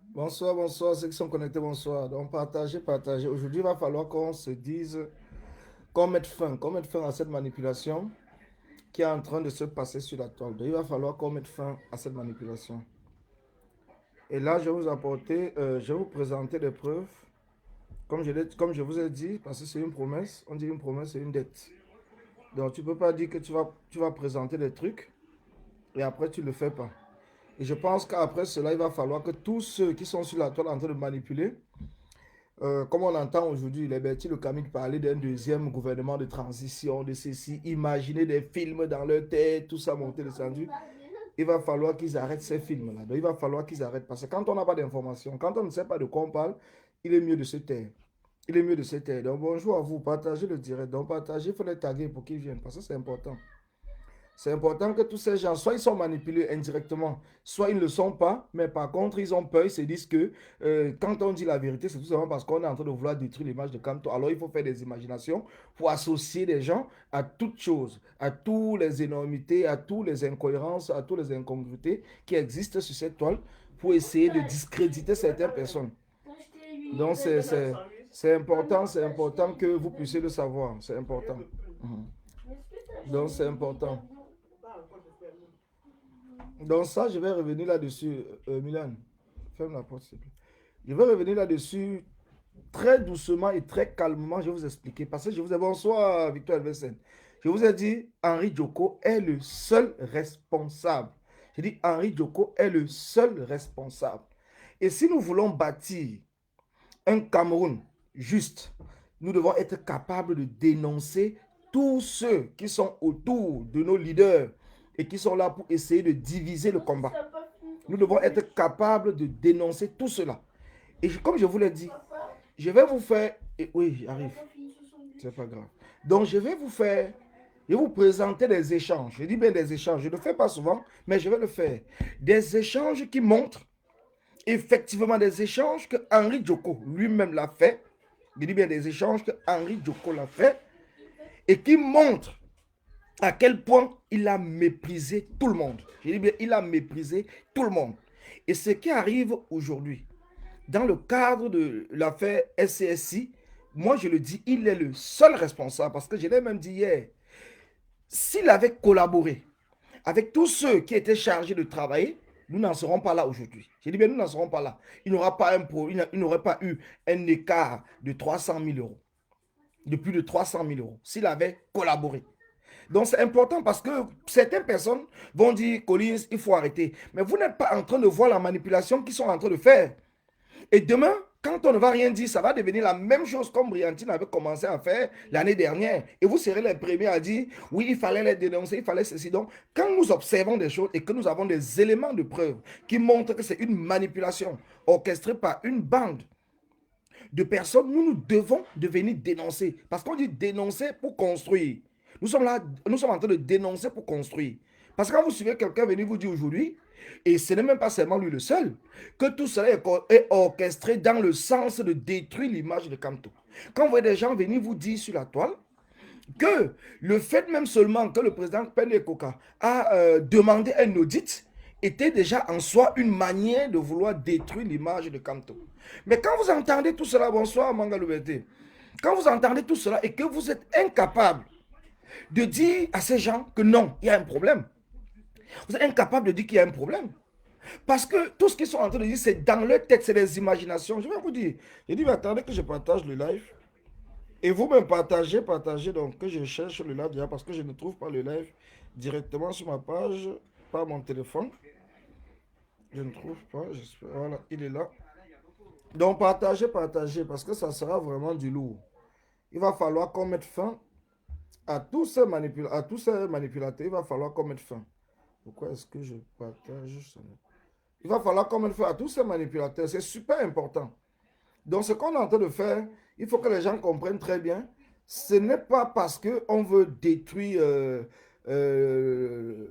Bonsoir, bonsoir, ceux qui sont connectés, bonsoir. Donc, partagez, partagez. Aujourd'hui, il va falloir qu'on se dise, qu'on mette fin à cette manipulation qui est en train de se passer sur la toile. Donc, il va falloir qu'on mette fin à cette manipulation. Et là, je vais vous apporter, je vais vous présenter des preuves, comme je vous ai dit, parce que c'est une promesse. On dit une promesse, c'est une dette. Donc, tu ne peux pas dire que tu vas présenter des trucs et après, tu ne le fais pas. Et je pense qu'après cela, il va falloir que tous ceux qui sont sur la toile en train de manipuler, comme on entend aujourd'hui, les Bertie le Camille parler d'un deuxième gouvernement de transition, de ceci, imaginer des films dans leur tête, tout ça monter, descendu. Il va falloir qu'ils arrêtent ces films-là. Donc, il va falloir qu'ils arrêtent. Parce que quand on n'a pas d'informations, quand on ne sait pas de quoi on parle, il est mieux de se taire. Il est mieux de se taire. Donc, bonjour à vous. Partagez le direct. Donc, partagez, il faut les taguer pour qu'ils viennent. Parce que c'est important. C'est important que tous ces gens, soit ils sont manipulés indirectement, soit ils ne le sont pas, mais par contre, ils ont peur, ils se disent que quand on dit la vérité, c'est tout simplement parce qu'on est en train de vouloir détruire l'image de Kanto. Alors, il faut faire des imaginations pour associer des gens à toutes choses, à toutes les énormités, à toutes les incohérences, à toutes les incongruités qui existent sur cette toile pour essayer de discréditer certaines personnes. Donc, c'est important que vous puissiez le savoir. C'est important. Donc, c'est important. Donc ça, je vais revenir là-dessus. Milan, ferme la porte, s'il te plaît. Je vais revenir là-dessus très doucement et très calmement. Je vais vous expliquer. Parce que je vous ai... Bonsoir, Victor Elvesen. Je vous ai dit, Henri Djoko est le seul responsable. J'ai dit, Henri Djoko est le seul responsable. Et si nous voulons bâtir un Cameroun juste, nous devons être capables de dénoncer tous ceux qui sont autour de nos leaders et qui sont là pour essayer de diviser le combat. Nous devons être capables de dénoncer tout cela. Et comme je vous l'ai dit, je vais vous faire... Oui, j'arrive. C'est pas grave. Donc, je vais vous présenter des échanges. Je dis bien des échanges. Je ne le fais pas souvent, mais je vais le faire. Des échanges qui montrent effectivement des échanges que Henri Djoko lui-même l'a fait. Je dis bien des échanges que Henri Djoko l'a fait et qui montrent à quel point il a méprisé tout le monde. Je dis bien, il a méprisé tout le monde. Et ce qui arrive aujourd'hui, dans le cadre de l'affaire SCSI, moi je le dis, il est le seul responsable, parce que je l'ai même dit hier, s'il avait collaboré avec tous ceux qui étaient chargés de travailler, nous n'en serons pas là aujourd'hui. Je dis bien, nous n'en serons pas là. Il n'aurait pas eu un écart de 300 000 euros, de plus de 300 000 euros, s'il avait collaboré. Donc c'est important parce que certaines personnes vont dire, Collins, il faut arrêter. Mais vous n'êtes pas en train de voir la manipulation qu'ils sont en train de faire. Et demain, quand on ne va rien dire, ça va devenir la même chose comme Briantine avait commencé à faire l'année dernière. Et vous serez les premiers à dire, oui, il fallait les dénoncer, il fallait ceci. Donc, quand nous observons des choses et que nous avons des éléments de preuve qui montrent que c'est une manipulation orchestrée par une bande de personnes, nous devons devenir dénoncer. Parce qu'on dit dénoncer pour construire. Nous sommes en train de dénoncer pour construire. Parce que quand vous suivez quelqu'un venir vous dire aujourd'hui, et ce n'est même pas seulement lui le seul, que tout cela est orchestré dans le sens de détruire l'image de Kanto. Quand vous voyez des gens venir vous dire sur la toile, que le fait même seulement que le président Pende Koka a demandé un audit était déjà en soi une manière de vouloir détruire l'image de Kanto. Mais quand vous entendez tout cela, bonsoir Manga Louberté, quand vous entendez tout cela et que vous êtes incapable de dire à ces gens que non, il y a un problème. Vous êtes incapable de dire qu'il y a un problème. Parce que tout ce qu'ils sont en train de dire, c'est dans leur tête, c'est des imaginations. Je vais vous dire. J'ai dit, mais attendez que je partage le live. Et vous-même partagez, partagez donc que je cherche le live déjà parce que je ne trouve pas le live directement sur ma page, par mon téléphone. Je ne trouve pas, j'espère. Voilà, il est là. Donc partagez, partagez parce que ça sera vraiment du lourd. Il va falloir qu'on mette fin à à tous ces manipulateurs. Il va falloir qu'on mette fin. Pourquoi est-ce que je partage ça? Il va falloir qu'on mette fin à tous ces manipulateurs. C'est super important. Donc, ce qu'on est en train de faire, il faut que les gens comprennent très bien. Ce n'est pas parce qu'on veut détruire euh,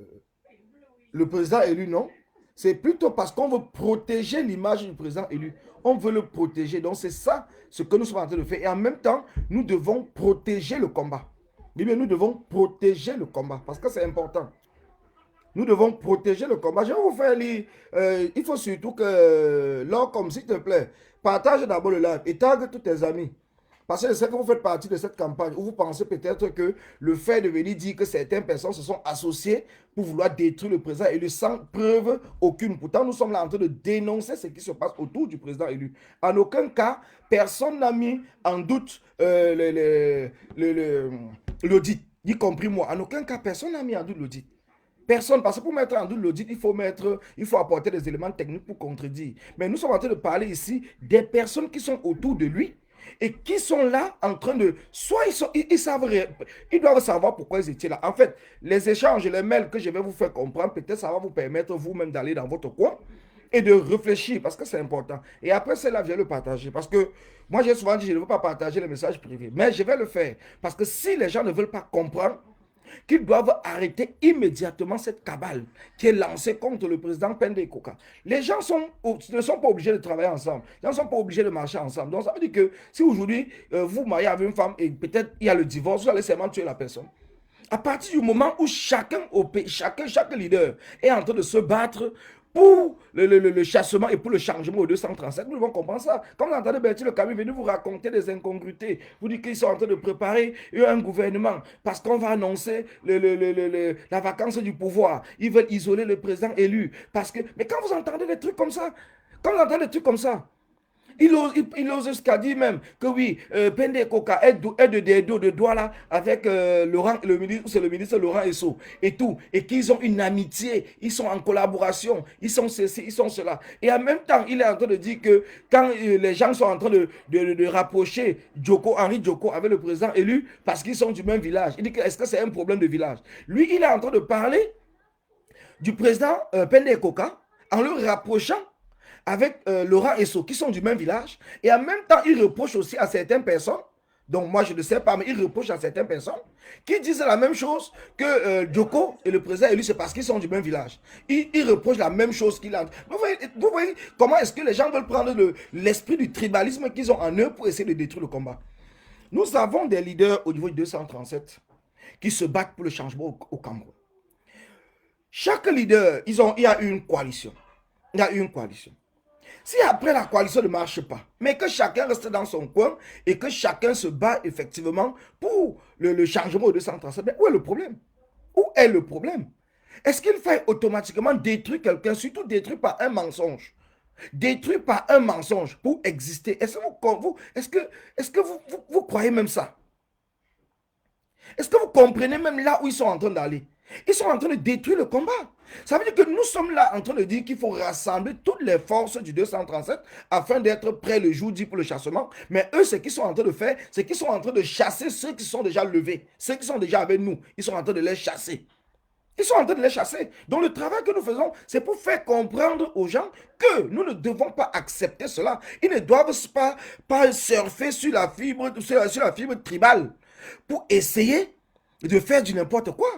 le président élu, non. C'est plutôt parce qu'on veut protéger l'image du président élu. On veut le protéger. Donc, c'est ça ce que nous sommes en train de faire. Et en même temps, nous devons protéger le combat. Bien, nous devons protéger le combat parce que c'est important. Nous devons protéger le combat. Je vais vous faire lire. Il faut surtout que, lors comme s'il te plaît, partage d'abord le live et tag tous tes amis. Parce que je sais que vous faites partie de cette campagne où vous pensez peut-être que le fait de venir dire que certaines personnes se sont associées pour vouloir détruire le président élu sans preuve aucune. Pourtant, nous sommes là en train de dénoncer ce qui se passe autour du président élu. En aucun cas, personne n'a mis en doute l'audit, y compris moi. En aucun cas, personne n'a mis en doute l'audit. Personne, parce que pour mettre en doute l'audit, il faut apporter des éléments techniques pour contredire. Mais nous sommes en train de parler ici des personnes qui sont autour de lui et qui sont là en train de, soit ils savent, ils doivent savoir pourquoi ils étaient là. En fait, les échanges, les mails que je vais vous faire comprendre, peut-être ça va vous permettre vous-même d'aller dans votre coin et de réfléchir parce que c'est important. Et après, c'est là que je vais le partager. Parce que moi, j'ai souvent dit, je ne veux pas partager les messages privés. Mais je vais le faire. Parce que si les gens ne veulent pas comprendre, qu'ils doivent arrêter immédiatement cette cabale qui est lancée contre le président Pende Koka. Les gens ne sont pas obligés de travailler ensemble. Les gens ne sont pas obligés de marcher ensemble. Donc ça veut dire que si aujourd'hui vous mariez avec une femme et peut-être il y a le divorce, vous allez seulement tuer la personne. À partir du moment où chacun au pays, chaque leader est en train de se battre pour le chassement et pour le changement au 237, nous devons comprendre ça. Quand vous entendez Bertie Le Camus venir vous raconter des incongruités, vous dites qu'ils sont en train de préparer un gouvernement parce qu'on va annoncer la vacance du pouvoir. Ils veulent isoler le président élu. Parce que, mais quand vous entendez des trucs comme ça, quand vous entendez des trucs comme ça, il ose jusqu'à dire même que oui, Pende Koka est de dos de doigt là avec Laurent, c'est le ministre Laurent Esso et tout, et qu'ils ont une amitié, ils sont en collaboration, ils sont ceci, ils sont cela. Et en même temps, il est en train de dire que quand les gens sont en train de rapprocher Henri Djoko avec le président élu parce qu'ils sont du même village, il dit que est-ce que c'est un problème de village? Lui, il est en train de parler du président Pende Koka en le rapprochant avec Laurent Esso, qui sont du même village, et en même temps, il reproche aussi à certaines personnes, donc moi je ne sais pas, mais il reproche à certaines personnes, qui disent la même chose que Djoko et le président élu, c'est parce qu'ils sont du même village. Il reproche la même chose qu'il a. Vous voyez comment est-ce que les gens veulent prendre l'esprit du tribalisme qu'ils ont en eux pour essayer de détruire le combat. Nous avons des leaders au niveau du 237 qui se battent pour le changement au Cameroun. Chaque leader, il y a une coalition. Il y a une coalition. Si après la coalition ne marche pas, mais que chacun reste dans son coin et que chacun se bat effectivement pour le changement au 237, mais où est le problème? Où est le problème? Est-ce qu'il faut automatiquement détruire quelqu'un, surtout détruit par un mensonge? Détruit par un mensonge pour exister. Est-ce que vous croyez même ça? Est-ce que vous comprenez même là où ils sont en train d'aller? Ils sont en train de détruire le combat. Ça veut dire que nous sommes là en train de dire qu'il faut rassembler toutes les forces du 237 afin d'être prêts le jour dit pour le chassement. Mais eux, ce qu'ils sont en train de faire, c'est qu'ils sont en train de chasser ceux qui sont déjà levés, ceux qui sont déjà avec nous. Ils sont en train de les chasser. Ils sont en train de les chasser. Donc le travail que nous faisons, c'est pour faire comprendre aux gens que nous ne devons pas accepter cela. Ils ne doivent pas surfer sur la fibre tribale pour essayer de faire du n'importe quoi.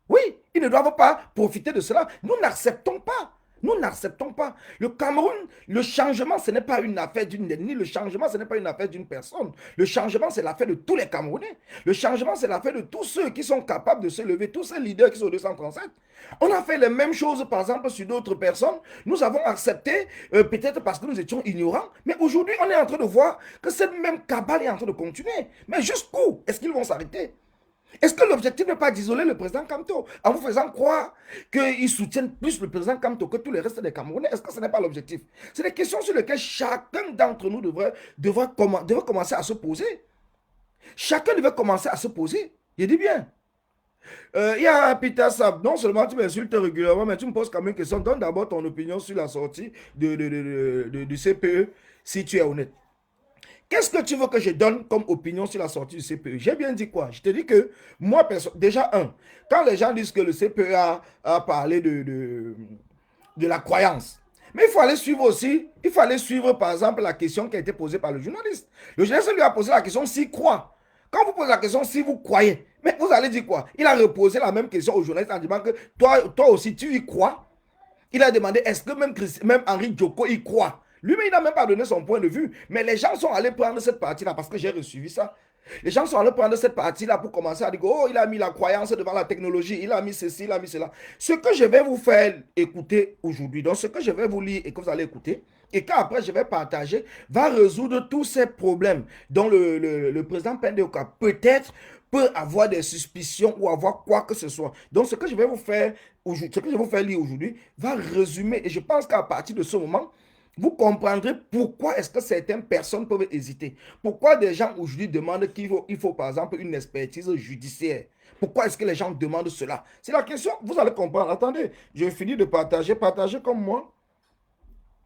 Oui, ils ne doivent pas profiter de cela. Nous n'acceptons pas. Nous n'acceptons pas. Le Cameroun, le changement, ce n'est pas une affaire d'une ethnie. Le changement, ce n'est pas une affaire d'une personne. Le changement, c'est l'affaire de tous les Camerounais. Le changement, c'est l'affaire de tous ceux qui sont capables de se lever, tous ces leaders qui sont au 237. On a fait les mêmes choses, par exemple, sur d'autres personnes. Nous avons accepté, peut-être parce que nous étions ignorants. Mais aujourd'hui, on est en train de voir que cette même cabale est en train de continuer. Mais jusqu'où est-ce qu'ils vont s'arrêter? Est-ce que l'objectif n'est pas d'isoler le président Kamto en vous faisant croire qu'ils soutiennent plus le président Kamto que tous les restes des Camerounais? Est-ce que ce n'est pas l'objectif? C'est des questions sur lesquelles chacun d'entre nous devrait commencer à se poser. Chacun devait commencer à se poser. Je dis bien. Il y a Peter Sab, non seulement tu m'insultes régulièrement, mais tu me poses quand même une question. Donne d'abord ton opinion sur la sortie du CPE, si tu es honnête. Qu'est-ce que tu veux que je donne comme opinion sur la sortie du CPE? J'ai bien dit quoi? Je te dis que moi, déjà, quand les gens disent que le CPE a parlé de la croyance, mais il faut aller suivre aussi, il faut aller suivre par exemple la question qui a été posée par le journaliste. Le journaliste lui a posé la question s'il croit. Quand vous posez la question si vous croyez, mais vous allez dire quoi? Il a reposé la même question au journaliste en disant que toi aussi tu y crois. Il a demandé est-ce que même Henri Djoko y croit. Lui-même, il n'a même pas donné son point de vue. Mais les gens sont allés prendre cette partie-là parce que j'ai reçu ça. Les gens sont allés prendre cette partie-là pour commencer à dire oh, il a mis la croyance devant la technologie, il a mis ceci, il a mis cela. Ce que je vais vous faire écouter aujourd'hui, donc ce que je vais vous lire et que vous allez écouter, et qu'après je vais partager, va résoudre tous ces problèmes dont le président Pendeoka peut-être peut avoir des suspicions ou avoir quoi que ce soit. Donc ce que je vais vous faire aujourd'hui, ce que je vais vous faire lire aujourd'hui va résumer, et je pense qu'à partir de ce moment, vous comprendrez pourquoi est-ce que certaines personnes peuvent hésiter. Pourquoi des gens aujourd'hui demandent qu'il faut par exemple une expertise judiciaire. Pourquoi est-ce que les gens demandent cela? C'est la question, vous allez comprendre. Attendez, je finis de partager. Partagez comme moi.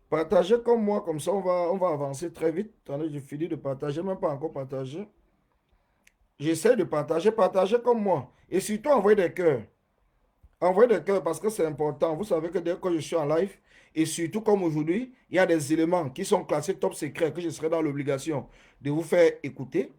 Partagez comme moi, comme ça on va avancer très vite. Attendez, je finis de partager, même pas encore partagé. J'essaie de partager, partagez comme moi. Et surtout envoyez des cœurs. Envoyez des cœurs parce que c'est important. Vous savez que dès que je suis en live, et surtout comme aujourd'hui, il y a des éléments qui sont classés top secret que je serai dans l'obligation de vous faire écouter.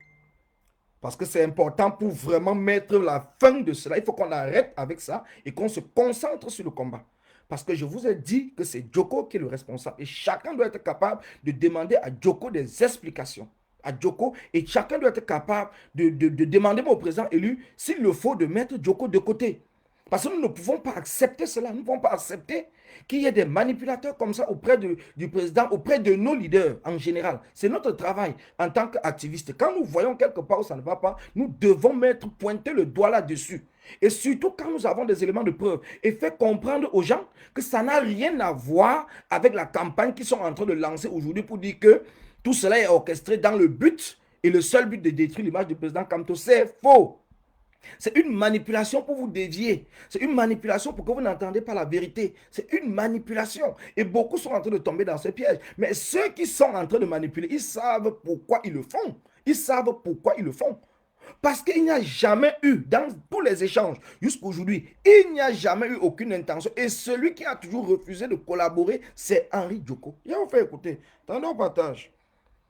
Parce que c'est important pour vraiment mettre la fin de cela. Il faut qu'on arrête avec ça et qu'on se concentre sur le combat. Parce que je vous ai dit que c'est Djoko qui est le responsable. Et chacun doit être capable de demander à Djoko des explications. À Djoko. Et chacun doit être capable de demander au président élu s'il le faut de mettre Djoko de côté. Parce que nous ne pouvons pas accepter cela. Nous ne pouvons pas accepter qu'il y ait des manipulateurs comme ça auprès du président, auprès de nos leaders en général. C'est notre travail en tant qu'activiste. Quand nous voyons quelque part où ça ne va pas, nous devons pointer le doigt là-dessus. Et surtout quand nous avons des éléments de preuve et faire comprendre aux gens que ça n'a rien à voir avec la campagne qu'ils sont en train de lancer aujourd'hui pour dire que tout cela est orchestré dans le but et le seul but de détruire l'image du président Kamto. C'est faux. C'est une manipulation pour vous dévier. C'est une manipulation pour que vous n'entendez pas la vérité. C'est une manipulation. Et beaucoup sont en train de tomber dans ce piège. Mais ceux qui sont en train de manipuler, ils savent pourquoi ils le font. Ils savent pourquoi ils le font. Parce qu'il n'y a jamais eu, dans tous les échanges, jusqu'à aujourd'hui, il n'y a jamais eu aucune intention. Et celui qui a toujours refusé de collaborer, c'est Henri Djoko. Je vais vous faire écouter. Attendez, on partage.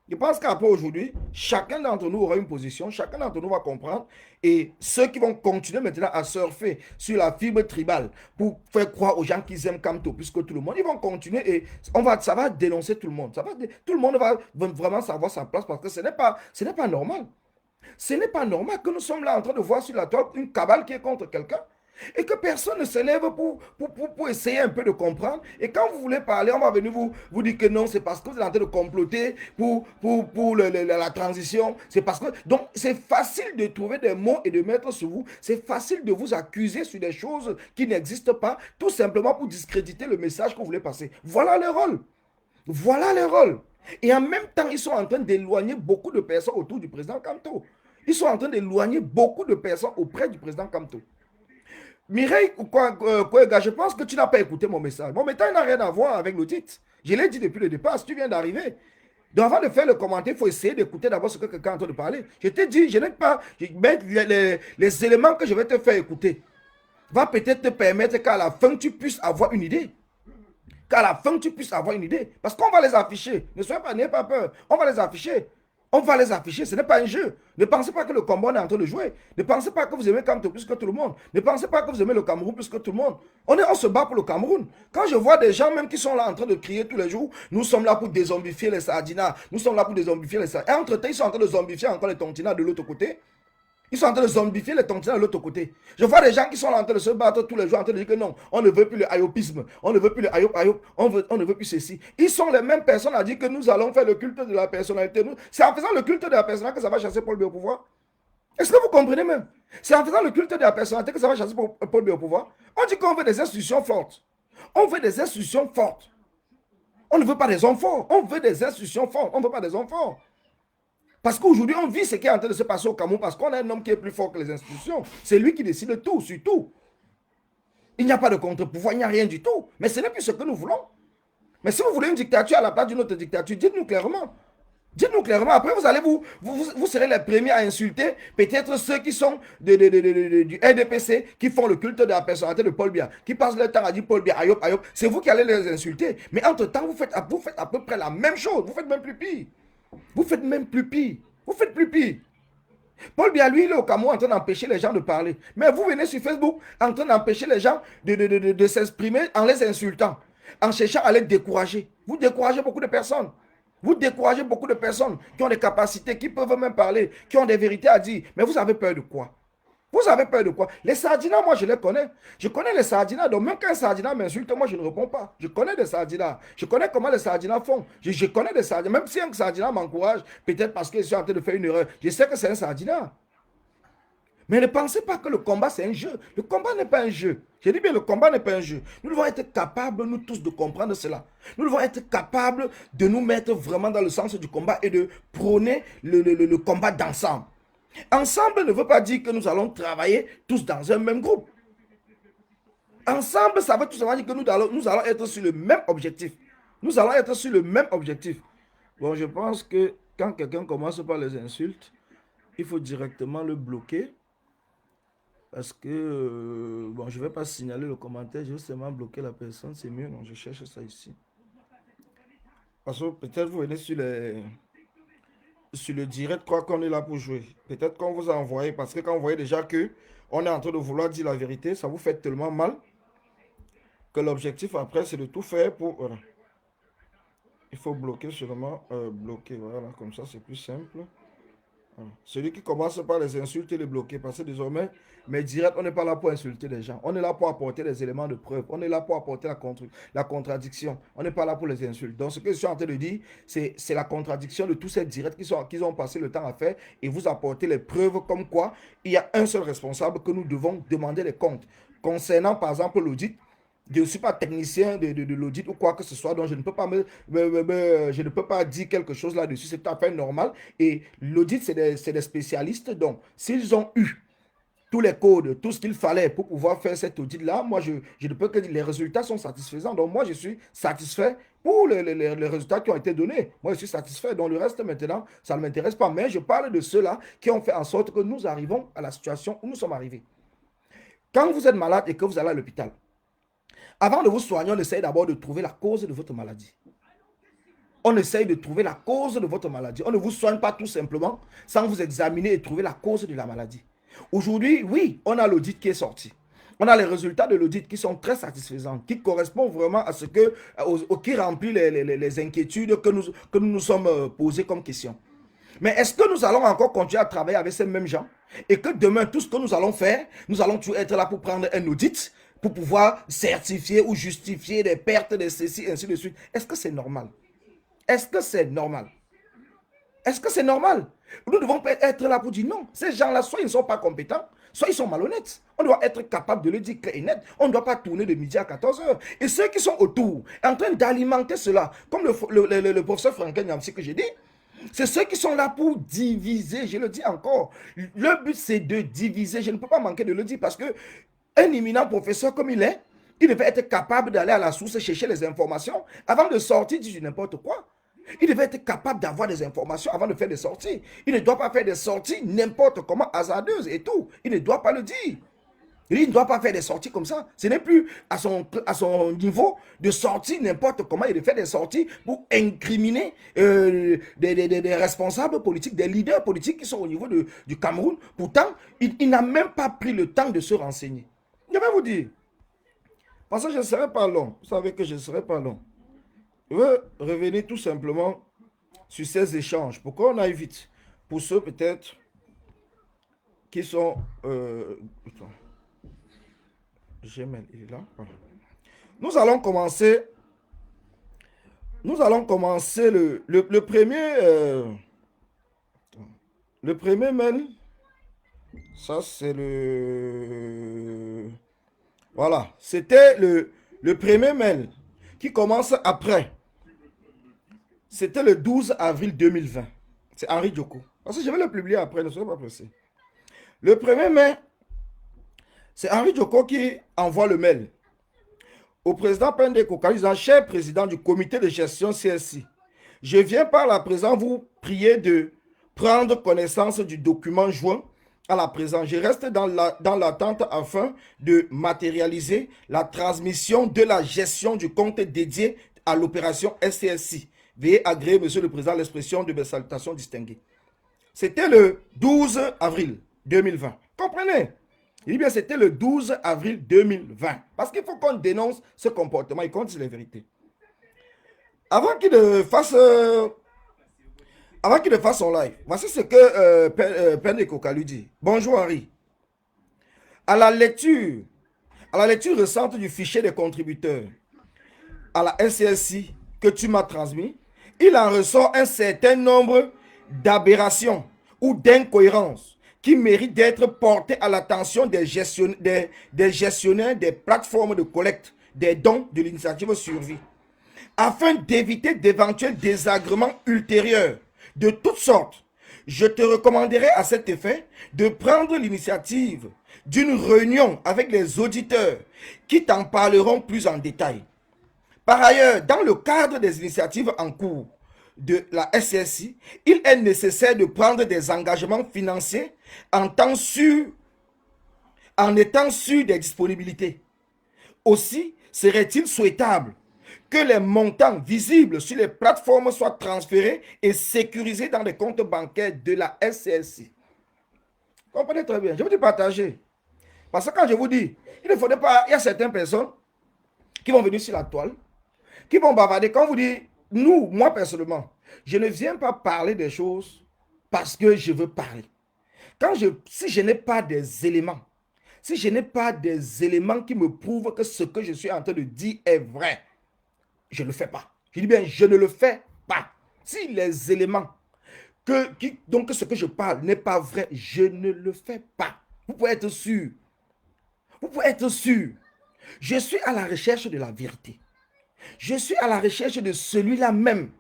Je pense qu'après aujourd'hui, chacun d'entre nous aura une position, chacun d'entre nous va comprendre. Et ceux qui vont continuer maintenant à surfer sur la fibre tribale pour faire croire aux gens qu'ils aiment Kamto plus que tout le monde, ils vont continuer et ça va dénoncer tout le monde. Tout le monde va vraiment savoir sa place parce que ce n'est pas normal. Ce n'est pas normal que nous sommes là en train de voir sur la toile une cabale qui est contre quelqu'un et que personne ne s'élève pour essayer un peu de comprendre. Et quand vous voulez parler, on va venir vous dire que non, c'est parce que vous êtes en train de comploter pour la transition. C'est parce que... Donc, c'est facile de trouver des mots et de mettre sur vous. C'est facile de vous accuser sur des choses qui n'existent pas, tout simplement pour discréditer le message que vous voulez passer. Voilà le rôle. Voilà le rôle. Et en même temps, ils sont en train d'éloigner beaucoup de personnes autour du président Kamto. Ils sont en train d'éloigner beaucoup de personnes auprès du président Kamto. Mireille Kouega, je pense que tu n'as pas écouté mon message. Mon message n'a rien à voir avec l'audit. Je l'ai dit depuis le départ, si tu viens d'arriver. Donc avant de faire le commentaire, il faut essayer d'écouter d'abord ce que quelqu'un est en train de parler. Je t'ai dit, je n'ai pas... Les éléments que je vais te faire écouter va peut-être te permettre qu'à la fin, tu puisses avoir une idée. Qu'à la fin, tu puisses avoir une idée. Parce qu'on va les afficher. N'ayez pas peur. On va les afficher. On va les afficher, ce n'est pas un jeu. Ne pensez pas que le combat est en train de jouer. Ne pensez pas que vous aimez Kamto plus que tout le monde. Ne pensez pas que vous aimez le Cameroun plus que tout le monde. On se bat pour le Cameroun. Quand je vois des gens même qui sont là en train de crier tous les jours, nous sommes là pour dézombifier les Sardinas, nous sommes là pour dézombifier les Sardinas. Et entre-temps, ils sont en train de zombifier encore les Tontina de l'autre côté. Ils sont en train de zombifier les Tontina de l'autre côté. Je vois des gens qui sont là en train de se battre tous les jours, en train de dire que non, on ne veut plus le ayopisme, on ne veut plus le ayop, on ne veut plus ceci. Ils sont les mêmes personnes à dire que nous allons faire le culte de la personnalité. C'est en faisant le culte de la personnalité que ça va chasser Paul Biya au pouvoir. Est-ce que vous comprenez même? C'est en faisant le culte de la personnalité que ça va chasser Paul Biya au pouvoir. On dit qu'on veut des institutions fortes. On veut des institutions fortes. On ne veut pas des hommes forts. On veut des institutions fortes. On ne veut pas des hommes forts. Parce qu'aujourd'hui, on vit ce qui est en train de se passer au Cameroun parce qu'on a un homme qui est plus fort que les institutions. C'est lui qui décide tout, sur tout. Il n'y a pas de contre-pouvoir, il n'y a rien du tout. Mais ce n'est plus ce que nous voulons. Mais si vous voulez une dictature à la place d'une autre dictature, dites-nous clairement. Dites-nous clairement. Après, vous serez les premiers à insulter peut-être ceux qui sont du RDPC, qui font le culte de la personnalité de Paul Biya, qui passent leur temps à dire Paul Biya, Ayop, Ayop. C'est vous qui allez les insulter. Mais entre-temps, vous faites à peu près la même chose. Vous faites même plus pire. Vous faites même plus pire. Vous faites plus pire. Paul Biya, lui, il est au Cameroun en train d'empêcher les gens de parler. Mais vous venez sur Facebook en train d'empêcher les gens de s'exprimer en les insultant, en cherchant à les décourager. Vous découragez beaucoup de personnes. Vous découragez beaucoup de personnes qui ont des capacités, qui peuvent même parler, qui ont des vérités à dire. Mais vous avez peur de quoi? Vous avez peur de quoi? Les sardinas, moi, je les connais. Je connais les sardinas. Donc, même quand un sardina m'insulte, moi, je ne réponds pas. Je connais des sardinas. Je connais comment les sardinas font. Je connais des sardinas. Même si un sardina m'encourage, peut-être parce qu'ils sont en train de faire une erreur, je sais que c'est un sardina. Mais ne pensez pas que le combat, c'est un jeu. Le combat n'est pas un jeu. Je dis bien, le combat n'est pas un jeu. Nous devons être capables, nous tous, de comprendre cela. Nous devons être capables de nous mettre vraiment dans le sens du combat et de prôner le combat d'ensemble. Ensemble ne veut pas dire que nous allons travailler tous dans un même groupe. Ensemble, ça veut tout simplement dire que nous allons être sur le même objectif. Nous allons être sur le même objectif. Bon, je pense que quand quelqu'un commence par les insultes, il faut directement le bloquer. Parce que, bon, je ne vais pas signaler le commentaire, je vais seulement bloquer la personne, c'est mieux, non, je cherche ça ici. Parce que peut-être vous venez sur le direct, quoi qu'on est là pour jouer. Peut-être qu'on vous a envoyé, parce que quand vous voyez déjà que on est en train de vouloir dire la vérité, ça vous fait tellement mal que l'objectif après, c'est de tout faire pour... Voilà. Il faut bloquer seulement, bloquer, voilà, comme ça c'est plus simple. Voilà. Celui qui commence par les insultes et les bloquer, parce que désormais, mais direct, on n'est pas là pour insulter les gens. On est là pour apporter des éléments de preuve. On est là pour apporter la contradiction. On n'est pas là pour les insultes. Donc, ce que je suis en train de dire, c'est la contradiction de tous ces directs qu'ils ont passé le temps à faire et vous apporter les preuves comme quoi il y a un seul responsable que nous devons demander les comptes. Concernant, par exemple, l'audit, je ne suis pas technicien de l'audit ou quoi que ce soit, donc je ne peux pas je ne peux pas dire quelque chose là-dessus. C'est tout à fait normal. Et l'audit, c'est des spécialistes. Donc, s'ils ont eu tous les codes, tout ce qu'il fallait pour pouvoir faire cet audit-là, moi, je ne peux que dire que les résultats sont satisfaisants. Donc, moi, je suis satisfait pour les résultats qui ont été donnés. Moi, je suis satisfait. Donc, le reste, maintenant, ça ne m'intéresse pas. Mais je parle de ceux-là qui ont fait en sorte que nous arrivons à la situation où nous sommes arrivés. Quand vous êtes malade et que vous allez à l'hôpital, avant de vous soigner, on essaye d'abord de trouver la cause de votre maladie. On essaye de trouver la cause de votre maladie. On ne vous soigne pas tout simplement sans vous examiner et trouver la cause de la maladie. Aujourd'hui, oui, on a l'audit qui est sorti. On a les résultats de l'audit qui sont très satisfaisants, qui correspondent vraiment à ce que, qui remplit les inquiétudes que nous sommes posées comme question. Mais est-ce que nous allons encore continuer à travailler avec ces mêmes gens et que demain, tout ce que nous allons faire, nous allons toujours être là pour prendre un audit, pour pouvoir certifier ou justifier des pertes de ceci, ainsi de suite? Est-ce que c'est normal? Est-ce que c'est normal? Est-ce que c'est normal? Nous devons être là pour dire non. Ces gens-là, soit ils ne sont pas compétents, soit ils sont malhonnêtes. On doit être capable de le dire clair et net. On ne doit pas tourner de midi à 14 heures. Et ceux qui sont autour, en train d'alimenter cela, comme le professeur Franklin Nyamsi que j'ai dit, c'est ceux qui sont là pour diviser, je le dis encore. Le but, c'est de diviser. Je ne peux pas manquer de le dire parce que un éminent professeur comme il est, il devait être capable d'aller à la source chercher les informations avant de sortir du n'importe quoi. Il devait être capable d'avoir des informations avant de faire des sorties. Il ne doit pas faire des sorties n'importe comment hasardeuses et tout. Il ne doit pas le dire. Il ne doit pas faire des sorties comme ça. Ce n'est plus à son niveau de sortir n'importe comment. Il fait des sorties pour incriminer des responsables politiques, des leaders politiques qui sont au niveau du Cameroun. Pourtant, il n'a même pas pris le temps de se renseigner. Je vais vous dire, parce que je ne serai pas long. Vous savez que je ne serai pas long. Je veux revenir tout simplement sur ces échanges. Pourquoi on aille vite? Pour ceux peut-être qui sont... Gmail, il est là. Voilà. Nous allons commencer le premier... le premier mail. Ça, c'est le... Voilà. C'était le premier mail qui commence après. C'était le 12 avril 2020. C'est Henri Djoko. Parce que je vais le publier après, ne soyez pas pressés. Le 1er mai, c'est Henri Djoko qui envoie le mail au président Pende Kokali, disant: cher président du comité de gestion CSI, je viens par la présence vous prier de prendre connaissance du document joint à la présence. Je reste dans l'attente afin de matérialiser la transmission de la gestion du compte dédié à l'opération SCSI. Veuillez agréer, monsieur le président, l'expression de mes salutations distinguées. C'était le 12 avril 2020. Comprenez? Il dit bien, c'était le 12 avril 2020. Parce qu'il faut qu'on dénonce ce comportement et qu'on dise les vérités. Avant qu'il ne fasse son live, voici ce que Pende Koka lui dit. Bonjour Henri. À la lecture récente du fichier des contributeurs à la SCSI que tu m'as transmis, il en ressort un certain nombre d'aberrations ou d'incohérences qui méritent d'être portées à l'attention des gestionnaires des plateformes de collecte des dons de l'initiative Survie, afin d'éviter d'éventuels désagréments ultérieurs de toutes sortes. Je te recommanderai à cet effet de prendre l'initiative d'une réunion avec les auditeurs qui t'en parleront plus en détail. Par ailleurs, dans le cadre des initiatives en cours de la SCSI, il est nécessaire de prendre des engagements financiers en étant sûr des disponibilités. Aussi, serait-il souhaitable que les montants visibles sur les plateformes soient transférés et sécurisés dans les comptes bancaires de la SCSI. Comprenez très bien, je vous dis partager. Parce que quand je vous dis, il ne faudrait pas, il y a certaines personnes qui vont venir sur la toile, qui vont bavarder. Quand vous dites, moi personnellement, je ne viens pas parler des choses parce que je veux parler. Si je n'ai pas des éléments, si je n'ai pas des éléments qui me prouvent que ce que je suis en train de dire est vrai, je ne le fais pas. Je dis bien, je ne le fais pas. Si les éléments, donc ce que je parle n'est pas vrai, je ne le fais pas. Vous pouvez être sûr. Vous pouvez être sûr. Je suis à la recherche de la vérité. Je suis à la recherche de celui-là même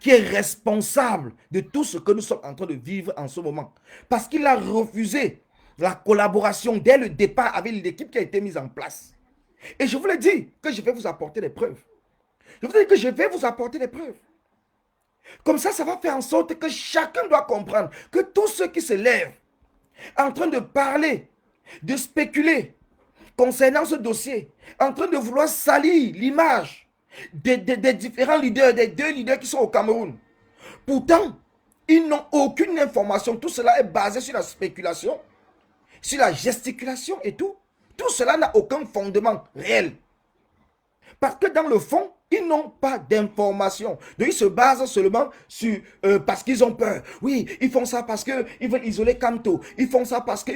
qui est responsable de tout ce que nous sommes en train de vivre en ce moment. Parce qu'il a refusé la collaboration dès le départ avec l'équipe qui a été mise en place. Et je vous l'ai dit que je vais vous apporter des preuves. Je vous ai dit que je vais vous apporter des preuves. Comme ça va faire en sorte que chacun doit comprendre que tous ceux qui se lèvent en train de parler, de spéculer concernant ce dossier, en train de vouloir salir l'image des différents leaders, des 2 leaders qui sont au Cameroun. Pourtant, ils n'ont aucune information. Tout cela est basé sur la spéculation, sur la gesticulation et tout. Tout cela n'a aucun fondement réel. Parce que dans le fond, ils n'ont pas d'informations. Donc ils se basent seulement sur parce qu'ils ont peur. Oui, ils font ça parce qu'ils veulent isoler Kamto. Ils font ça parce que.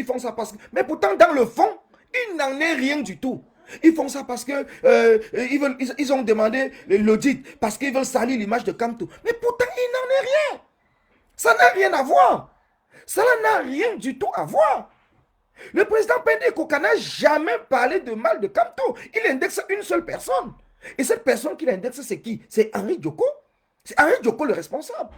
Mais pourtant, dans le fond, il n'en est rien du tout. Ils font ça parce que ils ont demandé l'audit, parce qu'ils veulent salir l'image de Kamto. Mais pourtant, il n'en est rien. Ça n'a rien à voir. Ça n'a rien du tout à voir. Le président Pende Koka n'a jamais parlé de mal de Kamto. Il indexe une seule personne. Et cette personne qu'il indexe, c'est qui? C'est Henri Djoko. C'est Henri Djoko le responsable.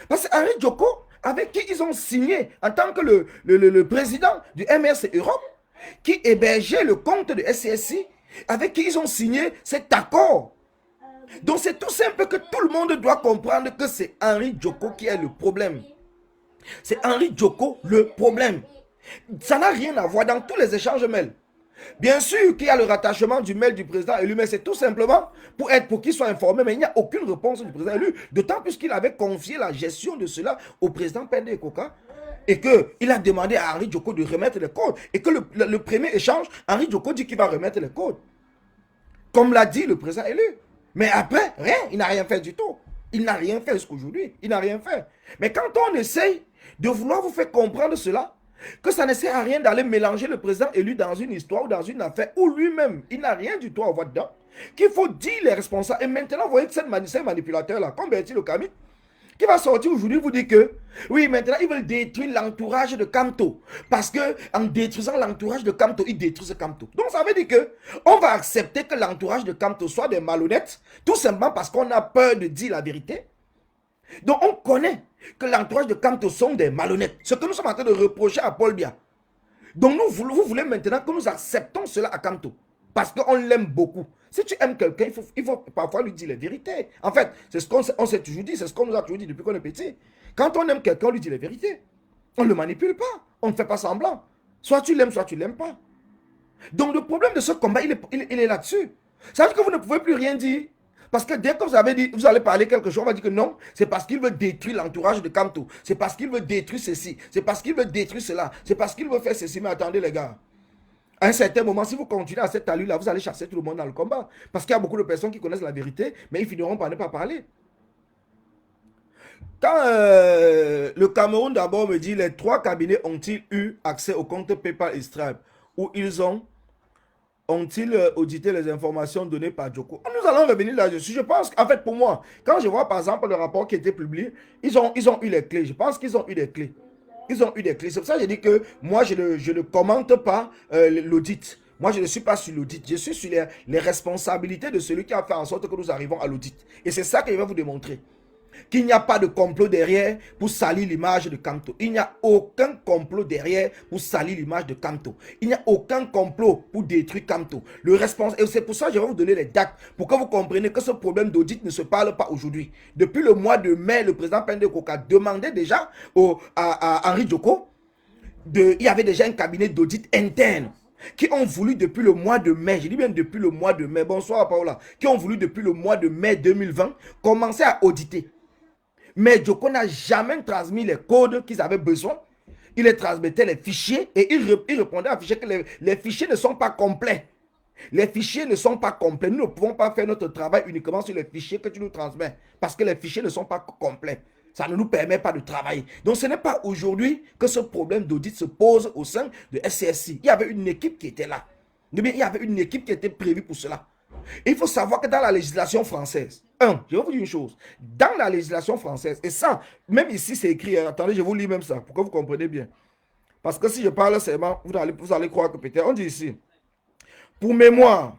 Parce que c'est Henri Djoko avec qui ils ont signé en tant que le président du MRC Europe, qui hébergeait le compte de SCSI, avec qui ils ont signé cet accord. Donc c'est tout simple que tout le monde doit comprendre que c'est Henri Djoko qui est le problème. C'est Henri Djoko le problème. Ça n'a rien à voir dans tous les échanges mails. Bien sûr qu'il y a le rattachement du mail du président élu, mais c'est tout simplement pour qu'il soit informé, mais il n'y a aucune réponse du président élu, d'autant plus qu'il avait confié la gestion de cela au président Pende Koka, et qu'il a demandé à Henri Djoko de remettre les codes, et que le premier échange, Henri Djoko dit qu'il va remettre les codes, comme l'a dit le président élu. Mais après, rien, il n'a rien fait du tout. Il n'a rien fait jusqu'aujourd'hui, il n'a rien fait. Mais quand on essaye de vouloir vous faire comprendre cela, que ça ne sert à rien d'aller mélanger le président élu dans une histoire ou dans une affaire où lui-même, il n'a rien du tout à voir dedans, qu'il faut dire les responsables. Et maintenant, vous voyez que ces manipulateurs-là, comme Bertie le Kami, qui va sortir aujourd'hui, vous dit que, oui, maintenant, ils veulent détruire l'entourage de Kamto. Parce que en détruisant l'entourage de Kamto, ils détruisent Kamto. Donc, ça veut dire que on va accepter que l'entourage de Kamto soit des malhonnêtes, tout simplement parce qu'on a peur de dire la vérité. Donc, on connaît que l'entourage de Kamto sont des malhonnêtes. Ce que nous sommes en train de reprocher à Paul Biya. Donc, vous voulez maintenant que nous acceptons cela à Kamto. Parce qu'on l'aime beaucoup. Si tu aimes quelqu'un, il faut parfois lui dire les vérités. En fait, c'est ce qu'on s'est toujours dit, c'est ce qu'on nous a toujours dit depuis qu'on est petit. Quand on aime quelqu'un, on lui dit les vérités. On ne le manipule pas. On ne fait pas semblant. Soit tu l'aimes, soit tu ne l'aimes pas. Donc, le problème de ce combat, il est là-dessus. Ça veut dire que vous ne pouvez plus rien dire. Parce que dès que vous avez dit, vous allez parler quelque chose, on va dire que non, c'est parce qu'il veut détruire l'entourage de Kamto. C'est parce qu'il veut détruire ceci. C'est parce qu'il veut détruire cela. C'est parce qu'il veut faire ceci. Mais attendez les gars. À un certain moment, si vous continuez à cette allure-là, vous allez chasser tout le monde dans le combat. Parce qu'il y a beaucoup de personnes qui connaissent la vérité, mais ils finiront par ne pas parler. Quand le Cameroun d'abord me dit, les 3 cabinets ont-ils eu accès au compte PayPal et Stripe, où ils ont-ils audité les informations données par Joko? Nous allons revenir là-dessus. Je pense qu'en fait, pour moi, quand je vois par exemple le rapport qui a été publié, ils ont eu les clés. Je pense qu'ils ont eu des clés. Ils ont eu des clés. C'est pour ça que je dis que moi, je ne commente pas l'audit. Moi, je ne suis pas sur l'audit. Je suis sur les responsabilités de celui qui a fait en sorte que nous arrivons à l'audit. Et c'est ça que je vais vous démontrer. Qu'il n'y a pas de complot derrière pour salir l'image de Kamto. Il n'y a aucun complot derrière pour salir l'image de Kamto. Il n'y a aucun complot pour détruire Kamto. Et c'est pour ça que je vais vous donner les dates pour que vous compreniez que ce problème d'audit ne se parle pas aujourd'hui. Depuis le mois de mai, le président Pende Koka demandait déjà à Henri Djoko, il y avait déjà un cabinet d'audit interne qui ont voulu depuis le mois de mai, je dis bien depuis le mois de mai, bonsoir Paola, qui ont voulu depuis le mois de mai 2020 commencer à auditer. Mais Djoko n'a jamais transmis les codes qu'ils avaient besoin. Il les transmettait les fichiers et il répondait à fichiers que les fichiers ne sont pas complets. Les fichiers ne sont pas complets. Nous ne pouvons pas faire notre travail uniquement sur les fichiers que tu nous transmets parce que les fichiers ne sont pas complets. Ça ne nous permet pas de travailler. Donc ce n'est pas aujourd'hui que ce problème d'audit se pose au sein de SCSI. Il y avait une équipe qui était là. Il y avait une équipe qui était prévue pour cela. Il faut savoir que dans la législation française, je vais vous dire une chose. Dans la législation française, et ça, même ici c'est écrit, attendez, je vous lis même ça, pour que vous compreniez bien. Parce que si je parle seulement, vous allez croire que peut-être, on dit ici, pour mémoire,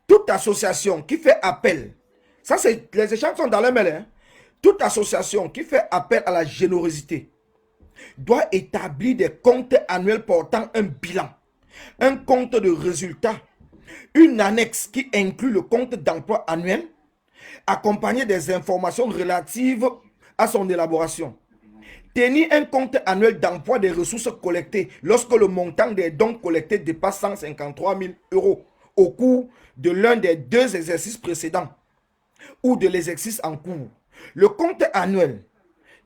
toute association qui fait appel, ça c'est, les échanges sont dans les mails, hein, toute association qui fait appel à la générosité doit établir des comptes annuels portant un bilan, un compte de résultats, une annexe qui inclut le compte d'emploi annuel, accompagné des informations relatives à son élaboration. Tenir un compte annuel d'emploi des ressources collectées lorsque le montant des dons collectés dépasse 153 000 € au cours de l'un des 2 exercices précédents ou de l'exercice en cours. Le compte annuel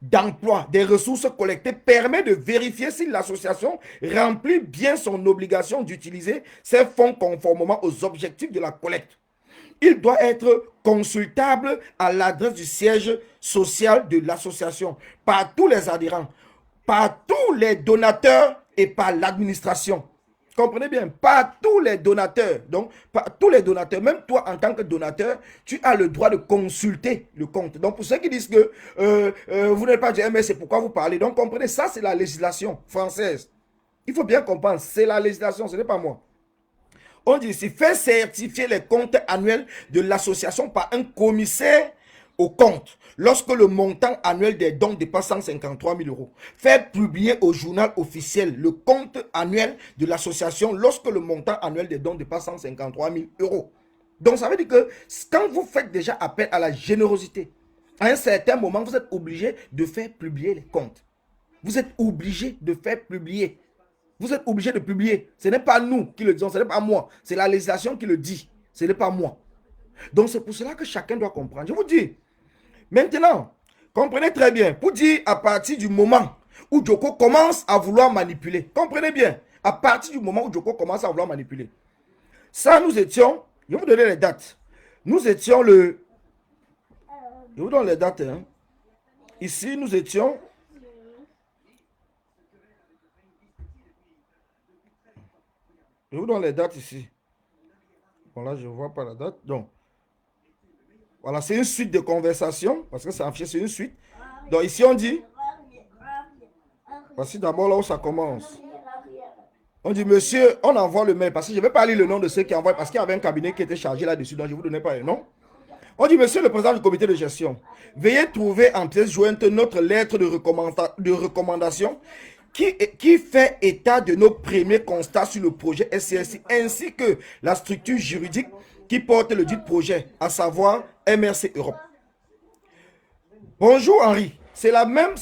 d'emploi des ressources collectées permet de vérifier si l'association remplit bien son obligation d'utiliser ses fonds conformément aux objectifs de la collecte. Il doit être consultable à l'adresse du siège social de l'association par tous les adhérents, par tous les donateurs et par l'administration. Comprenez bien, pas tous les donateurs. Donc, pas tous les donateurs, même toi en tant que donateur, tu as le droit de consulter le compte. Donc, pour ceux qui disent que vous n'êtes pas du MS, c'est pourquoi vous parlez. Donc, comprenez, ça c'est la législation française. Il faut bien comprendre, c'est la législation, ce n'est pas moi. On dit ici, fait certifier les comptes annuels de l'association par un commissaire au compte lorsque le montant annuel des dons dépasse 153 000 €. Faire publier au journal officiel le compte annuel de l'association lorsque le montant annuel des dons dépasse 153 000 €. Donc ça veut dire que quand vous faites déjà appel à la générosité, à un certain moment, vous êtes obligé de faire publier les comptes. Vous êtes obligé de faire publier. Vous êtes obligé de publier. Ce n'est pas nous qui le disons, ce n'est pas moi. C'est la législation qui le dit. Ce n'est pas moi. Donc c'est pour cela que chacun doit comprendre. Je vous dis, maintenant, comprenez très bien, pour dire à partir du moment où Djoko commence à vouloir manipuler, comprenez bien, à partir du moment où Djoko commence à vouloir manipuler, ça nous étions, je vais vous donner les dates, nous étions je vous donne les dates, hein. Ici nous étions, je vous donne les dates ici, bon là je ne vois pas la date, donc, voilà, c'est une suite de conversations, parce que c'est une suite. Donc ici on dit, voici d'abord là où ça commence. On dit, monsieur, on envoie le mail, parce que je ne vais pas lire le nom de ceux qui envoient, parce qu'il y avait un cabinet qui était chargé là-dessus, donc je ne vous donnais pas le nom. On dit, monsieur le président du comité de gestion, veuillez trouver en pièce jointe notre lettre de recommandation qui fait état de nos premiers constats sur le projet SCSI ainsi que la structure juridique qui porte le dit projet, à savoir MRC Europe. Bonjour Henri, c'est la même,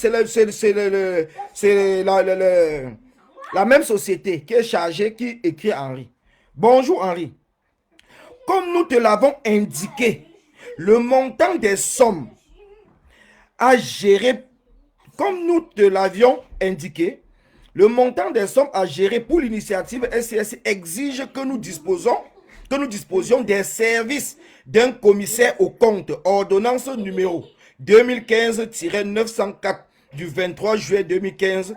la même société qui est chargée, qui écrit à Henri. Bonjour Henri, comme nous te l'avons indiqué, le montant des sommes à gérer, comme nous te l'avions indiqué, le montant des sommes à gérer pour l'initiative SCSI exige que nous disposions des services d'un commissaire aux comptes, ordonnance numéro 2015-904 du 23 juillet 2015,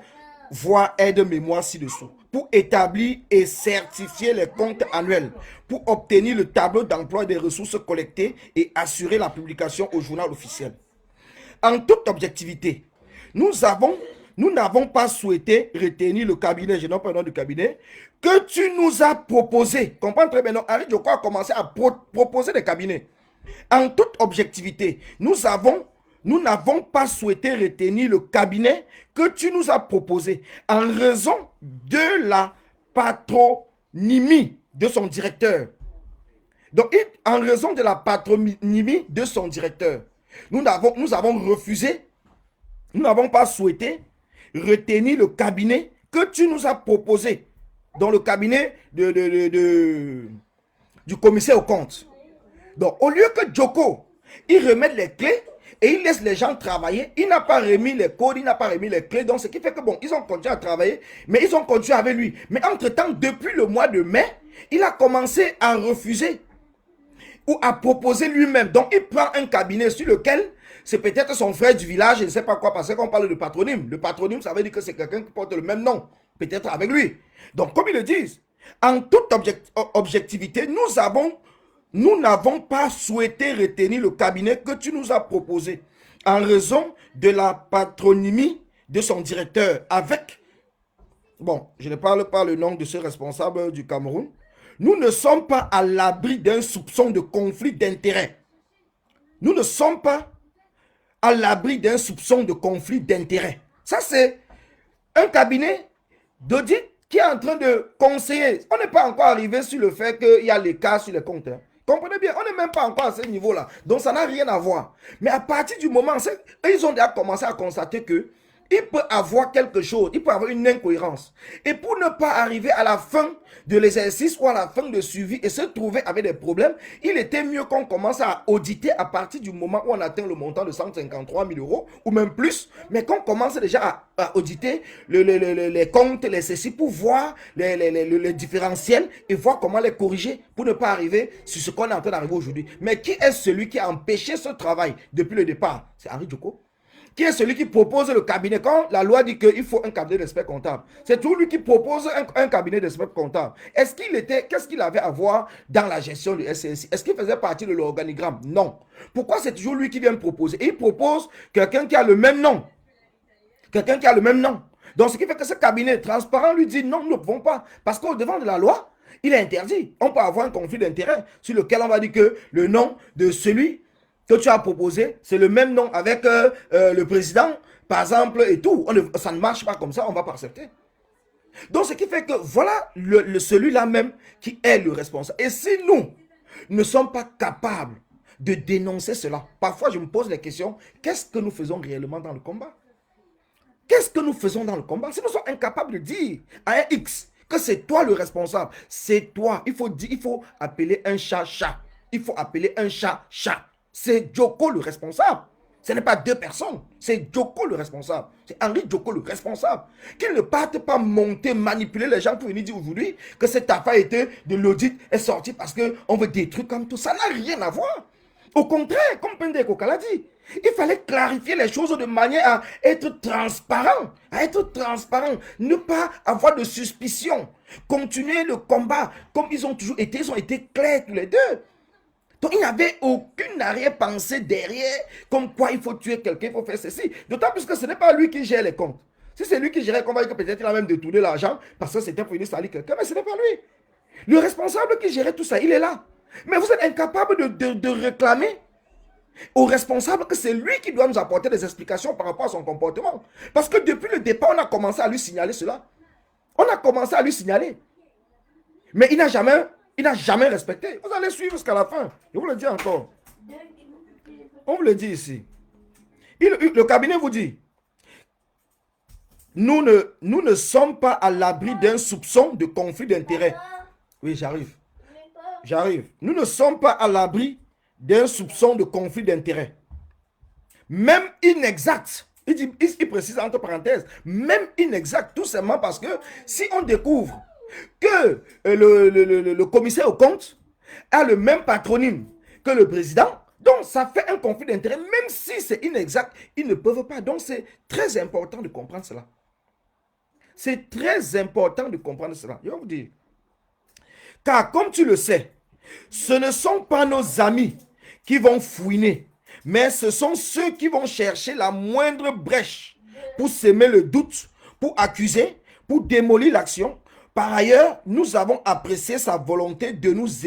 voire aide-mémoire ci-dessous, pour établir et certifier les comptes annuels, pour obtenir le tableau d'emploi des ressources collectées et assurer la publication au journal officiel. En toute objectivité, nous n'avons pas souhaité retenir le cabinet, je n'ai pas le nom du cabinet, que tu nous as proposé. Comprends très bien, non? Henri Djoko a commencé à proposer des cabinets. En toute objectivité, nous n'avons pas souhaité retenir le cabinet que tu nous as proposé en raison de la patronymie de son directeur. Donc, en raison de la patronymie de son directeur, nous avons refusé, nous n'avons pas souhaité retenir le cabinet que tu nous as proposé, dans le cabinet du commissaire aux comptes. Donc, au lieu que Djoko, il remette les clés et il laisse les gens travailler, il n'a pas remis les codes, il n'a pas remis les clés. Donc, ce qui fait que, bon, ils ont continué à travailler, mais ils ont continué avec lui. Mais entre-temps, depuis le mois de mai, il a commencé à refuser ou à proposer lui-même. Donc, il prend un cabinet sur lequel c'est peut-être son frère du village, je ne sais pas quoi, parce qu'on parle de patronyme. Le patronyme, ça veut dire que c'est quelqu'un qui porte le même nom, peut-être avec lui. Donc, comme ils le disent, en toute objectivité, nous n'avons pas souhaité retenir le cabinet que tu nous as proposé en raison de la patronymie de son directeur avec, bon, je ne parle pas le nom de ce responsable du Cameroun. Nous ne sommes pas à l'abri d'un soupçon de conflit d'intérêts. Nous ne sommes pas à l'abri d'un soupçon de conflit d'intérêts. Ça, c'est un cabinet d'audit qui est en train de conseiller. On n'est pas encore arrivé sur le fait qu'il y a les cas sur les comptes. Comprenez bien, on n'est même pas encore à ce niveau-là. Donc, ça n'a rien à voir. Mais à partir du moment, ils ont déjà commencé à constater que il peut avoir quelque chose, il peut avoir une incohérence. Et pour ne pas arriver à la fin de l'exercice ou à la fin de suivi et se trouver avec des problèmes, il était mieux qu'on commence à auditer à partir du moment où on atteint le montant de 153 000 euros ou même plus, mais qu'on commence déjà à auditer les comptes, les ceci pour voir les différentiels et voir comment les corriger pour ne pas arriver sur ce qu'on est en train d'arriver aujourd'hui. Mais qui est celui qui a empêché ce travail depuis le départ? C'est Henri Djoko. Qui est celui qui propose le cabinet? Quand la loi dit qu'il faut un cabinet d'experts comptables, c'est tout lui qui propose un cabinet d'experts comptables. Qu'est-ce qu'il avait à voir dans la gestion du SCSI? Est-ce qu'il faisait partie de l'organigramme? Non. Pourquoi c'est toujours lui qui vient proposer? Et il propose quelqu'un qui a le même nom. Quelqu'un qui a le même nom. Donc, ce qui fait que ce cabinet transparent lui dit non, nous ne pouvons pas. Parce qu'au devant de la loi, il est interdit. On peut avoir un conflit d'intérêts sur lequel on va dire que le nom de celui que tu as proposé, c'est le même nom avec le président, par exemple, et tout. Ça ne marche pas comme ça, on ne va pas accepter. Donc, ce qui fait que voilà celui-là même qui est le responsable. Et si nous ne sommes pas capables de dénoncer cela, parfois je me pose la question, qu'est-ce que nous faisons réellement dans le combat? Qu'est-ce que nous faisons dans le combat? Si nous sommes incapables de dire à un X que c'est toi le responsable, c'est toi. Il faut appeler un chat chat. Il faut appeler un chat chat. C'est Djoko le responsable. Ce n'est pas deux personnes. C'est Djoko le responsable. C'est Henri Djoko le responsable. Qu'il ne parte pas monter, manipuler les gens pour venir dire aujourd'hui que cette affaire de l'audit est sortie parce qu'on veut des trucs comme tout. Ça n'a rien à voir. Au contraire, comme Pende Koka l'a dit, il fallait clarifier les choses de manière à être transparent. Ne pas avoir de suspicion. Continuer le combat comme ils ont toujours été. Ils ont été clairs tous les deux. Donc, il n'y avait aucune arrière-pensée derrière, comme quoi il faut tuer quelqu'un, il faut faire ceci. D'autant plus que ce n'est pas lui qui gère les comptes. Si c'est lui qui gérait, on va dire que peut-être il a même détourné l'argent parce que c'était pour venir salir quelqu'un, mais ce n'est pas lui. Le responsable qui gérait tout ça, il est là. Mais vous êtes incapable de réclamer au responsable que c'est lui qui doit nous apporter des explications par rapport à son comportement. Parce que depuis le départ, on a commencé à lui signaler cela. On a commencé à lui signaler. Mais il n'a jamais respecté. Vous allez suivre jusqu'à la fin. Je vous le dis encore. On vous le dit ici. Le cabinet vous dit, nous ne sommes pas à l'abri d'un soupçon de conflit d'intérêts. Oui, j'arrive. Nous ne sommes pas à l'abri d'un soupçon de conflit d'intérêts. Même inexact. Il précise entre parenthèses, même inexact, tout simplement parce que si on découvre que le commissaire aux comptes a le même patronyme que le président, donc ça fait un conflit d'intérêts, même si c'est inexact, ils ne peuvent pas. Donc c'est très important de comprendre cela. C'est très important de comprendre cela. Je vais vous dire. Car comme tu le sais, ce ne sont pas nos amis qui vont fouiner, mais ce sont ceux qui vont chercher la moindre brèche pour semer le doute, pour accuser, pour démolir l'action. Par ailleurs, nous avons apprécié sa volonté de nous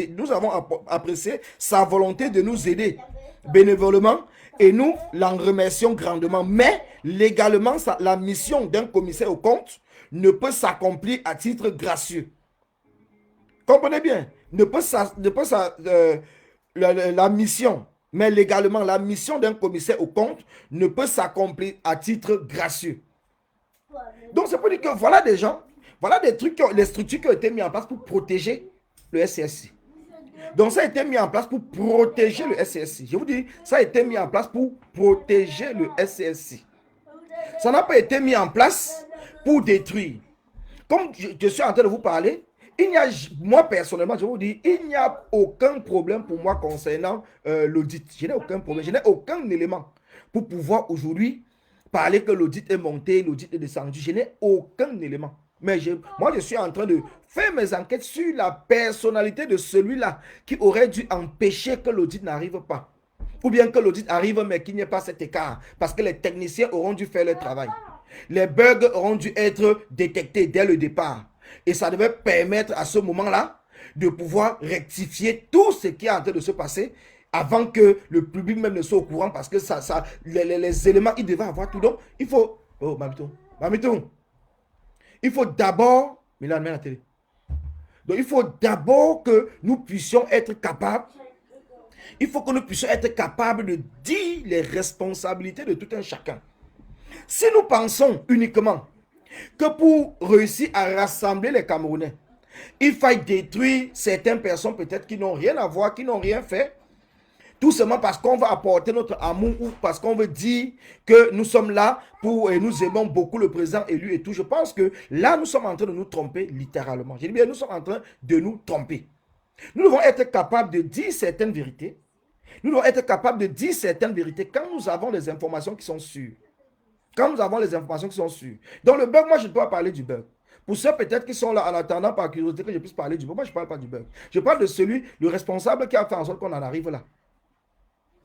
aider bénévolement et nous l'en remercions grandement. Mais légalement, la mission d'un commissaire aux comptes ne peut s'accomplir à titre gracieux. Comprenez bien, la mission, mais légalement, la mission d'un commissaire aux comptes ne peut s'accomplir à titre gracieux. Donc, c'est pour dire que voilà des gens, voilà des trucs, les structures qui ont été mises en place pour protéger le SCSI. Donc, ça a été mis en place pour protéger le SCSI. Je vous dis, ça a été mis en place pour protéger le SCSI. Ça n'a pas été mis en place pour détruire. Comme je suis en train de vous parler, moi personnellement, je vous dis, il n'y a aucun problème pour moi concernant l'audit. Je n'ai aucun problème, je n'ai aucun élément pour pouvoir aujourd'hui parler que l'audit est monté, l'audit est descendu. Je n'ai aucun élément. Mais moi, je suis en train de faire mes enquêtes sur la personnalité de celui-là qui aurait dû empêcher que l'audit n'arrive pas. Ou bien que l'audit arrive, mais qu'il n'y ait pas cet écart. Parce que les techniciens auront dû faire leur travail. Les bugs auront dû être détectés dès le départ. Et ça devait permettre à ce moment-là de pouvoir rectifier tout ce qui est en train de se passer avant que le public même ne soit au courant parce que les éléments, ils devaient avoir tout. Donc, il faut... Oh, Mamitou. Il faut d'abord... Milan, mets la télé. Donc, il faut d'abord que nous puissions être capables... Il faut que nous puissions être capables de dire les responsabilités de tout un chacun. Si nous pensons uniquement que pour réussir à rassembler les Camerounais, il faille détruire certaines personnes peut-être qui n'ont rien à voir, qui n'ont rien fait, tout simplement parce qu'on va apporter notre amour ou parce qu'on veut dire que nous sommes là pour et nous aimons beaucoup le président élu et tout. Je pense que là, nous sommes en train de nous tromper littéralement. Je dis bien, nous sommes en train de nous tromper. Nous devons être capables de dire certaines vérités. Nous devons être capables de dire certaines vérités quand nous avons les informations qui sont sûres. Quand nous avons les informations qui sont sûres. Dans le bug, moi, je ne peux pas parler du bug. Pour ceux peut-être qui sont là en attendant par curiosité que je puisse parler du bug, moi, je ne parle pas du bug. Je parle de celui, le responsable qui a fait en sorte qu'on en arrive là.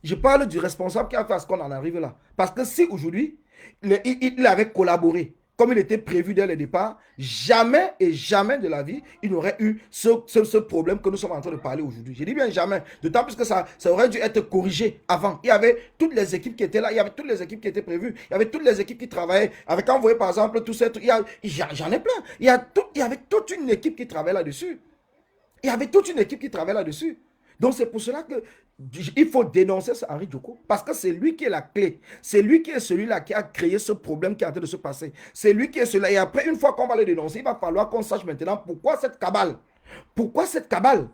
Je parle du responsable qui a fait à ce qu'on en arrive là. Parce que si aujourd'hui, il avait collaboré, comme il était prévu dès le départ, jamais et jamais de la vie, il n'aurait eu ce problème que nous sommes en train de parler aujourd'hui. Je dis bien jamais. D'autant plus que ça aurait dû être corrigé avant. Il y avait toutes les équipes qui étaient là, il y avait toutes les équipes qui étaient prévues, il y avait toutes les équipes qui travaillaient. Avec, quand vous voyez par exemple, tout ça, j'en ai plein. Il y avait toute une équipe qui travaillait là-dessus. Il y avait toute une équipe qui travaillait là-dessus. Donc c'est pour cela que il faut dénoncer ce Henri Djoko parce que c'est lui qui est la clé. C'est lui qui est celui-là qui a créé ce problème qui est en train de se passer. C'est lui qui est celui-là. Et après, une fois qu'on va le dénoncer, il va falloir qu'on sache maintenant pourquoi cette cabale. Pourquoi cette cabale?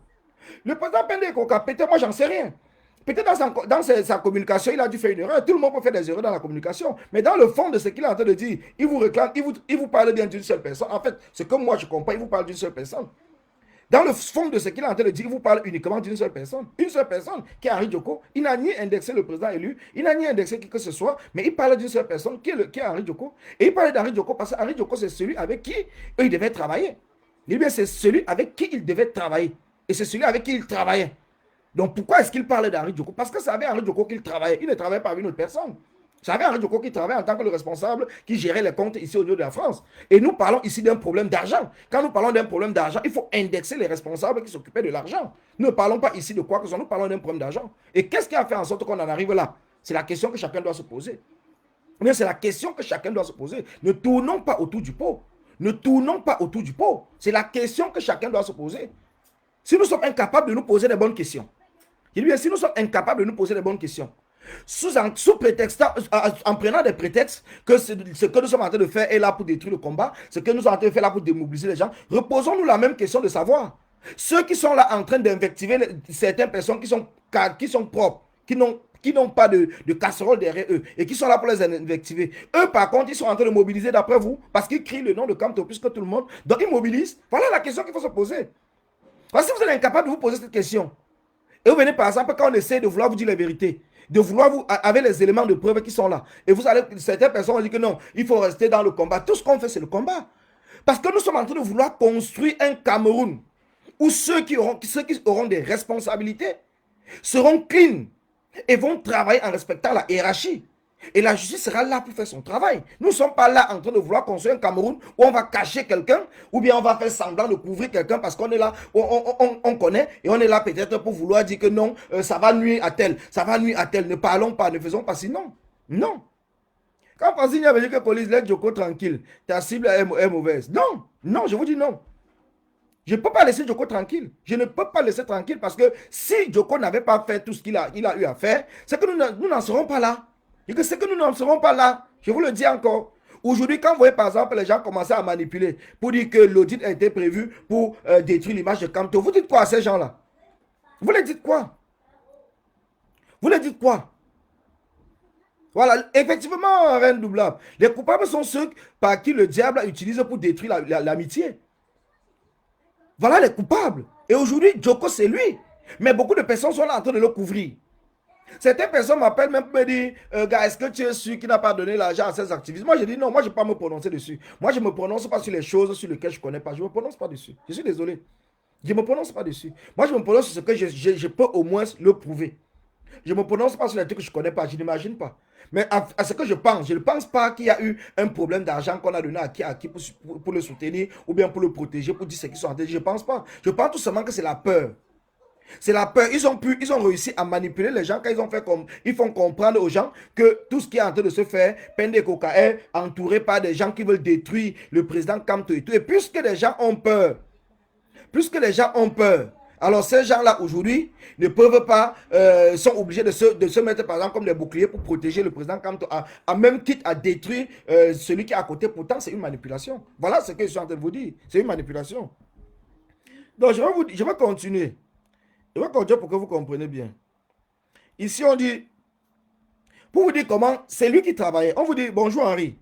Le président Pendekoka, peut-être moi j'en sais rien. Peut-être dans sa communication, il a dû faire une erreur. Tout le monde peut faire des erreurs dans la communication. Mais dans le fond de ce qu'il est en train de dire, il vous réclame, il vous parle bien d'une seule personne. En fait, c'est comme moi je comprends, il vous parle d'une seule personne. Dans le fond de ce qu'il est en train de dire, il vous parle uniquement d'une seule personne. Une seule personne qui est Henri Djoko. Il n'a ni indexé le président élu, il n'a ni indexé qui que ce soit, mais il parle d'une seule personne qui est Henri Djoko. Et il parle d'Henri Djoko parce que Henri Djoko, c'est celui avec qui il devait travailler. C'est celui avec qui il devait travailler. Et c'est celui avec qui il travaillait. Donc pourquoi est-ce qu'il parle d'Henri Djoko? Parce que c'est avec Henri Djoko qu'il travaillait. Il ne travaillait pas avec une autre personne. J'avais Henri Djoko qui travaille en tant que le responsable qui gérait les comptes ici au niveau de la France. Et nous parlons ici d'un problème d'argent. Quand nous parlons d'un problème d'argent, il faut indexer les responsables qui s'occupaient de l'argent. Nous ne parlons pas ici de quoi que ce soit, nous parlons d'un problème d'argent. Et qu'est-ce qui a fait en sorte qu'on en arrive là? C'est la question que chacun doit se poser. Mais c'est la question que chacun doit se poser. Ne tournons pas autour du pot. Ne tournons pas autour du pot. C'est la question que chacun doit se poser. Si nous sommes incapables de nous poser des bonnes questions, je dis bien, si nous sommes incapables de nous poser des bonnes questions, sous prétexte, en prenant des prétextes que ce que nous sommes en train de faire est là pour détruire le combat, ce que nous sommes en train de faire là pour démobiliser les gens, reposons-nous la même question de savoir. Ceux qui sont là en train d'invectiver certaines personnes qui sont propres, qui n'ont pas de casserole derrière eux et qui sont là pour les invectiver. Eux, par contre, ils sont en train de mobiliser d'après vous parce qu'ils crient le nom de Kamto plus que tout le monde. Donc, ils mobilisent. Voilà la question qu'il faut se poser. Parce que si vous êtes incapable de vous poser cette question, et vous venez par exemple quand on essaie de vouloir vous dire la vérité, de vouloir vous, avec les éléments de preuve qui sont là, et vous allez, certaines personnes vont dire que non, il faut rester dans le combat. Tout ce qu'on fait, c'est le combat. Parce que nous sommes en train de vouloir construire un Cameroun où ceux qui auront des responsabilités seront clean et vont travailler en respectant la hiérarchie. Et la justice sera là pour faire son travail. Nous ne sommes pas là en train de vouloir construire un Cameroun où on va cacher quelqu'un ou bien on va faire semblant de couvrir quelqu'un parce qu'on est là, on connaît et on est là peut-être pour vouloir dire que non, ça va nuire à tel, ça va nuire à tel. Ne parlons pas, ne faisons pas sinon. Non. Quand Francine avait dit que police, laisse Djoko tranquille, ta cible est mauvaise. Non, non, je vous dis non. Je ne peux pas laisser Djoko tranquille. Je ne peux pas laisser tranquille parce que si Djoko n'avait pas fait tout ce qu'il a eu à faire, c'est que nous n'en serons pas là. Et que c'est que nous n'en serons pas là. Je vous le dis encore. Aujourd'hui, quand vous voyez par exemple les gens commencer à manipuler pour dire que l'audit a été prévu pour détruire l'image de Kamto, vous dites quoi à ces gens-là? Vous les dites quoi? Vous les dites quoi? Voilà, effectivement, reine doublable. Les coupables sont ceux par qui le diable utilise pour détruire l'amitié. Voilà les coupables. Et aujourd'hui, Djoko, c'est lui. Mais beaucoup de personnes sont là en train de le couvrir. Certaines personnes m'appellent même pour me dire, gars, est-ce que tu es sûr qu'il n'a pas donné l'argent à ces activistes? Moi, je dis non, moi, je ne vais pas me prononcer dessus. Moi, je ne me prononce pas sur les choses sur lesquelles je ne connais pas. Je ne me prononce pas dessus. Je suis désolé. Je ne me prononce pas dessus. Moi, je me prononce sur ce que je peux au moins le prouver. Je ne me prononce pas sur les trucs que je ne connais pas. Je n'imagine pas. Mais à ce que je pense, je ne pense pas qu'il y a eu un problème d'argent qu'on a donné à qui pour le soutenir ou bien pour le protéger, pour dire ce qu'ils sont en train de dire. Je ne pense pas. Je pense tout simplement que c'est la peur. C'est la peur. Ils ont réussi à manipuler les gens quand ils font comprendre aux gens que tout ce qui est en train de se faire, Pende Koka est entouré par des gens qui veulent détruire le président Kamto et tout. Et puisque les gens ont peur, alors ces gens-là aujourd'hui ne peuvent pas, sont obligés de se mettre par exemple comme des boucliers pour protéger le président Kamto, à même quitte à détruire celui qui est à côté. Pourtant, c'est une manipulation. Voilà ce que je suis en train de vous dire. C'est une manipulation. Donc, je vais continuer. Je vais continuer pour que vous compreniez bien. Ici, on dit, pour vous dire comment, c'est lui qui travaillait. On vous dit, bonjour Henri.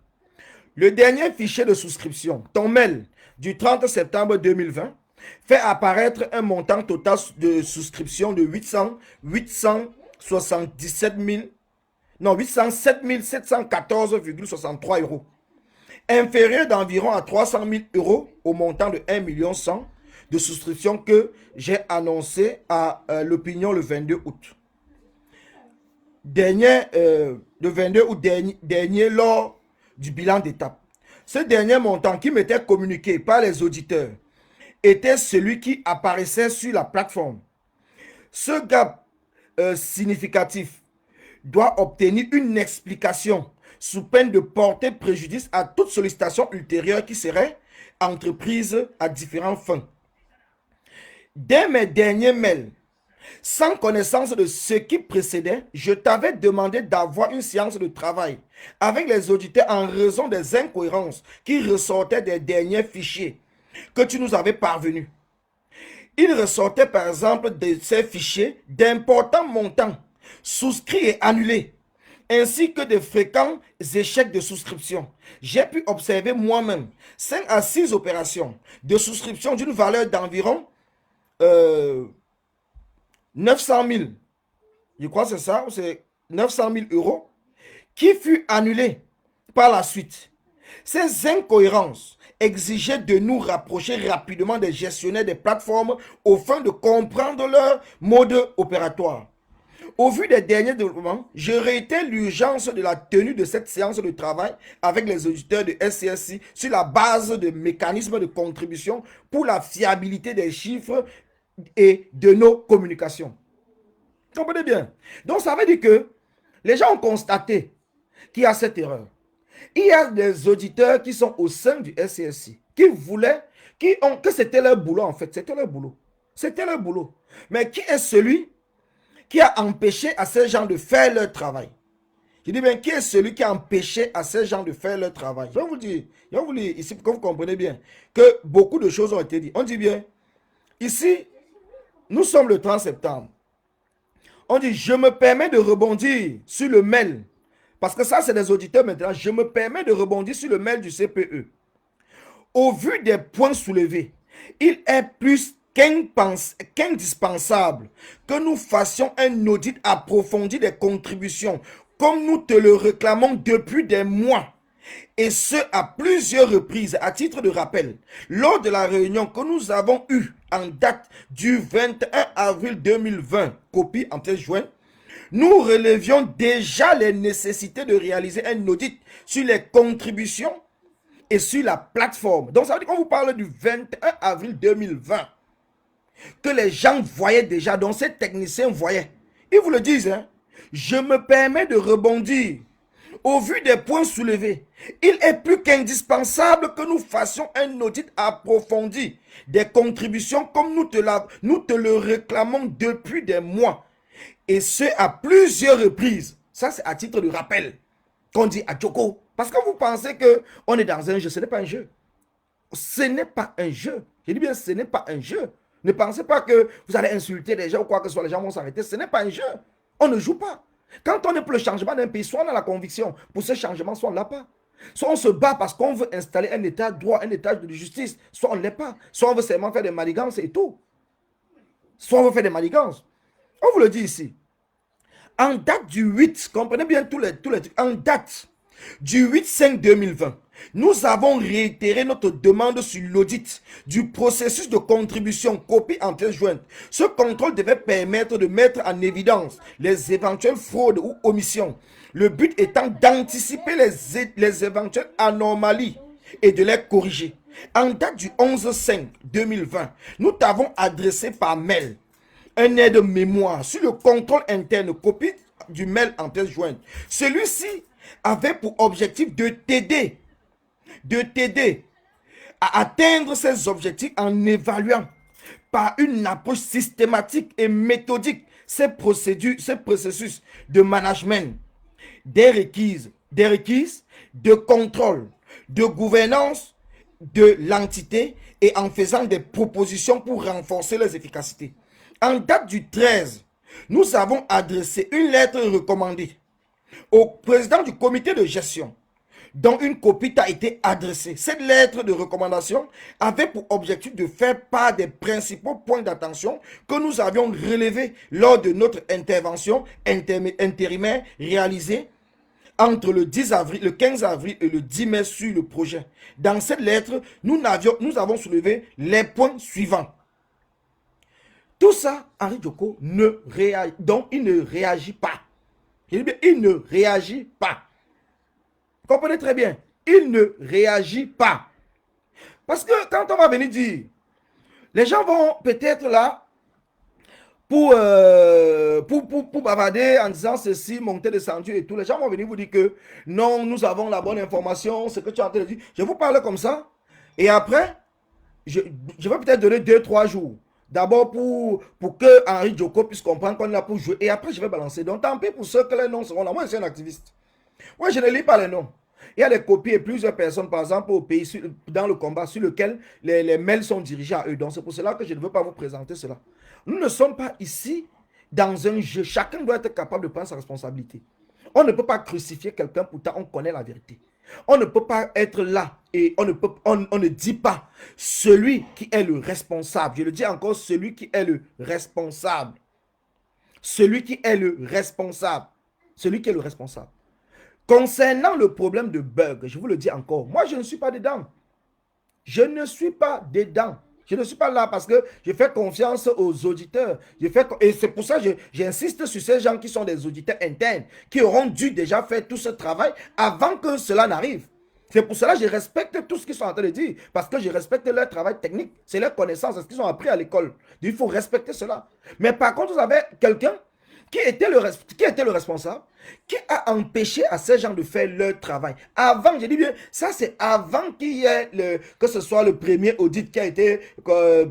Le dernier fichier de souscription, ton mail du 30 septembre 2020, fait apparaître un montant total de souscription de 807 714,63 euros. Inférieur d'environ à 300 000 euros au montant de 1 100 000 de souscription que j'ai annoncé à l'opinion le 22 août. Le 22 août dernier lors du bilan d'étape. Ce dernier montant qui m'était communiqué par les auditeurs était celui qui apparaissait sur la plateforme. Ce gap significatif doit obtenir une explication sous peine de porter préjudice à toute sollicitation ultérieure qui serait entreprise à différentes fins. Dès mes derniers mails, sans connaissance de ce qui précédait, je t'avais demandé d'avoir une séance de travail avec les auditeurs en raison des incohérences qui ressortaient des derniers fichiers que tu nous avais parvenus. Il ressortait par exemple de ces fichiers d'importants montants souscrits et annulés, ainsi que de fréquents échecs de souscription. J'ai pu observer moi-même 5 à 6 opérations de souscription d'une valeur d'environ 900 000, je crois que c'est ça, c'est 900 000 euros, qui fut annulé par la suite. Ces incohérences exigeaient de nous rapprocher rapidement des gestionnaires des plateformes au fin de comprendre leur mode opératoire. Au vu des derniers développements, je réitère l'urgence de la tenue de cette séance de travail avec les auditeurs de SCSI sur la base de mécanismes de contribution pour la fiabilité des chiffres et de nos communications. Comprenez bien? Donc, ça veut dire que les gens ont constaté qu'il y a cette erreur. Il y a des auditeurs qui sont au sein du SCSI, qui voulaient, que c'était leur boulot en fait, c'était leur boulot. C'était leur boulot. Mais qui est celui qui a empêché à ces gens de faire leur travail? Je dis bien, qui est celui qui a empêché à ces gens de faire leur travail? Je vais vous dire ici pour que vous compreniez bien que beaucoup de choses ont été dites. On dit bien, ici, nous sommes le 30 septembre. On dit, je me permets de rebondir sur le mail. Parce que ça, c'est des auditeurs maintenant. Je me permets de rebondir sur le mail du CPE. Au vu des points soulevés, il est plus qu'indispensable que nous fassions un audit approfondi des contributions, comme nous te le réclamons depuis des mois. Et ce, à plusieurs reprises. À titre de rappel, lors de la réunion que nous avons eue en date du 21 avril 2020, copie en pièce jointe, nous relevions déjà les nécessités de réaliser un audit sur les contributions et sur la plateforme. Donc ça veut dire qu'on vous parle du 21 avril 2020, que les gens voyaient déjà, donc ces techniciens voyaient. Ils vous le disent, hein? Je me permets de rebondir. Au vu des points soulevés, il est plus qu'indispensable que nous fassions un audit approfondi des contributions comme nous te le réclamons depuis des mois. Et ce, à plusieurs reprises. Ça, c'est à titre de rappel qu'on dit à Djoko. Parce que vous pensez qu'on est dans un jeu. Ce n'est pas un jeu. Ce n'est pas un jeu. Je dis bien, ce n'est pas un jeu. Ne pensez pas que vous allez insulter les gens ou quoi que ce soit. Les gens vont s'arrêter. Ce n'est pas un jeu. On ne joue pas. Quand on est pour le changement d'un pays, soit on a la conviction pour ce changement, soit on ne l'a pas. Soit on se bat parce qu'on veut installer un état de droit, un état de justice, soit on ne l'est pas. Soit on veut seulement faire des manigances et tout. Soit on veut faire des manigances. On vous le dit ici. En date du 8, comprenez bien tous les trucs, en date du 8/5/2020, nous avons réitéré notre demande sur l'audit du processus de contribution, copie en pièce jointe. Ce contrôle devait permettre de mettre en évidence les éventuelles fraudes ou omissions. Le but étant d'anticiper les éventuelles anomalies et de les corriger. En date du 11/5/2020, nous t'avons adressé par mail un aide-mémoire sur le contrôle interne, copie du mail en pièce jointe. Celui-ci avait pour objectif de t'aider à atteindre ces objectifs en évaluant par une approche systématique et méthodique ces processus de management, des requises, de contrôle, de gouvernance de l'entité et en faisant des propositions pour renforcer les efficacités. En date du 13, nous avons adressé une lettre recommandée au président du comité de gestion, dont une copie t'a été adressée. Cette lettre de recommandation avait pour objectif de faire part des principaux points d'attention que nous avions relevés lors de notre intervention intérimaire réalisée entre le 15 avril et le 10 mai sur le projet. Dans cette lettre, nous avons soulevé les points suivants. Tout ça, Henri Djoko donc il ne réagit pas. Il ne réagit pas. Vous comprenez très bien. Il ne réagit pas. Parce que quand on va venir dire, les gens vont peut-être là pour bavarder en disant ceci, monter, descendu et tout. Les gens vont venir vous dire que non, nous avons la bonne information, ce que tu as en train de dire. Je vous parle comme ça. Et après, je vais peut-être donner 2-3 jours. D'abord pour que Henri Djoko puisse comprendre qu'on est là pour jouer. Et après, je vais balancer. Donc, tant pis pour ceux que les noms seront là. Moi, je suis un activiste. Moi, je ne lis pas les noms. Il y a des copies et plusieurs personnes, par exemple, au pays, dans le combat, sur lequel les mails sont dirigés à eux. Donc, c'est pour cela que je ne veux pas vous présenter cela. Nous ne sommes pas ici dans un jeu. Chacun doit être capable de prendre sa responsabilité. On ne peut pas crucifier quelqu'un, pourtant on connaît la vérité. On ne peut pas être là et on ne dit pas celui qui est le responsable. Je le dis encore, celui qui est le responsable. Celui qui est le responsable. Celui qui est le responsable. Concernant le problème de bug, je vous le dis encore, moi je ne suis pas dedans. Je ne suis pas dedans. Je ne suis pas là parce que je fais confiance aux auditeurs. Et c'est pour ça que j'insiste sur ces gens qui sont des auditeurs internes, qui auront dû déjà faire tout ce travail avant que cela n'arrive. C'est pour cela que je respecte tout ce qu'ils sont en train de dire, parce que je respecte leur travail technique, c'est leur connaissance, c'est ce qu'ils ont appris à l'école. Il faut respecter cela. Mais par contre, vous avez quelqu'un qui était le responsable, qui a empêché à ces gens de faire leur travail. Avant, je dis bien, ça c'est avant qu'il y ait, que ce soit le premier audit qui a été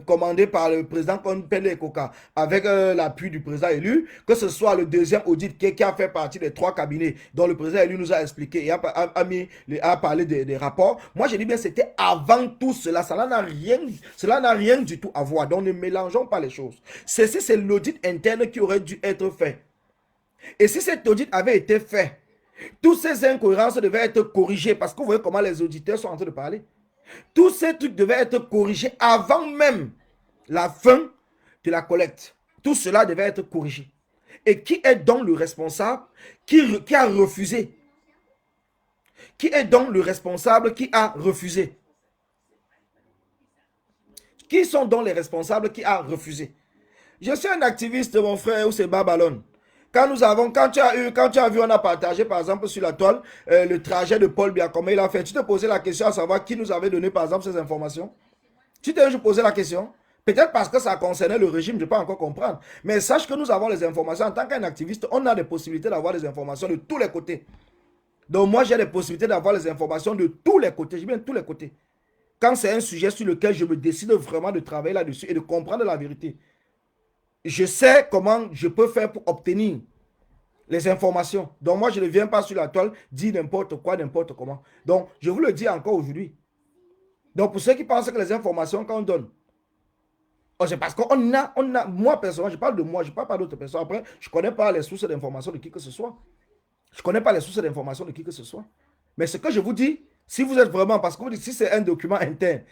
commandé par le président Pele Koka, avec l'appui du président élu, que ce soit le deuxième audit qui a fait partie des 3 cabinets dont le président élu nous a expliqué et a parlé des rapports. Moi, je dis bien, c'était avant tout cela. Cela n'a rien du tout à voir. Donc, ne mélangeons pas les choses. Ceci, c'est l'audit interne qui aurait dû être fait. Et si cet audit avait été fait, toutes ces incohérences devaient être corrigées parce que vous voyez comment les auditeurs sont en train de parler. Tous ces trucs devaient être corrigés avant même la fin de la collecte. Tout cela devait être corrigé. Et qui est donc le responsable qui a refusé? Qui est donc le responsable qui a refusé? Qui sont donc les responsables qui a refusé? Je suis un activiste, mon frère, ou c'est Babalon. Quand tu as vu, on a partagé par exemple sur la toile le trajet de Paul Biya, comment il a fait. Tu te posais la question à savoir qui nous avait donné par exemple ces informations. Tu t'es juste posé la question. Peut-être parce que ça concernait le régime, je ne peux pas encore comprendre. Mais sache que nous avons les informations. En tant qu'un activiste, on a des possibilités d'avoir les informations de tous les côtés. Donc moi, j'ai les possibilités d'avoir les informations de tous les côtés. Je dis bien tous les côtés. Quand c'est un sujet sur lequel je me décide vraiment de travailler là-dessus et de comprendre la vérité, je sais comment je peux faire pour obtenir les informations. Donc moi, je ne viens pas sur la toile dire n'importe quoi, n'importe comment. Donc, je vous le dis encore aujourd'hui. Donc, pour ceux qui pensent que les informations qu'on donne, c'est parce qu'on a, moi personnellement, je parle de moi, je ne parle pas d'autres personnes. Après, je ne connais pas les sources d'informations de qui que ce soit. Je ne connais pas les sources d'informations de qui que ce soit. Mais ce que je vous dis, si vous êtes vraiment, parce que vous dites, si c'est un document interne,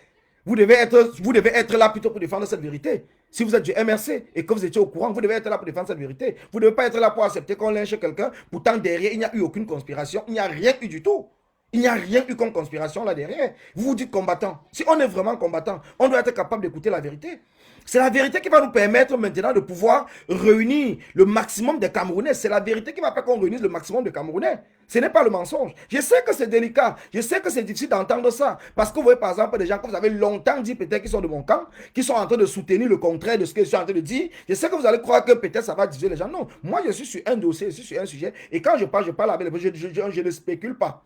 vous devez être là plutôt pour défendre cette vérité. Si vous êtes du MRC et que vous étiez au courant, vous devez être là pour défendre cette vérité. Vous ne devez pas être là pour accepter qu'on lynche quelqu'un. Pourtant, derrière, il n'y a eu aucune conspiration. Il n'y a rien eu du tout. Il n'y a rien eu comme conspiration là derrière. Vous vous dites combattant. Si on est vraiment combattant, on doit être capable d'écouter la vérité. C'est la vérité qui va nous permettre maintenant de pouvoir réunir le maximum des Camerounais. C'est la vérité qui va faire qu'on réunisse le maximum de Camerounais. Ce n'est pas le mensonge. Je sais que c'est délicat. Je sais que c'est difficile d'entendre ça. Parce que vous voyez par exemple des gens que vous avez longtemps dit peut-être qui sont de mon camp, qui sont en train de soutenir le contraire de ce que je suis en train de dire. Je sais que vous allez croire que peut-être ça va diviser les gens. Non, moi je suis sur un dossier, je suis sur un sujet. Et quand je parle avec les gens, je ne spécule pas.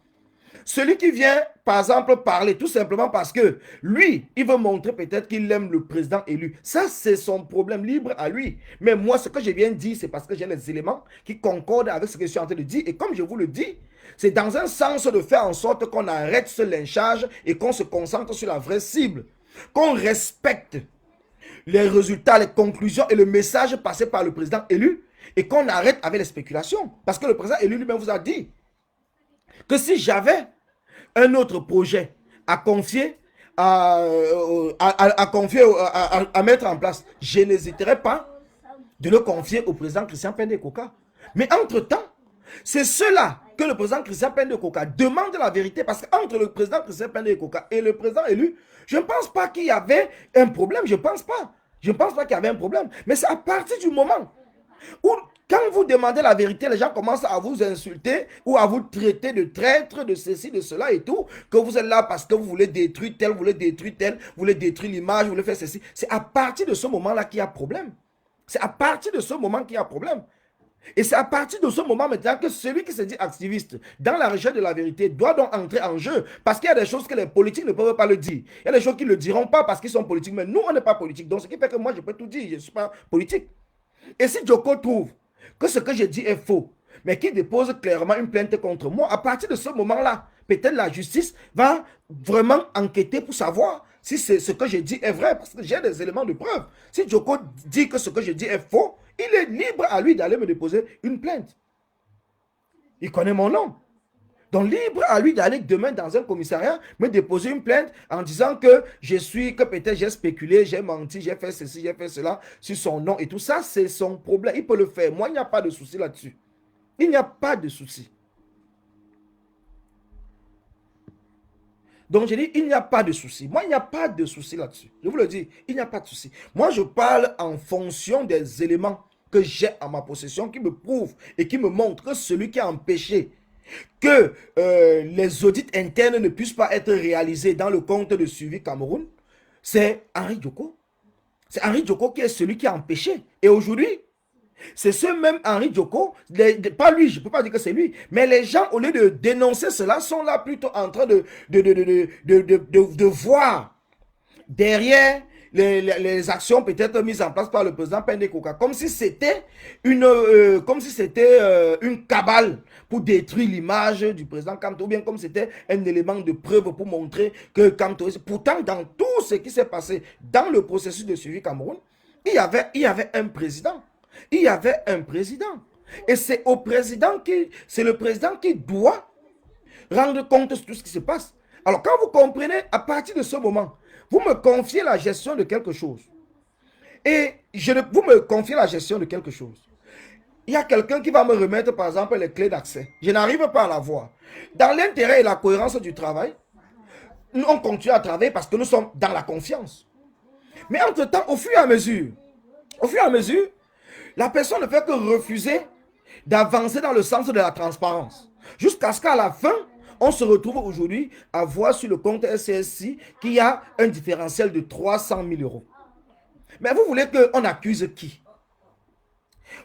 Celui qui vient, par exemple, parler tout simplement parce que lui, il veut montrer peut-être qu'il aime le président élu. Ça, c'est son problème, libre à lui. Mais moi, ce que je viens de dire, c'est parce que j'ai les éléments qui concordent avec ce que je suis en train de dire. Et comme je vous le dis, c'est dans un sens de faire en sorte qu'on arrête ce lynchage et qu'on se concentre sur la vraie cible. Qu'on respecte les résultats, les conclusions et le message passé par le président élu et qu'on arrête avec les spéculations. Parce que le président élu lui-même vous a dit que si j'avais un autre projet à confier, à mettre en place, je n'hésiterai pas de le confier au président Christian Pende Koka. Mais entre-temps, c'est cela que le président Christian Pende Koka demande la vérité. Parce qu'entre le président Christian Pende Koka et le président élu, je ne pense pas qu'il y avait un problème. Je ne pense pas. Je ne pense pas qu'il y avait un problème. Mais c'est à partir du moment où, quand vous demandez la vérité, les gens commencent à vous insulter ou à vous traiter de traître, de ceci, de cela et tout, que vous êtes là parce que vous voulez détruire tel, vous voulez détruire tel, vous voulez détruire l'image, vous voulez faire ceci. C'est à partir de ce moment-là qu'il y a problème. C'est à partir de ce moment qu'il y a problème. Et c'est à partir de ce moment maintenant que celui qui se dit activiste dans la recherche de la vérité doit donc entrer en jeu. Parce qu'il y a des choses que les politiques ne peuvent pas le dire. Il y a des choses qu'ils ne le diront pas parce qu'ils sont politiques. Mais nous, on n'est pas politique. Donc, ce qui fait que moi, je peux tout dire. Je ne suis pas politique. Et si Djoko trouve que ce que je dis est faux, mais qu'il dépose clairement une plainte contre moi, à partir de ce moment-là, peut-être la justice va vraiment enquêter pour savoir si ce que je dis est vrai, parce que j'ai des éléments de preuve. Si Djoko dit que ce que je dis est faux, il est libre à lui d'aller me déposer une plainte. Il connaît mon nom. Donc libre à lui d'aller demain dans un commissariat me déposer une plainte en disant que que peut-être j'ai spéculé, j'ai menti, j'ai fait ceci, j'ai fait cela sur son nom et tout ça, c'est son problème. Il peut le faire. Moi, il n'y a pas de souci là-dessus. Il n'y a pas de souci. Donc, je dis, il n'y a pas de souci. Moi, il n'y a pas de souci là-dessus. Je vous le dis, il n'y a pas de souci. Moi, je parle en fonction des éléments que j'ai en ma possession qui me prouvent et qui me montrent que celui qui a empêché que les audits internes ne puissent pas être réalisés dans le compte de suivi Cameroun, c'est Henri Djoko. C'est Henri Djoko qui est celui qui a empêché. Et aujourd'hui, c'est ce même Henri Djoko, pas lui, je ne peux pas dire que c'est lui, mais les gens, au lieu de dénoncer cela, sont là plutôt en train de voir derrière les actions peut-être mises en place par le président Pendekoka, comme si c'était une cabale pour détruire l'image du président Kamto, ou bien comme c'était un élément de preuve pour montrer que Kamto... Pourtant, dans tout ce qui s'est passé dans le processus de suivi Cameroun, il y avait un président. Il y avait un président. Et c'est le président qui doit rendre compte de tout ce qui se passe. Alors, quand vous comprenez, à partir de ce moment, vous me confiez la gestion de quelque chose. Et vous me confiez la gestion de quelque chose. Il y a quelqu'un qui va me remettre, par exemple, les clés d'accès. Je n'arrive pas à l'avoir. Dans l'intérêt et la cohérence du travail, on continue à travailler parce que nous sommes dans la confiance. Mais entre-temps, au fur et à mesure, la personne ne fait que refuser d'avancer dans le sens de la transparence. Jusqu'à ce qu'à la fin, on se retrouve aujourd'hui à voir sur le compte SCSI qu'il y a un différentiel de 300 000 euros. Mais vous voulez qu'on accuse qui?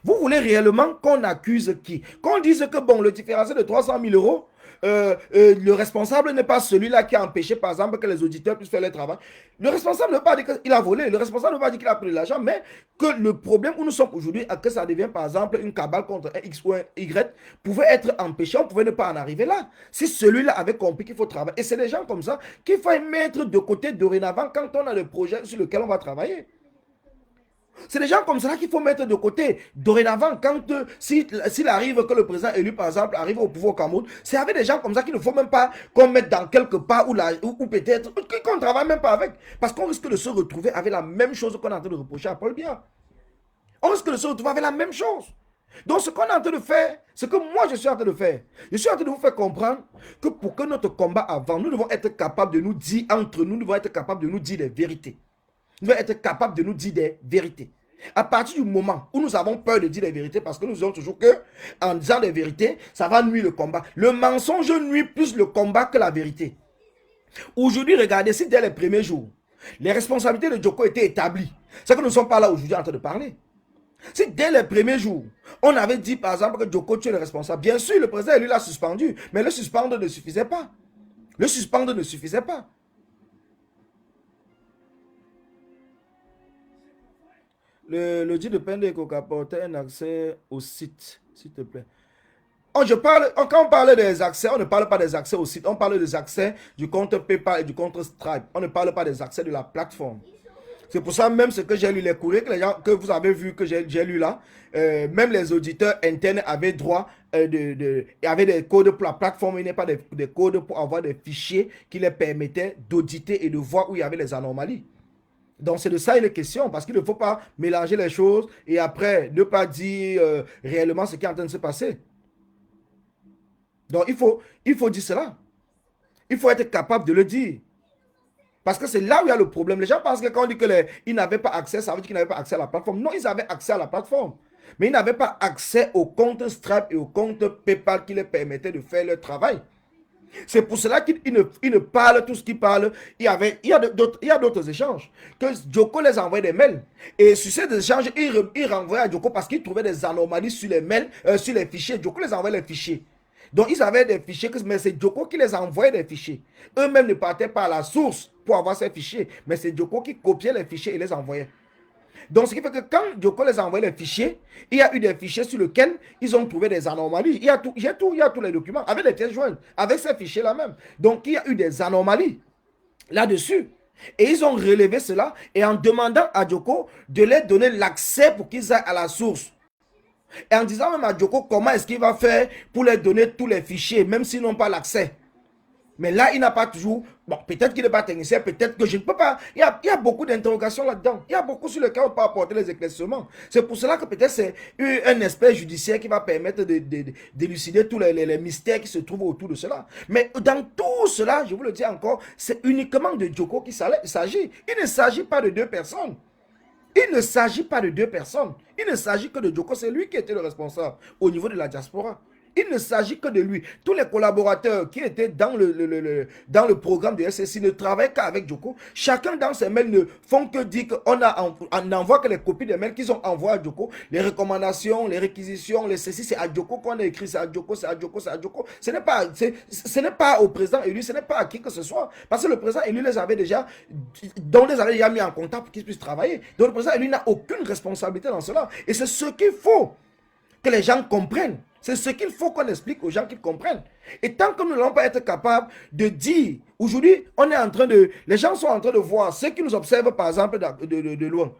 Vous voulez réellement qu'on accuse qui? Qu'on dise que bon, le différentiel de 300 000 euros, le responsable n'est pas celui-là qui a empêché, par exemple, que les auditeurs puissent faire leur travail. Le responsable ne veut pas dire qu'il a volé, le responsable ne veut pas dire qu'il a pris de l'argent, mais que le problème où nous sommes aujourd'hui, que ça devient, par exemple, une cabale contre un X ou un Y, pouvait être empêché, on pouvait ne pas en arriver là. Si celui-là avait compris qu'il faut travailler, et c'est des gens comme ça qu'il faut mettre de côté dorénavant quand on a le projet sur lequel on va travailler. C'est des gens comme ça qu'il faut mettre de côté. Dorénavant, quand s'il arrive que le président élu, par exemple, arrive au pouvoir au Cameroun, c'est avec des gens comme ça qu'il ne faut même pas qu'on mette dans quelque part ou peut-être qu'on ne travaille même pas avec. Parce qu'on risque de se retrouver avec la même chose qu'on est en train de reprocher à Paul Biya. On risque de se retrouver avec la même chose. Donc ce qu'on est en train de faire, ce que moi je suis en train de faire, je suis en train de vous faire comprendre que pour que notre combat avance, nous devons être capables de nous dire entre nous, nous devons être capables de nous dire des vérités. Nous devons être capables de nous dire des vérités. À partir du moment où nous avons peur de dire des vérités, parce que nous disons toujours que en disant des vérités, ça va nuire le combat. Le mensonge nuit plus le combat que la vérité. Aujourd'hui, regardez, si dès les premiers jours, les responsabilités de Djoko étaient établies, c'est que nous ne sommes pas là aujourd'hui en train de parler. Si dès les premiers jours, on avait dit par exemple que Djoko tu es le responsable, bien sûr le président lui l'a suspendu, mais le suspendre ne suffisait pas. Le suspendre ne suffisait pas. Le dit de Pendekoka apportait un accès au site, s'il te plaît. Quand on parle des accès, on ne parle pas des accès au site, on parle des accès du compte PayPal et du compte Stripe. On ne parle pas des accès de la plateforme. C'est pour ça même ce que j'ai lu, les courriers que vous avez vu, que j'ai lu là, même les auditeurs internes avaient droit, avaient des codes pour la plateforme, il n'y a pas des codes pour avoir des fichiers qui les permettaient d'auditer et de voir où il y avait les anomalies. Donc c'est de ça il est question, parce qu'il ne faut pas mélanger les choses et après ne pas dire réellement ce qui est en train de se passer. Donc il faut dire cela. Il faut être capable de le dire. Parce que c'est là où il y a le problème. Les gens pensent que quand on dit qu'ils n'avaient pas accès, ça veut dire qu'ils n'avaient pas accès à la plateforme. Non, ils avaient accès à la plateforme. Mais ils n'avaient pas accès au compte Stripe et au compte PayPal qui les permettaient de faire leur travail. C'est pour cela qu'ils ne parlent tout ce qu'ils parlent. Il y a d'autres échanges. Que Djoko les envoie des mails. Et sur ces échanges, il renvoie à Djoko parce qu'il trouvait des anomalies sur les mails, sur les fichiers. Djoko les envoie les fichiers. Donc ils avaient des fichiers, mais c'est Djoko qui les envoyait des fichiers. Eux-mêmes ne partaient pas à la source pour avoir ces fichiers. Mais c'est Djoko qui copiait les fichiers et les envoyait. Donc, ce qui fait que quand Djoko les a envoyé les fichiers, il y a eu des fichiers sur lesquels ils ont trouvé des anomalies. Il y a tous les documents, avec les pièces jointes, avec ces fichiers-là même. Donc, il y a eu des anomalies là-dessus. Et ils ont relevé cela et en demandant à Djoko de leur donner l'accès pour qu'ils aillent à la source. Et en disant même à Djoko comment est-ce qu'il va faire pour leur donner tous les fichiers, même s'ils n'ont pas l'accès. Mais là, il n'a pas toujours Bon, peut-être qu'il n'est pas technicien, peut-être que je ne peux pas. Il y a beaucoup d'interrogations là-dedans. Il y a beaucoup sur lesquels on peut apporter les éclaircissements. C'est pour cela que peut-être c'est un expert judiciaire qui va permettre d'élucider tous les mystères qui se trouvent autour de cela. Mais dans tout cela, je vous le dis encore, c'est uniquement de Djoko qu'il s'agit. Il ne s'agit pas de deux personnes. Il ne s'agit pas de deux personnes. Il ne s'agit que de Djoko. C'est lui qui était le responsable au niveau de la diaspora. Il ne s'agit que de lui. Tous les collaborateurs qui étaient dans le programme de SSI ne travaillent qu'avec Djoko. Chacun dans ses mails ne font que dire qu'on n'envoie que les copies des mails qu'ils ont envoyés à Djoko. Les recommandations, les réquisitions, les ceci, c'est à Djoko qu'on a écrit. C'est à Djoko, c'est à Djoko, c'est à Djoko. Ce n'est pas au président élu, ce n'est pas à qui que ce soit. Parce que le président élu les avait déjà mis en contact pour qu'ils puissent travailler. Donc le président élu n'a aucune responsabilité dans cela. Et c'est ce qu'il faut que les gens comprennent. C'est ce qu'il faut qu'on explique aux gens qu'ils comprennent. Et tant que nous n'allons pas être capables de dire, aujourd'hui, les gens sont en train de voir ceux qui nous observent, par exemple, de loin.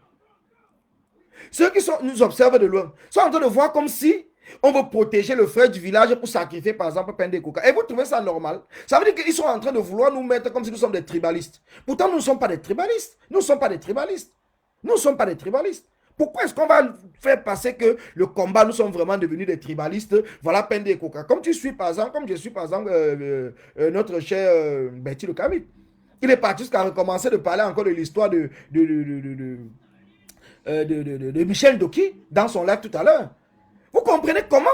Ceux qui nous observent de loin sont en train de voir comme si on veut protéger le frère du village pour sacrifier, par exemple, Pende Koka. Et vous trouvez ça normal? Ça veut dire qu'ils sont en train de vouloir nous mettre comme si nous sommes des tribalistes. Pourtant, nous ne sommes pas des tribalistes. Nous ne sommes pas des tribalistes. Nous ne sommes pas des tribalistes. Pourquoi est-ce qu'on va faire passer que le combat, nous sommes vraiment devenus des tribalistes? Voilà, Pende Koka. Comme je suis par exemple, notre cher Betty Le Kamit. Il est parti jusqu'à recommencer de parler encore de l'histoire de Michel Doki dans son live tout à l'heure. Vous comprenez comment?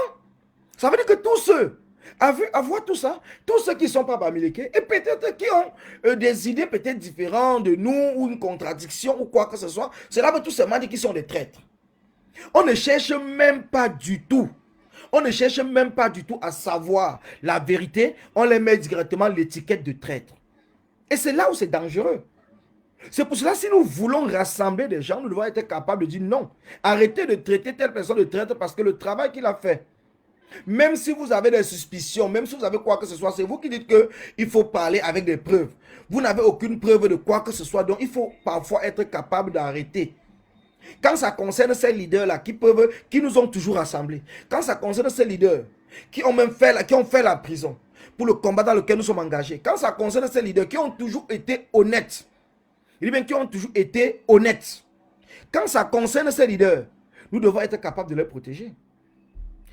Ça veut dire que tous ceux, à voir tout ça, tous ceux qui ne sont pas Bamileke, et peut-être qui ont des idées peut-être différentes de nous, ou une contradiction, ou quoi que ce soit, cela veut tout simplement dire qu'ils sont des traîtres. On ne cherche même pas du tout. On ne cherche même pas du tout à savoir la vérité. On les met directement l'étiquette de traître. Et c'est là où c'est dangereux. C'est pour cela, si nous voulons rassembler des gens, nous devons être capables de dire non. Arrêtez de traiter telle personne de traître parce que le travail qu'il a fait, même si vous avez des suspicions, même si vous avez quoi que ce soit, c'est vous qui dites qu'il faut parler avec des preuves. Vous n'avez aucune preuve de quoi que ce soit, donc il faut parfois être capable d'arrêter. Quand ça concerne ces leaders-là qui nous ont toujours rassemblés, quand ça concerne ces leaders qui ont fait la prison pour le combat dans lequel nous sommes engagés, quand ça concerne ces leaders qui ont toujours été honnêtes, qui ont toujours été honnêtes. Quand ça concerne ces leaders, nous devons être capables de les protéger.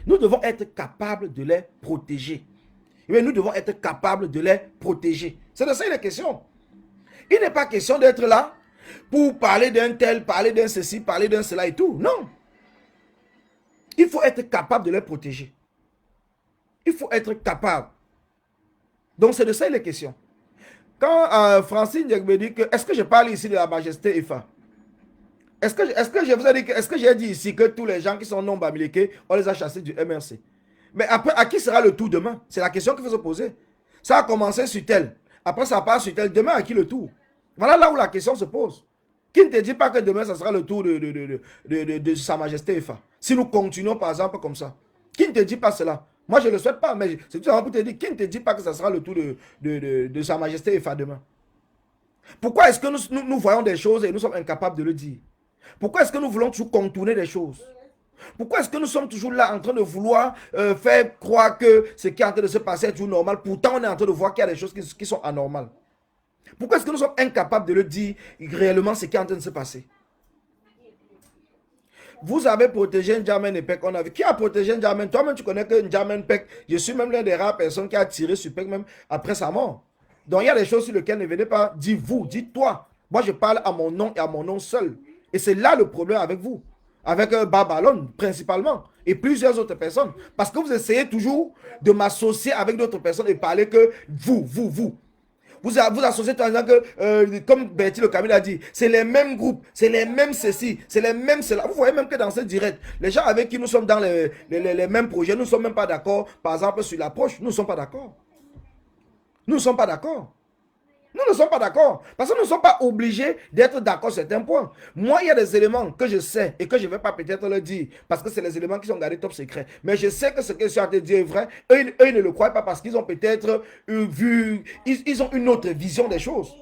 Nous devons être capables de les protéger. Nous devons être capables de les protéger. C'est de ça qu'il est question. Il n'est pas question d'être là pour parler d'un tel, parler d'un ceci, parler d'un cela et tout. Non. Il faut être capable de les protéger. Il faut être capable. Donc c'est de ça qu'il est question. Quand Francine me dit que, est-ce que je parle ici de la majesté EFA? Est-ce que je vous ai dit, est-ce que j'ai dit ici que tous les gens qui sont non bamileke, on les a chassés du MRC? Mais après, à qui sera le tour demain? C'est la question qu'il faut se poser. Ça a commencé sur tel. Après, ça part sur tel. Demain, à qui le tour? Voilà là où la question se pose. Qui ne te dit pas que demain, ça sera le tour de Sa Majesté EFA? Si nous continuons, par exemple, comme ça. Qui ne te dit pas cela? Moi, je ne le souhaite pas, mais c'est tout simplement pour te dire, qui ne te dit pas que ça sera le tour de Sa Majesté EFA demain? Pourquoi est-ce que nous voyons des choses et nous sommes incapables de le dire? Pourquoi est-ce que nous voulons toujours contourner des choses? Pourquoi est-ce que nous sommes toujours là en train de vouloir faire croire que ce qui est en train de se passer est toujours normal? Pourtant, on est en train de voir qu'il y a des choses qui sont anormales. Pourquoi est-ce que nous sommes incapables de le dire réellement ce qui est en train de se passer? Vous avez protégé N'Djamena et Pek. Qui a protégé N'Djamena? Toi-même, tu connais que N'Djamena Pek. Je suis même l'un des rares personnes qui a tiré sur Pek même après sa mort. Donc, il y a des choses sur lesquelles ne venez pas. Dis-vous, dis-toi. Moi, je parle à mon nom et à mon nom seul. Et c'est là le problème avec vous. Avec Babalon, principalement. Et plusieurs autres personnes. Parce que vous essayez toujours de m'associer avec d'autres personnes et parler que vous. Vous associez en disant que, comme Betty Le Kamit a dit, c'est les mêmes groupes, c'est les mêmes ceci, c'est les mêmes cela. Vous voyez même que dans ce direct, les gens avec qui nous sommes dans les mêmes projets, nous ne sommes même pas d'accord, par exemple, sur l'approche. Nous ne sommes pas d'accord. Nous ne sommes pas d'accord. Nous ne sommes pas d'accord. Parce que nous ne sommes pas obligés d'être d'accord sur certains points. Moi, il y a des éléments que je sais et que je ne vais pas peut-être le dire. Parce que c'est les éléments qui sont gardés top secret. Mais je sais que ce que je suis en train de dire est vrai. Eux, ils ne le croient pas parce qu'ils ont peut-être vu. Ils ont une autre vision des choses.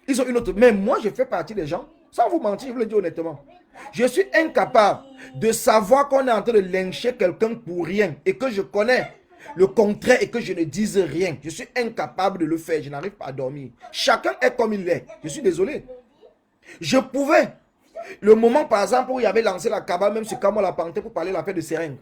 Ils ont une autre. Mais moi, je fais partie des gens. Sans vous mentir, je vous le dis honnêtement. Je suis incapable de savoir qu'on est en train de lyncher quelqu'un pour rien. Et que je connais le contraire et que je ne dise rien. Je suis incapable de le faire. Je n'arrive pas à dormir. Chacun est comme il est. Je suis désolé. Je pouvais. Le moment, par exemple, où il avait lancé la cabale, même sur Kamo la Panthère pour parler de l'affaire de seringue.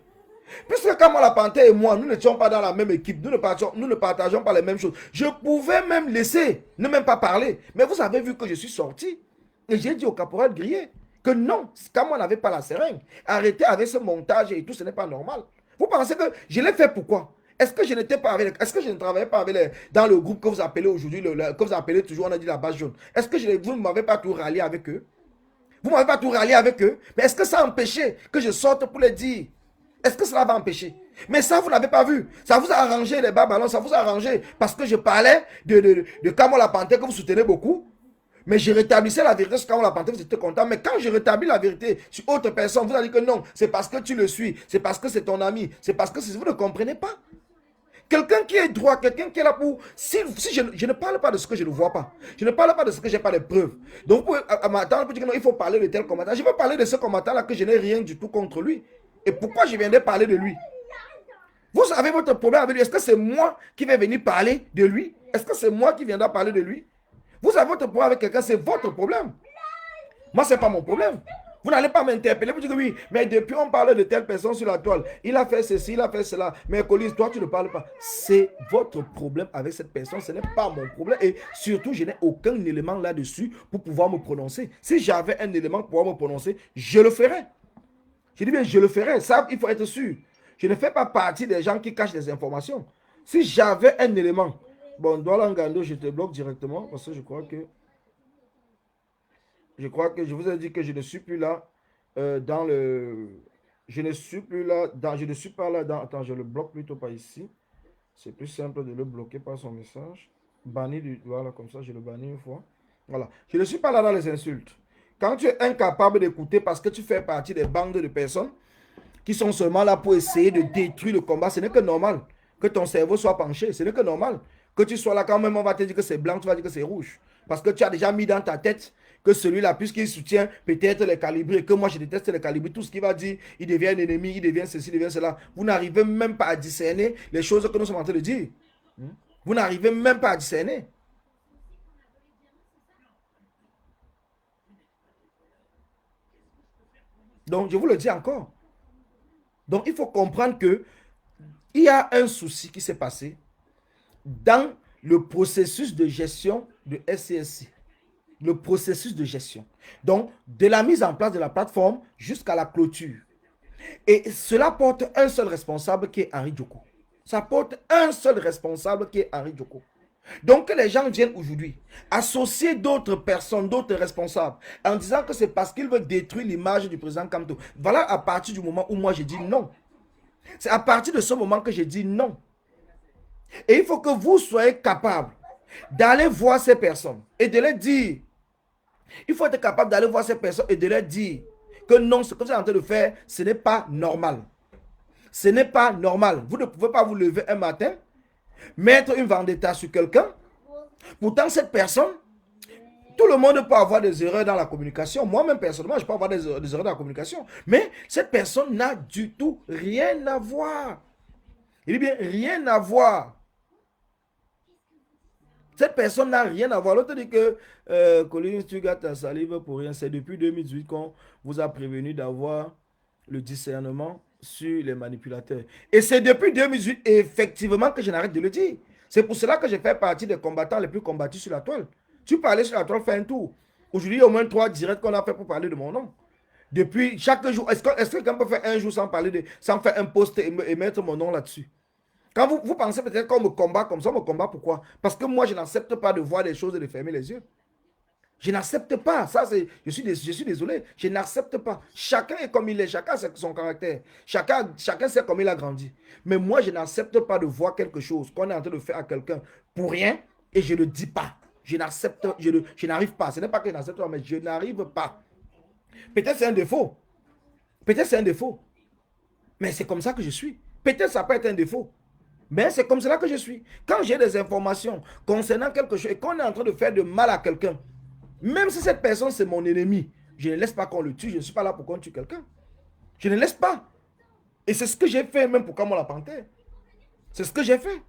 Puisque Kamo la Panthère et moi, nous n'étions pas dans la même équipe. Nous ne partageons pas les mêmes choses. Je pouvais même laisser, ne même pas parler. Mais vous avez vu que je suis sorti. Et j'ai dit au caporal grillé que non, Kamo n'avait pas la seringue. Arrêtez avec ce montage et tout, ce n'est pas normal. Vous pensez que je l'ai fait pourquoi? Est-ce que je n'étais pas avec, est-ce que je ne travaillais pas avec dans le groupe que vous appelez aujourd'hui, que vous appelez toujours, on a dit la base jaune? Est-ce que vous ne m'avez pas tout rallié avec eux? Vous ne m'avez pas tout rallié avec eux? Mais est-ce que ça a empêché que je sorte pour les dire? Est-ce que cela va empêcher? Mais ça, vous n'avez pas vu. Ça vous a arrangé les bas ballons, ça vous a arrangé parce que je parlais de Kamo la Panthère que vous soutenez beaucoup. Mais je rétablissais la vérité sur Kamo la Panthère, vous étiez content. Mais quand je rétablis la vérité sur autre personne, vous allez dire que non, c'est parce que tu le suis, c'est parce que c'est ton ami, c'est parce que vous ne comprenez pas. Quelqu'un qui est droit, quelqu'un qui est là pour... Si je ne parle pas de ce que je ne vois pas. Je ne parle pas de ce que je n'ai pas de preuves. Donc, vous pouvez m'attendre pour dire que non, il faut parler de tel combattant. Je veux parler de ce combattant-là que je n'ai rien du tout contre lui. Et pourquoi je viendrais parler de lui? Vous avez votre problème avec lui. Est-ce que c'est moi qui vais venir parler de lui? Est-ce que c'est moi qui viendrai parler de lui? Vous avez votre problème avec quelqu'un, c'est votre problème. Moi, ce n'est pas mon problème. Vous n'allez pas m'interpeller. Vous dites que oui, mais depuis on parle de telle personne sur la toile. Il a fait ceci, il a fait cela. Mais Colis, toi, tu ne parles pas. C'est votre problème avec cette personne. Ce n'est pas mon problème. Et surtout, je n'ai aucun élément là-dessus pour pouvoir me prononcer. Si j'avais un élément pour pouvoir me prononcer, je le ferais. Je dis bien, je le ferais. Ça, il faut être sûr. Je ne fais pas partie des gens qui cachent des informations. Si j'avais un élément, bon, Doualangando, je te bloque directement parce que je crois que je vous ai dit que je ne suis plus là dans le... Je ne suis plus là dans... Je ne suis pas là dans... Attends, je le bloque plutôt pas ici. C'est plus simple de le bloquer par son message. Banni du... Voilà, comme ça, je le bannis une fois. Voilà. Je ne suis pas là dans les insultes. Quand tu es incapable d'écouter parce que tu fais partie des bandes de personnes qui sont seulement là pour essayer de détruire le combat, ce n'est que normal que ton cerveau soit penché. Ce n'est que normal que tu sois là quand même, on va te dire que c'est blanc, tu vas dire que c'est rouge. Parce que tu as déjà mis dans ta tête que celui-là, puisqu'il soutient peut-être les calibrés, que moi je déteste les calibrés, tout ce qu'il va dire, il devient un ennemi, il devient ceci, il devient cela. Vous n'arrivez même pas à discerner les choses que nous sommes en train de dire. Vous n'arrivez même pas à discerner. Donc, je vous le dis encore. Donc, il faut comprendre que il y a un souci qui s'est passé dans le processus de gestion de SCSC. Le processus de gestion. Donc, de la mise en place de la plateforme jusqu'à la clôture. Et cela porte un seul responsable qui est Henri Djoko. Ça porte un seul responsable qui est Henri Djoko. Donc, que les gens viennent aujourd'hui associer d'autres personnes, d'autres responsables, en disant que c'est parce qu'ils veulent détruire l'image du président Kamto. Voilà à partir du moment où moi j'ai dit non. C'est à partir de ce moment que j'ai dit non. Et il faut que vous soyez capables d'aller voir ces personnes et de leur dire. Il faut être capable d'aller voir ces personnes et de leur dire que non, ce que vous êtes en train de faire, ce n'est pas normal. Ce n'est pas normal. Vous ne pouvez pas vous lever un matin, mettre une vendetta sur quelqu'un. Pourtant, cette personne, tout le monde peut avoir des erreurs dans la communication. Moi-même, personnellement, je peux avoir des erreurs dans la communication. Mais cette personne n'a du tout rien à voir. Il dit bien rien à voir. Cette personne n'a rien à voir. L'autre dit que Collins, tu gâtes ta salive pour rien. C'est depuis 2018 qu'on vous a prévenu d'avoir le discernement sur les manipulateurs. Et c'est depuis 2018, effectivement, que je n'arrête de le dire. C'est pour cela que je fais partie des combattants les plus combattus sur la toile. Tu parlais sur la toile, fais un tour. Aujourd'hui, il y a au moins 3 directs qu'on a fait pour parler de mon nom. Depuis chaque jour, est-ce que quelqu'un peut faire un jour sans faire un post et mettre mon nom là-dessus? Quand vous pensez peut-être qu'on me combat comme ça, on me combat pourquoi? Parce que moi, je n'accepte pas de voir des choses et de fermer les yeux. Je n'accepte pas. Ça, je suis désolé. Je n'accepte pas. Chacun est comme il est. Chacun a son caractère. Chacun sait comme il a grandi. Mais moi, je n'accepte pas de voir quelque chose qu'on est en train de faire à quelqu'un pour rien et je ne le dis pas. Je n'arrive pas. Ce n'est pas que je n'accepte pas, mais je n'arrive pas. Peut-être c'est un défaut. Peut-être c'est un défaut. Mais c'est comme ça que je suis. Peut-être ça peut être un défaut. Mais c'est comme cela que je suis. Quand j'ai des informations concernant quelque chose et qu'on est en train de faire de mal à quelqu'un, même si cette personne c'est mon ennemi, je ne laisse pas qu'on le tue. Je ne suis pas là pour qu'on tue quelqu'un. Je ne laisse pas. Et c'est ce que j'ai fait même pour Kamo la Panthère. C'est ce que j'ai fait.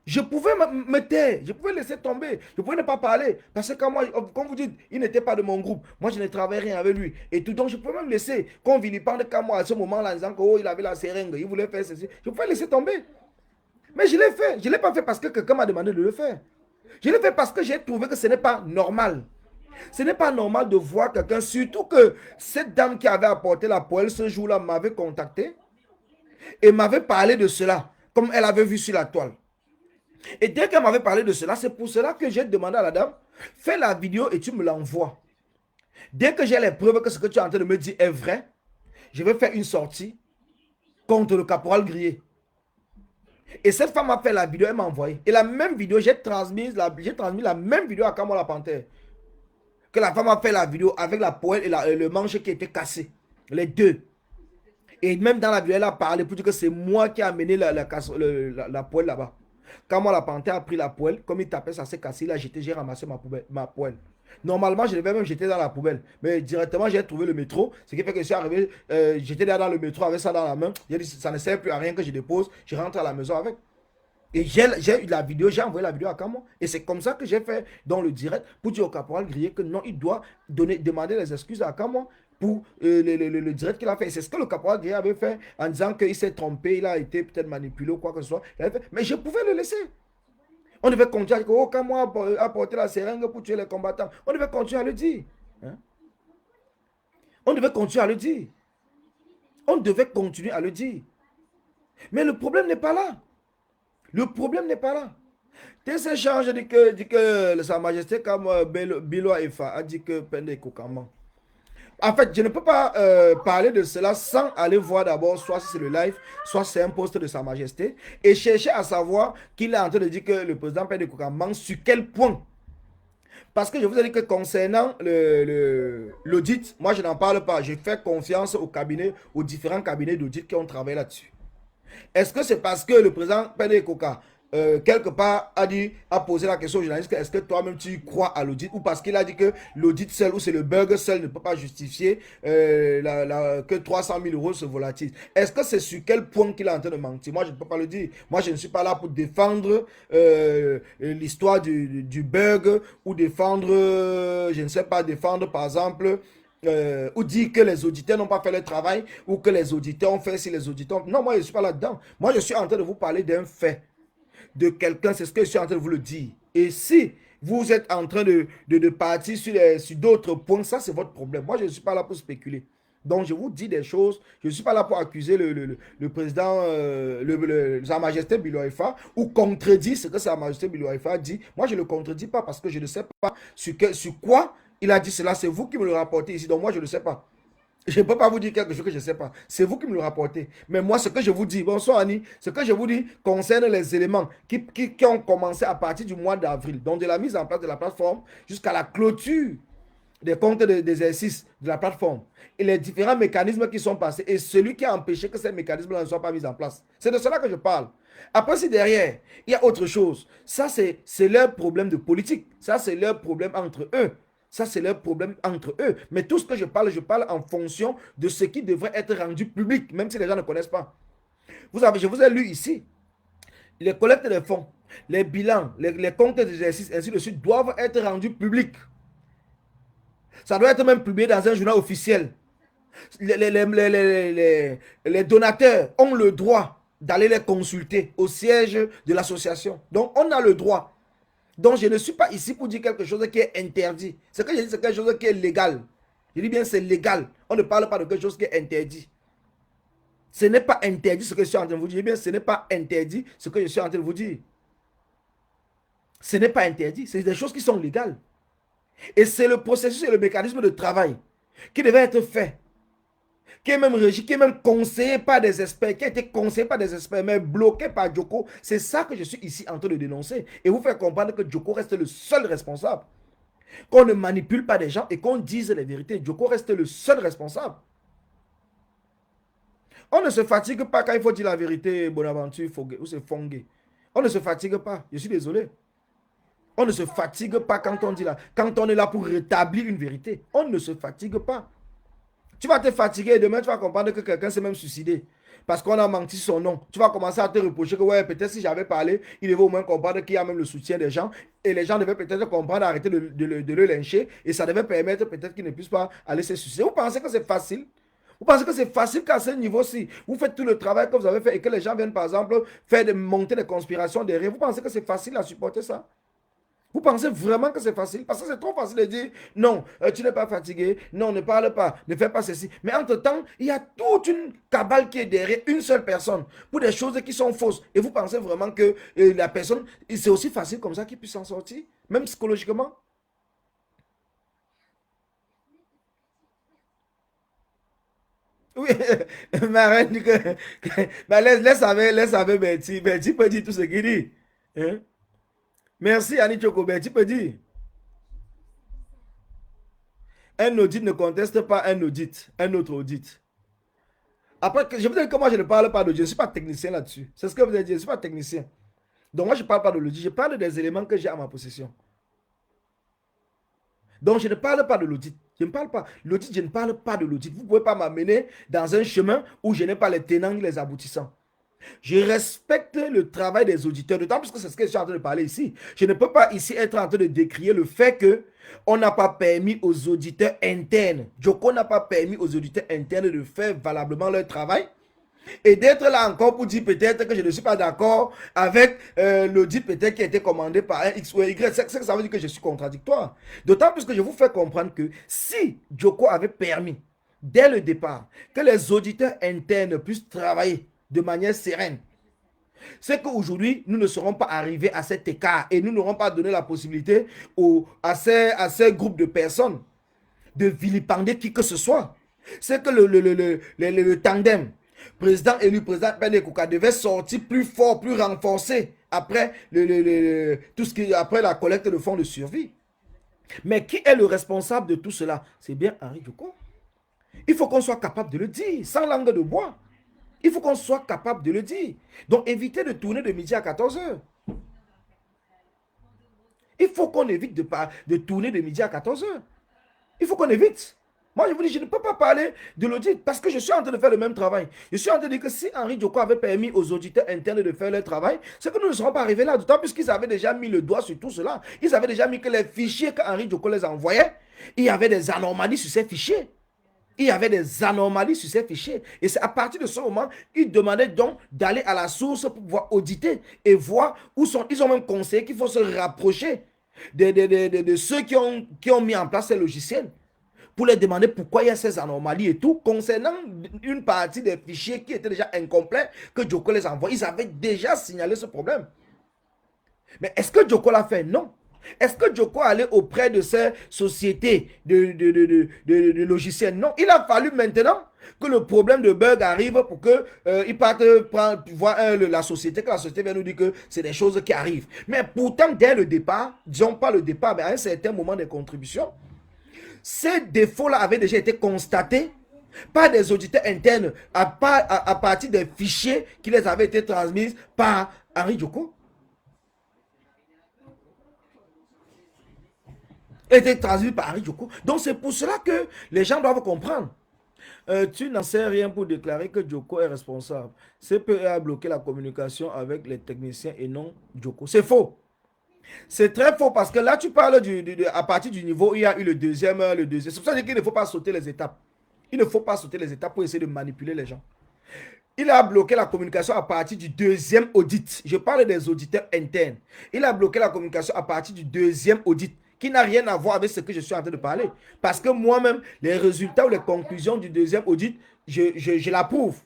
Je pouvais me taire, je pouvais laisser tomber, je pouvais ne pas parler. Parce que quand moi, comme vous dites, il n'était pas de mon groupe. Moi, je ne travaillais rien avec lui. Et tout, donc je pouvais même laisser, qu'on vilipende comme moi à ce moment-là, en disant qu'il avait la seringue, il voulait faire ceci. Je pouvais laisser tomber. Mais je l'ai fait. Je ne l'ai pas fait parce que quelqu'un m'a demandé de le faire. Je l'ai fait parce que j'ai trouvé que ce n'est pas normal. Ce n'est pas normal de voir quelqu'un, surtout que cette dame qui avait apporté la poêle ce jour-là m'avait contacté et m'avait parlé de cela, comme elle avait vu sur la toile. Et dès qu'elle m'avait parlé de cela, c'est pour cela que j'ai demandé à la dame, fais la vidéo et tu me l'envoies. Dès que j'ai les preuves que ce que tu es en train de me dire est vrai, je vais faire une sortie contre le caporal Grillé. Et cette femme a fait la vidéo, elle m'a envoyé. Et la même vidéo, j'ai transmis la même vidéo à Kamola Panthère. Que la femme a fait la vidéo avec la poêle et le manche qui était cassé. Les deux. Et même dans la vidéo, elle a parlé pour dire que c'est moi qui ai amené la poêle là-bas. Quand moi, la panthère a pris la poêle, comme il tapait, ça s'est cassé, il a jeté, j'ai ramassé ma poêle. Normalement, je devais même jeter dans la poubelle. Mais directement, j'ai trouvé le métro. Ce qui fait que je suis arrivé, j'étais là dans le métro avec ça dans la main. J'ai dit, ça ne sert plus à rien que je dépose. Je rentre à la maison avec. Et j'ai eu la vidéo, j'ai envoyé la vidéo à Camo. Et c'est comme ça que j'ai fait dans le direct pour dire au caporal Grillé que non, il doit demander les excuses à Camo pour le direct qu'il a fait. C'est ce que le caporal Grillé avait fait en disant qu'il s'est trompé, il a été peut-être manipulé ou quoi que ce soit. Mais je pouvais le laisser. On devait continuer à dire, oh, Camo a porté la seringue pour tuer les combattants. On devait continuer à le dire. Hein? On devait continuer à le dire. On devait continuer à le dire. Mais le problème n'est pas là. Le problème n'est pas là. Tes échanges dit que Sa Majesté comme Bilo Efa a dit que Pende Kokaman. En fait, je ne peux pas parler de cela sans aller voir d'abord soit c'est le live, soit c'est un post de Sa Majesté et chercher à savoir qu'il est en train de dire que le président Pende Kokaman sur quel point. Parce que je vous ai dit que concernant l'audit, moi je n'en parle pas. Je fais confiance au cabinet, aux différents cabinets d'audit qui ont travaillé là-dessus. Est-ce que c'est parce que le président Pende Koka, quelque part, a posé la question aux journalistes, est-ce que toi-même tu crois à l'audit, ou parce qu'il a dit que l'audit seul, ou c'est le bug seul, ne peut pas justifier que 300 000 euros se volatilisent. Est-ce que c'est sur quel point qu'il est en train de mentir? Moi, je ne peux pas le dire. Moi, je ne suis pas là pour défendre l'histoire du bug, ou défendre, je ne sais pas, défendre par exemple... ou dire que les auditeurs n'ont pas fait le travail ou que les auditeurs ont fait si les auditeurs... Non, moi je ne suis pas là-dedans. Moi je suis en train de vous parler d'un fait, de quelqu'un, c'est ce que je suis en train de vous le dire. Et si vous êtes en train de partir sur d'autres points, ça c'est votre problème. Moi je ne suis pas là pour spéculer. Donc je vous dis des choses, je ne suis pas là pour accuser le président, Sa Majesté Bilo Efa, ou contredire ce que Sa Majesté Bilo Efa dit. Moi je ne le contredis pas parce que je ne sais pas sur quoi il a dit cela. C'est vous qui me le rapportez ici, donc moi je ne sais pas. Je ne peux pas vous dire quelque chose que je ne sais pas. C'est vous qui me le rapportez. Mais moi, ce que je vous dis, bonsoir Annie, ce que je vous dis concerne les éléments qui ont commencé à partir du mois d'avril. Donc de la mise en place de la plateforme jusqu'à la clôture des comptes d'exercice de la plateforme. Et les différents mécanismes qui sont passés. Et celui qui a empêché que ces mécanismes-là ne soient pas mis en place. C'est de cela que je parle. Après, si derrière, il y a autre chose. Ça, c'est leur problème de politique. Ça, c'est leur problème entre eux. Ça, c'est leur problème entre eux. Mais tout ce que je parle en fonction de ce qui devrait être rendu public, même si les gens ne connaissent pas. Je vous ai lu ici, les collectes de fonds, les bilans, les comptes d'exercice, ainsi de suite, doivent être rendus publics. Ça doit être même publié dans un journal officiel. Les donateurs ont le droit d'aller les consulter au siège de l'association. Donc, on a le droit. Donc, je ne suis pas ici pour dire quelque chose qui est interdit. Ce que je dis, c'est quelque chose qui est légal. Je dis bien, c'est légal. On ne parle pas de quelque chose qui est interdit. Ce n'est pas interdit ce que je suis en train de vous dire. Je dis bien, ce n'est pas interdit ce que je suis en train de vous dire. Ce n'est pas interdit. C'est des choses qui sont légales. Et c'est le processus et le mécanisme de travail qui devait être fait, qui est même régi, qui est même conseillé par des experts, qui a été conseillé par des experts, mais bloqué par Djoko. C'est ça que je suis ici en train de dénoncer. Et vous faire comprendre que Djoko reste le seul responsable. Qu'on ne manipule pas des gens et qu'on dise les vérités. Djoko reste le seul responsable. On ne se fatigue pas quand il faut dire la vérité, Bonaventure, ou c'est Fongué. On ne se fatigue pas. Je suis désolé. On ne se fatigue pas quand on dit là. Quand on est là pour rétablir une vérité. On ne se fatigue pas. Tu vas te fatiguer et demain, tu vas comprendre que quelqu'un s'est même suicidé. Parce qu'on a menti son nom. Tu vas commencer à te reprocher que, ouais, peut-être si j'avais parlé, il devait au moins comprendre qu'il y a même le soutien des gens. Et les gens devaient peut-être comprendre, arrêter de le lyncher. Et ça devait permettre peut-être qu'il ne puisse pas aller se suicider. Vous pensez que c'est facile? Vous pensez que c'est facile qu'à ce niveau-ci, vous faites tout le travail que vous avez fait et que les gens viennent, par exemple, monter des conspirations derrière. Vous pensez que c'est facile à supporter ça? Vous pensez vraiment que c'est facile? Parce que c'est trop facile de dire non, tu n'es pas fatigué, non, ne parle pas, ne fais pas ceci. Mais entre-temps, il y a toute une cabale qui est derrière une seule personne pour des choses qui sont fausses. Et vous pensez vraiment que la personne, c'est aussi facile comme ça qu'il puisse s'en sortir, même psychologiquement? Oui, ma reine dit bah, laisse avec Betty. Betty peut dire tout ce qu'il dit. Hein? Merci, Annie Choco. Betty peut dire. Un audit ne conteste pas un audit, un autre audit. Après, je vous dis que moi, je ne parle pas d'audit. Je ne suis pas technicien là-dessus. C'est ce que vous avez dit. Je ne suis pas technicien. Donc, moi, je ne parle pas de l'audit. Je parle des éléments que j'ai à ma possession. Donc, je ne parle pas de l'audit. Je ne parle pas. L'audit, je ne parle pas de l'audit. Vous ne pouvez pas m'amener dans un chemin où je n'ai pas les tenants et les aboutissants. Je respecte le travail des auditeurs, d'autant plus que c'est ce que je suis en train de parler ici. Je ne peux pas ici être en train de décrier le fait que on n'a pas permis aux auditeurs internes, Joko n'a pas permis aux auditeurs internes de faire valablement leur travail et d'être là encore pour dire peut-être que je ne suis pas d'accord avec l'audit peut-être qui a été commandé par un X ou un Y. Ça veut dire que je suis contradictoire. D'autant plus que je vous fais comprendre que si Joko avait permis dès le départ que les auditeurs internes puissent travailler de manière sereine, c'est qu'aujourd'hui, nous ne serons pas arrivés à cet écart et nous n'aurons pas donné la possibilité à ces groupes de personnes de vilipender qui que ce soit. C'est que le tandem président élu, président Pende Kouka devait sortir plus fort, plus renforcé après, tout ce qui, après la collecte de fonds de survie. Mais qui est le responsable de tout cela? C'est bien Henri Joko. Il faut qu'on soit capable de le dire, sans langue de bois. Il faut qu'on soit capable de le dire. Donc, évitez de tourner de midi à 14 heures. Il faut qu'on évite de tourner de midi à 14 heures. Il faut qu'on évite. Moi, je vous dis, je ne peux pas parler de l'audit parce que je suis en train de faire le même travail. Je suis en train de dire que si Henri Joko avait permis aux auditeurs internes de faire leur travail, c'est que nous ne serons pas arrivés là. D'autant plus qu'ils avaient déjà mis le doigt sur tout cela. Ils avaient déjà mis que les fichiers qu'Henri Joko les envoyait, il y avait des anomalies sur ces fichiers. Il y avait des anomalies sur ces fichiers. Et c'est à partir de ce moment, ils demandaient donc d'aller à la source pour pouvoir auditer et voir où sont. Ils ont même conseillé qu'il faut se rapprocher de ceux qui ont mis en place ces logiciels pour leur demander pourquoi il y a ces anomalies et tout, concernant une partie des fichiers qui étaient déjà incomplets que Joko les envoie. Ils avaient déjà signalé ce problème. Mais est-ce que Joko l'a fait? Non. Est-ce que Joko allait auprès de ces sociétés de logiciels? Non. Il a fallu maintenant que le problème de bug arrive pour qu'il parte voir la société, que la société vient nous dire que c'est des choses qui arrivent. Mais pourtant, dès le départ, disons pas le départ, mais à un certain moment des contributions, ces défauts-là avaient déjà été constatés par des auditeurs internes à partir des fichiers qui les avaient été transmis par Henri Joko. Était transmis par Henri Joko. Donc c'est pour cela que les gens doivent comprendre. Tu n'en sais rien pour déclarer que Joko est responsable. CPE a bloqué la communication avec les techniciens et non Joko. C'est faux. C'est très faux parce que là, tu parles à partir du niveau où il y a eu le deuxième. C'est pour ça qu'il ne faut pas sauter les étapes. Il ne faut pas sauter les étapes pour essayer de manipuler les gens. Il a bloqué la communication à partir du deuxième audit. Je parle des auditeurs internes. Il a bloqué la communication à partir du deuxième audit qui n'a rien à voir avec ce que je suis en train de parler. Parce que moi-même, les résultats ou les conclusions du deuxième audit, je l'approuve.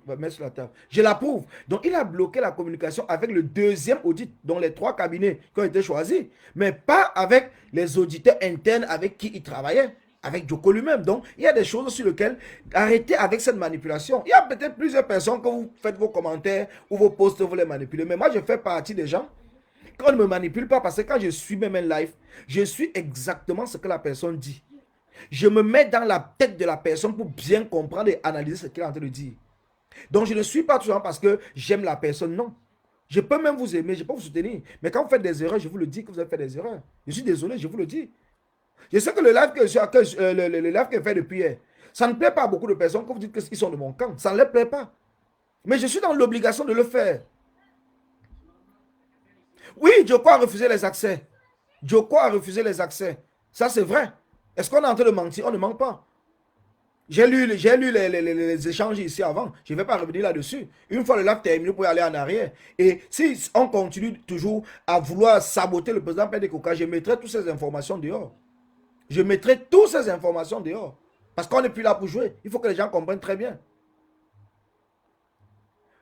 Mettre sur la table. Je l'approuve. Donc, il a bloqué la communication avec le deuxième audit, dont les 3 cabinets qui ont été choisis, mais pas avec les auditeurs internes avec qui il travaillait, avec Joko lui-même. Donc, il y a des choses sur lesquelles arrêtez avec cette manipulation. Il y a peut-être plusieurs personnes que vous faites vos commentaires ou vos posts, vous les manipulez. Mais moi, je fais partie des gens qu'on ne me manipule pas parce que quand je suis même un live, je suis exactement ce que la personne dit. Je me mets dans la tête de la personne pour bien comprendre et analyser ce qu'elle est en train de dire. Donc, je ne suis pas toujours parce que j'aime la personne, non. Je peux même vous aimer, je peux vous soutenir. Mais quand vous faites des erreurs, je vous le dis que vous avez fait des erreurs. Je suis désolé, je vous le dis. Je sais que le live que je fais depuis hier, Ça ne plaît pas à beaucoup de personnes quand vous dites qu'ils sont de mon camp. Ça ne leur plaît pas. Mais je suis dans l'obligation de le faire. Oui, Joko a refusé les accès. Joko a refusé les accès. Ça, c'est vrai. Est-ce qu'on est en train de mentir? On ne ment pas. J'ai lu les échanges ici avant. Je ne vais pas revenir là-dessus. Une fois le live terminé, vous pouvez aller en arrière. Et si on continue toujours à vouloir saboter le président Pédécoca, je mettrai toutes ces informations dehors. Je mettrai toutes ces informations dehors. Parce qu'on n'est plus là pour jouer. Il faut que les gens comprennent très bien.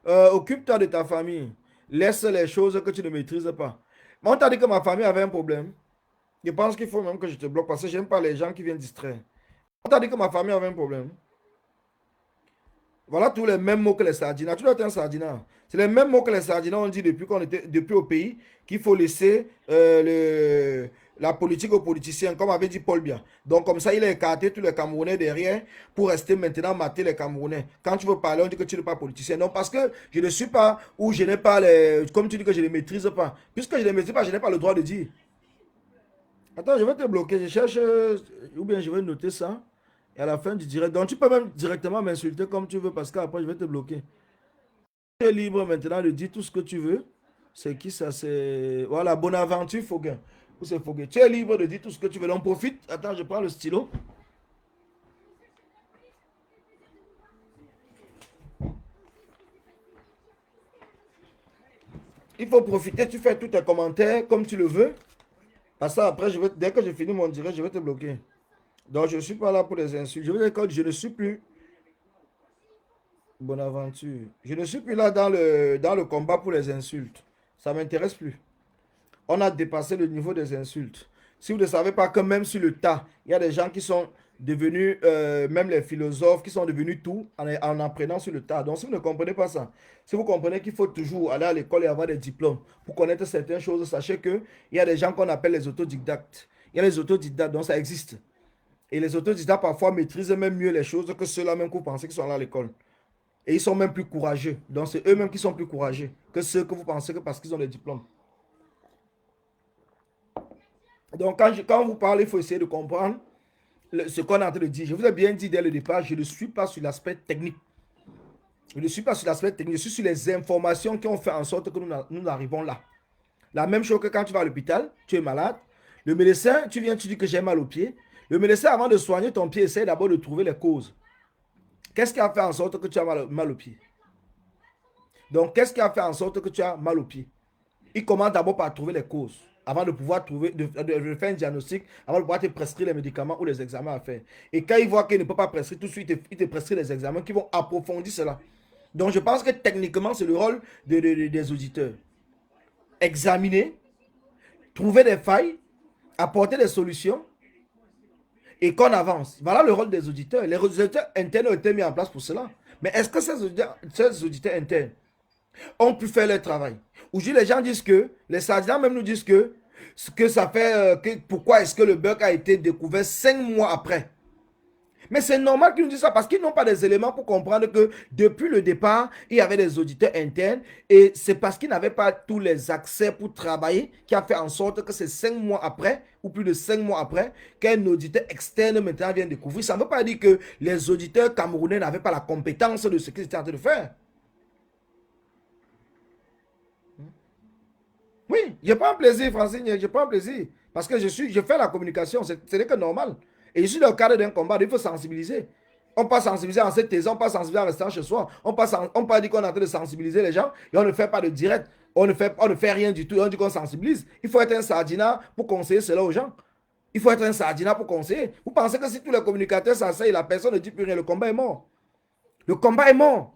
Occupe-toi de ta famille. Laisse les choses que tu ne maîtrises pas. Mais on t'a dit que ma famille avait un problème. Je pense qu'il faut même que je te bloque parce que je n'aime pas les gens qui viennent distraire. On t'a dit que ma famille avait un problème. Voilà tous les mêmes mots que les sardinats. Tu dois être un sardinat. C'est les mêmes mots que les sardinats ont dit depuis qu'on était depuis au pays qu'il faut laisser la politique aux politiciens, comme avait dit Paul Biya. Donc comme ça, il a écarté tous les Camerounais derrière pour rester maintenant mater les Camerounais. Quand tu veux parler, on dit que tu n'es pas politicien. Non, parce que je ne suis pas, ou je n'ai pas les... Comme tu dis que je ne les maîtrise pas. Puisque je ne les maîtrise pas, je n'ai pas le droit de dire. Attends, je vais te bloquer. Je cherche, ou bien je vais noter ça. Et à la fin du direct. Donc tu peux même directement m'insulter comme tu veux parce qu'après je vais te bloquer. Tu es libre maintenant de dire tout ce que tu veux. C'est qui ça? C'est. Voilà, Bonaventure Foguin. Ou c'est Foguin. Tu es libre de dire tout ce que tu veux. Donc profite. Attends, je prends le stylo. Il faut profiter. Tu fais tous tes commentaires comme tu le veux. Parce que après, dès que j'ai fini mon direct, je vais te bloquer. Donc je ne suis pas là pour les insultes. Je veux dire que je ne suis plus. Bonaventure. Je ne suis plus là dans le combat pour les insultes. Ça ne m'intéresse plus. On a dépassé le niveau des insultes. Si vous ne savez pas que même sur le tas, il y a des gens qui sont devenus, même les philosophes, qui sont devenus tout en apprenant sur le tas. Donc si vous ne comprenez pas ça, si vous comprenez qu'il faut toujours aller à l'école et avoir des diplômes pour connaître certaines choses, sachez qu'il y a des gens qu'on appelle les autodidactes. Il y a les autodidactes, donc ça existe. Et les autodidactes parfois maîtrisent même mieux les choses que ceux-là même que vous pensez qui sont là à l'école. Et ils sont même plus courageux. Donc c'est eux-mêmes qui sont plus courageux que ceux que vous pensez que parce qu'ils ont des diplômes. Donc quand vous parlez, il faut essayer de comprendre ce qu'on est en train de dire. Je vous ai bien dit dès le départ, je ne suis pas sur l'aspect technique. Je ne suis pas sur l'aspect technique, je suis sur les informations qui ont fait en sorte que nous arrivons là. La même chose que quand tu vas à l'hôpital, tu es malade. Le médecin, tu viens, tu dis que j'ai mal au pied. Le médecin, avant de soigner ton pied, essaie d'abord de trouver les causes. Qu'est-ce qui a fait en sorte que tu as mal au pied? Donc, qu'est-ce qui a fait en sorte que tu as mal au pied? Il commence d'abord par trouver les causes, avant de pouvoir de faire un diagnostic, avant de pouvoir te prescrire les médicaments ou les examens à faire. Et quand il voit qu'il ne peut pas prescrire tout de suite, il te prescrit les examens qui vont approfondir cela. Donc, je pense que techniquement, c'est le rôle des auditeurs. Examiner, trouver des failles, apporter des solutions et qu'on avance. Voilà le rôle des auditeurs. Les auditeurs internes ont été mis en place pour cela. Mais est-ce que ces auditeurs internes ont pu faire leur travail? Aujourd'hui, les gens disent que, les sardinats même nous disent que ça fait, pourquoi est-ce que le bug a été découvert 5 mois après? Mais c'est normal qu'ils nous disent ça parce qu'ils n'ont pas des éléments pour comprendre que depuis le départ, il y avait des auditeurs internes et c'est parce qu'ils n'avaient pas tous les accès pour travailler qui a fait en sorte que c'est 5 mois après ou plus de 5 mois après qu'un auditeur externe maintenant vient découvrir. Ça ne veut pas dire que les auditeurs camerounais n'avaient pas la compétence de ce qu'ils étaient en train de faire. Oui, je prends plaisir, Francine, je prends plaisir. Parce que je fais la communication, c'est que normal. Et je suis dans le cadre d'un combat, il faut sensibiliser. On peut sensibiliser en cette thèse, on peut sensibiliser en restant chez soi. On peut dire qu'on est en train de sensibiliser les gens et on ne fait pas de direct. On ne fait rien du tout. On dit qu'on sensibilise. Il faut être un sardinat pour conseiller cela aux gens. Il faut être un sardinat pour conseiller. Vous pensez que si tous les communicateurs s'asseyent, la personne ne dit plus rien, le combat est mort. Le combat est mort.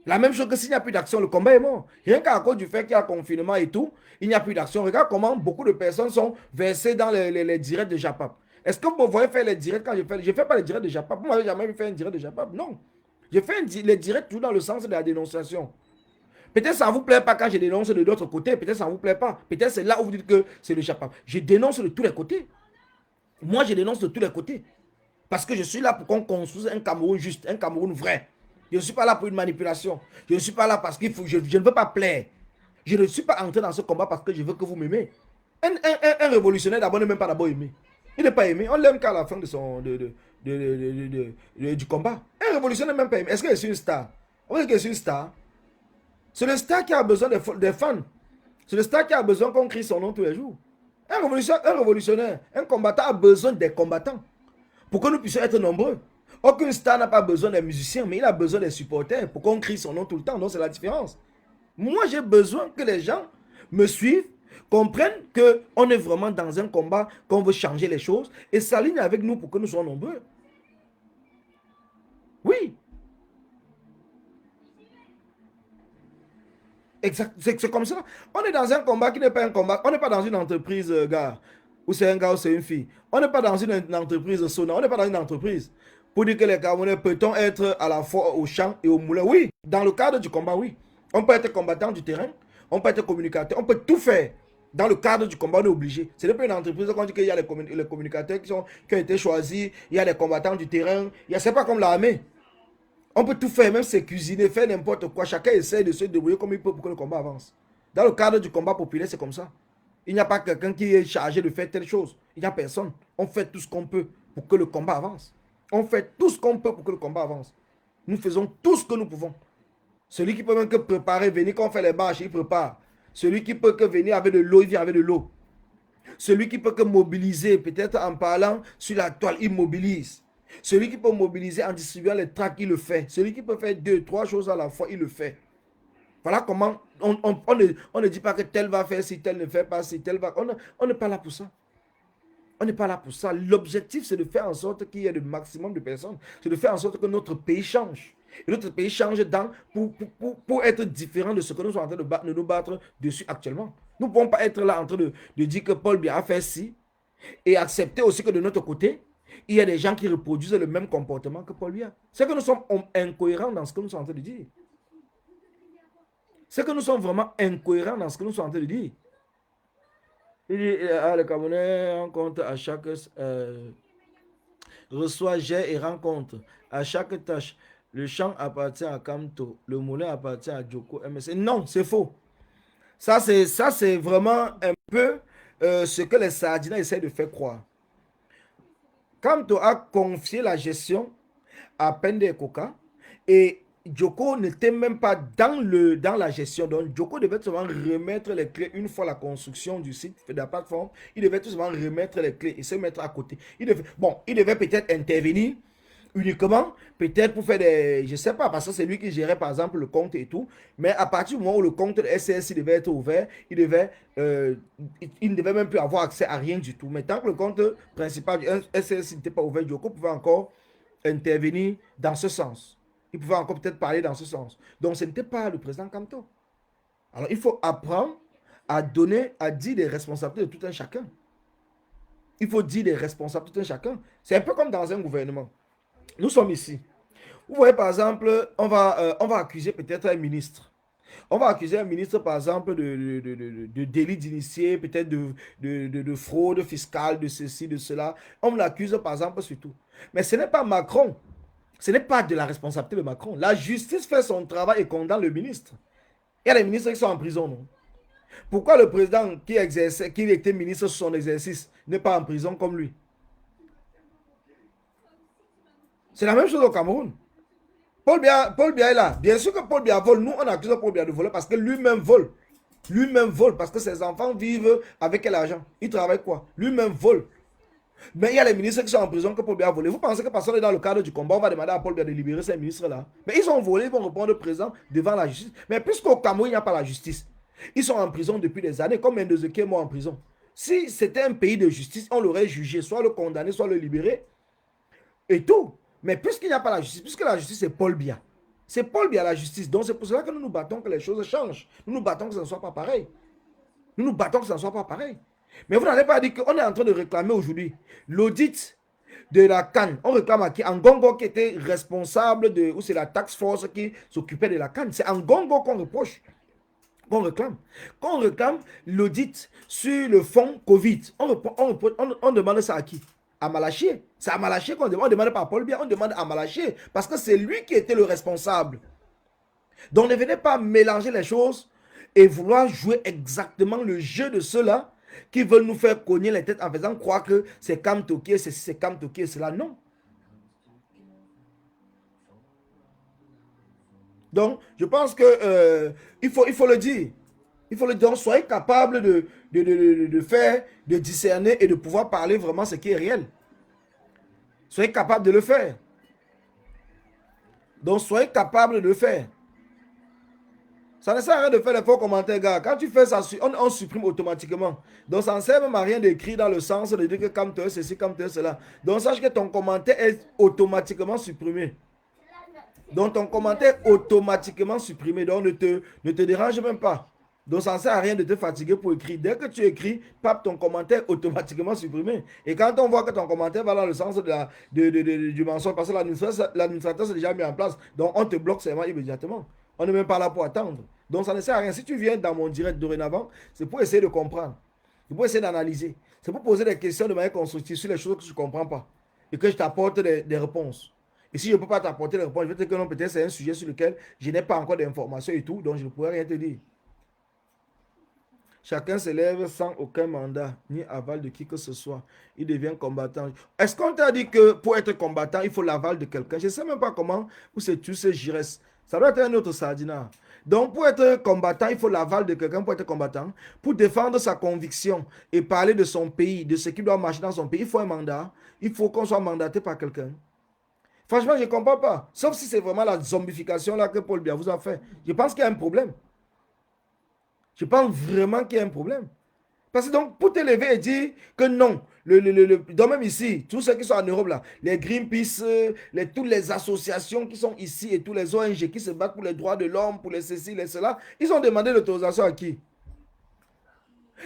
La même chose que s'il n'y a plus d'action, le combat est mort. Rien qu'à cause du fait qu'il y a confinement et tout, il n'y a plus d'action. Regarde comment beaucoup de personnes sont versées dans les directs de Japap. Est-ce que vous me voyez faire les directs quand je fais? Je ne fais pas les directs de Japap. Vous m'avez jamais vu faire un direct de Japap? Non. Je fais les directs tout dans le sens de la dénonciation. Peut-être ça ne vous plaît pas quand je dénonce de l'autre côté. Peut-être ça ne vous plaît pas. Peut-être c'est là où vous dites que c'est le Japap. Je dénonce de tous les côtés. Moi, je dénonce de tous les côtés. Parce que je suis là pour qu'on construise un Cameroun juste, un Cameroun vrai. Je ne suis pas là pour une manipulation. Je ne suis pas là parce que je ne veux pas plaire. Je ne suis pas entré dans ce combat parce que je veux que vous m'aimez. Un révolutionnaire d'abord n'est même pas d'abord aimé. Il n'est pas aimé. On l'aime qu'à la fin de du combat. Un révolutionnaire même pas. Est-ce que c'est une star? On va dire que c'est une star. C'est le star qui a besoin des fans. C'est le star qui a besoin qu'on crie son nom tous les jours. Un révolutionnaire, un combattant a besoin des combattants pour que nous puissions être nombreux. Aucune star n'a pas besoin des musiciens, mais il a besoin des supporters pour qu'on crie son nom tout le temps. Donc c'est la différence. Moi, j'ai besoin que les gens me suivent, comprennent qu'on est vraiment dans un combat, qu'on veut changer les choses et s'alignent avec nous pour que nous soyons nombreux. Oui. Exact, c'est comme ça. On est dans un combat qui n'est pas un combat. On n'est pas dans une entreprise, gars, où c'est un gars ou c'est une fille. On n'est pas dans une entreprise Sona. On n'est pas dans une entreprise. Pour dire que les Camerounais, peut-on être à la fois au champ et au moulin? Oui, dans le cadre du combat, oui. On peut être combattant du terrain, on peut être communicateur, on peut tout faire. Dans le cadre du combat, on est obligé. Ce n'est pas une entreprise qu'on dit qu'il y a les communicateurs qui ont été choisis, il y a les combattants du terrain. C'est pas comme l'armée. On peut tout faire, même se cuisiner, faire n'importe quoi. Chacun essaie de se débrouiller comme il peut pour que le combat avance. Dans le cadre du combat populaire, c'est comme ça. Il n'y a pas quelqu'un qui est chargé de faire telle chose. Il n'y a personne. On fait tout ce qu'on peut pour que le combat avance. On fait tout ce qu'on peut pour que le combat avance. Nous faisons tout ce que nous pouvons. Celui qui peut même que préparer, venir quand on fait les marches, il prépare. Celui qui peut que venir avec de l'eau, il vient avec de l'eau. Celui qui peut que mobiliser, peut-être en parlant sur la toile, il mobilise. Celui qui peut mobiliser en distribuant les tracts, il le fait. Celui qui peut faire 2, 3 choses à la fois, il le fait. Voilà comment on ne dit pas que tel va faire si tel ne fait pas si tel va. On n'est pas là pour ça. On n'est pas là pour ça. L'objectif, c'est de faire en sorte qu'il y ait le maximum de personnes. C'est de faire en sorte que notre pays change. Et notre pays change pour être différent de ce que nous sommes en train de nous battre dessus actuellement. Nous ne pouvons pas être là en train de dire que Paul Biya a fait ci et accepter aussi que de notre côté, il y a des gens qui reproduisent le même comportement que Paul Biya. C'est que nous sommes incohérents dans ce que nous sommes en train de dire. C'est que nous sommes vraiment incohérents dans ce que nous sommes en train de dire. Il dit, le Camerounais rencontre à chaque... reçoit, gère et rencontre à chaque tâche. Le champ appartient à Kamto, le moulin appartient à Djoko MSC. Non, c'est faux. Ça, c'est vraiment un peu ce que les Sardinais essaient de faire croire. Kamto a confié la gestion à Pende Koka et Djoko n'était même pas dans la gestion. Donc, Djoko devait tout simplement remettre les clés une fois la construction du site, de la plateforme. Il devait tout simplement remettre les clés et se mettre à côté. Il devait peut-être intervenir uniquement, peut-être pour faire des... Je ne sais pas, parce que c'est lui qui gérait par exemple le compte et tout. Mais à partir du moment où le compte de SCS devait être ouvert, il ne devait même plus avoir accès à rien du tout. Mais tant que le compte principal du SCS n'était pas ouvert, Djoko pouvait encore intervenir dans ce sens. Il pouvait encore peut-être parler dans ce sens. Donc, ce n'était pas le président Kamto. Alors, il faut apprendre à donner, à dire des responsabilités de tout un chacun. Il faut dire des responsabilités de tout un chacun. C'est un peu comme dans un gouvernement. Nous sommes ici. Vous voyez, par exemple, on va accuser peut-être un ministre. On va accuser un ministre, par exemple, de délit d'initié, peut-être de fraude fiscale, de ceci, de cela. On l'accuse, par exemple, sur tout. Mais ce n'est pas Macron. Ce n'est pas de la responsabilité de Macron. La justice fait son travail et condamne le ministre. Il y a des ministres qui sont en prison, non? Pourquoi le président qui était ministre sous son exercice n'est pas en prison comme lui? C'est la même chose au Cameroun. Paul Biya est là. Bien sûr que Paul Biya vole. Nous, on accuse Paul Biya de voler parce que lui-même vole. Lui-même vole parce que ses enfants vivent avec quel argent? Il travaille quoi? Lui-même vole. Mais il y a les ministres qui sont en prison que Paul Biya a volé. Vous pensez que parce qu'on est dans le cadre du combat, on va demander à Paul Biya de libérer ces ministres-là? Mais ils ont volé, ils vont répondre présent devant la justice. Mais puisqu'au Cameroun, il n'y a pas la justice, ils sont en prison depuis des années, comme Mendoza qui est mort en prison. Si c'était un pays de justice, on l'aurait jugé, soit le condamner, soit le libérer, et tout. Mais puisqu'il n'y a pas la justice, puisque la justice c'est Paul Biya, c'est Paul Biya la justice. Donc c'est pour cela que nous nous battons que les choses changent. Nous nous battons que ça ne soit pas pareil. Nous nous battons que ça ne soit pas pareil. Mais vous n'allez pas dire qu'on est en train de réclamer aujourd'hui l'audit de la CAN. On réclame à qui? Ngongo qui était responsable de, ou c'est la task force qui s'occupait de la CAN. C'est Ngongo qu'on reproche, qu'on réclame. Qu'on réclame l'audit sur le fonds Covid. On demande ça à qui? À Malaché. C'est à Malaché qu'on demande. On ne demande pas à Paul Biya, on demande à Malaché. Parce que c'est lui qui était le responsable. Donc ne venez pas mélanger les choses et vouloir jouer exactement le jeu de ceux-là qui veulent nous faire cogner les têtes en faisant croire que c'est Kamto qui est ceci, c'est Kamto qui est cela. Non. Donc, je pense que il faut le dire. Il faut le dire. Donc, soyez capable de faire, de discerner et de pouvoir parler vraiment ce qui est réel. Soyez capable de le faire. Donc, soyez capable de le faire. Ça ne sert à rien de faire les faux commentaires, gars. Quand tu fais ça, on supprime automatiquement. Donc, ça ne sert même à rien d'écrire dans le sens de dire que comme tu es ceci, comme tu es cela. Donc, sache que ton commentaire est automatiquement supprimé. Donc, ton commentaire est automatiquement supprimé. Donc, ne te dérange même pas. Donc, ça ne sert à rien de te fatiguer pour écrire. Dès que tu écris, pape, ton commentaire est automatiquement supprimé. Et quand on voit que ton commentaire va dans le sens du mensonge, parce que l'administrateur s'est déjà mis en place, donc on te bloque seulement immédiatement. On n'est même pas là pour attendre. Donc, ça ne sert à rien. Si tu viens dans mon direct dorénavant, c'est pour essayer de comprendre. C'est pour essayer d'analyser. C'est pour poser des questions de manière constructive sur les choses que tu ne comprends pas. Et que je t'apporte des réponses. Et si je ne peux pas t'apporter les réponses, je vais te dire que non, peut-être c'est un sujet sur lequel je n'ai pas encore d'informations et tout, donc je ne pourrais rien te dire. Chacun s'élève sans aucun mandat, ni aval de qui que ce soit. Il devient combattant. Est-ce qu'on t'a dit que pour être combattant, il faut l'aval de quelqu'un? Je ne sais même pas comment, où c'est tous ces gires. Ça doit être un autre sardinat. Donc, pour être combattant, il faut l'aval de quelqu'un pour être combattant. Pour défendre sa conviction et parler de son pays, de ce qui doit marcher dans son pays, il faut un mandat. Il faut qu'on soit mandaté par quelqu'un. Franchement, je ne comprends pas. Sauf si c'est vraiment la zombification là que Paul Biya vous a fait. Je pense qu'il y a un problème. Je pense vraiment qu'il y a un problème. Parce que donc, pour te lever et dire que non, donc même ici, tous ceux qui sont en Europe là, les Greenpeace, toutes les associations qui sont ici et tous les ONG qui se battent pour les droits de l'homme, pour les ceci, les cela, ils ont demandé l'autorisation à qui?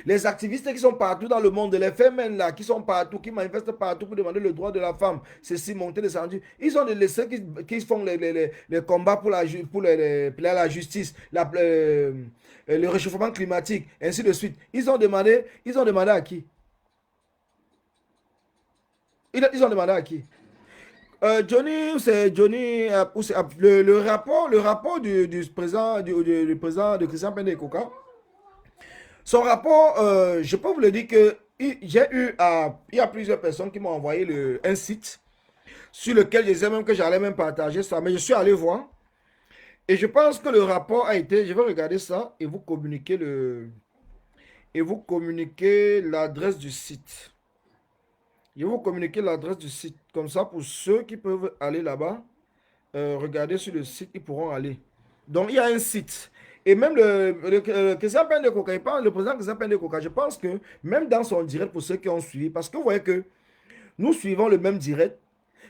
Les activistes qui sont partout dans le monde, les femmes là, qui sont partout, qui manifestent partout pour demander le droit de la femme, ceci, monter, descendu, ils ont ceux qui font les combats pour la justice, le réchauffement climatique, ainsi de suite. Ils ont demandé à qui? Ils ont demandé à qui? Johnny, c'est Johnny, le rapport du président, du président de Christian Pendecoca. Son rapport, je peux vous le dire que il y a plusieurs personnes qui m'ont envoyé un site sur lequel je disais même que j'allais même partager ça, mais je suis allé voir et je pense que le rapport a été, je vais regarder ça et vous communiquer l'adresse du site. Je vais vous communiquer l'adresse du site comme ça pour ceux qui peuvent aller là-bas, regarder sur le site, ils pourront aller. Donc il y a un site. Et même Christian Pendecoca, le président Christian Pendecoca, je pense que même dans son direct, pour ceux qui ont suivi, parce que vous voyez que nous suivons le même direct,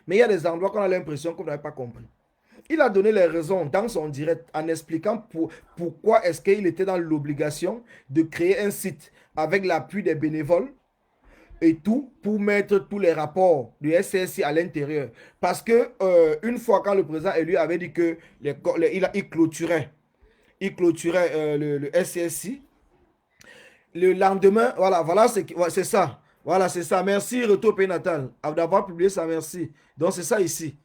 mais il y a des endroits qu'on a l'impression qu'on n'avait pas compris. Il a donné les raisons dans son direct en expliquant pourquoi est-ce qu'il était dans l'obligation de créer un site avec l'appui des bénévoles et tout pour mettre tous les rapports du SCSI à l'intérieur. Parce que une fois quand le président élu avait dit que il clôturait le SCSI. Le lendemain, voilà c'est ça. Voilà, c'est ça. Merci, Retour Pays Natal, d'avoir publié ça, merci. Donc, c'est ça ici.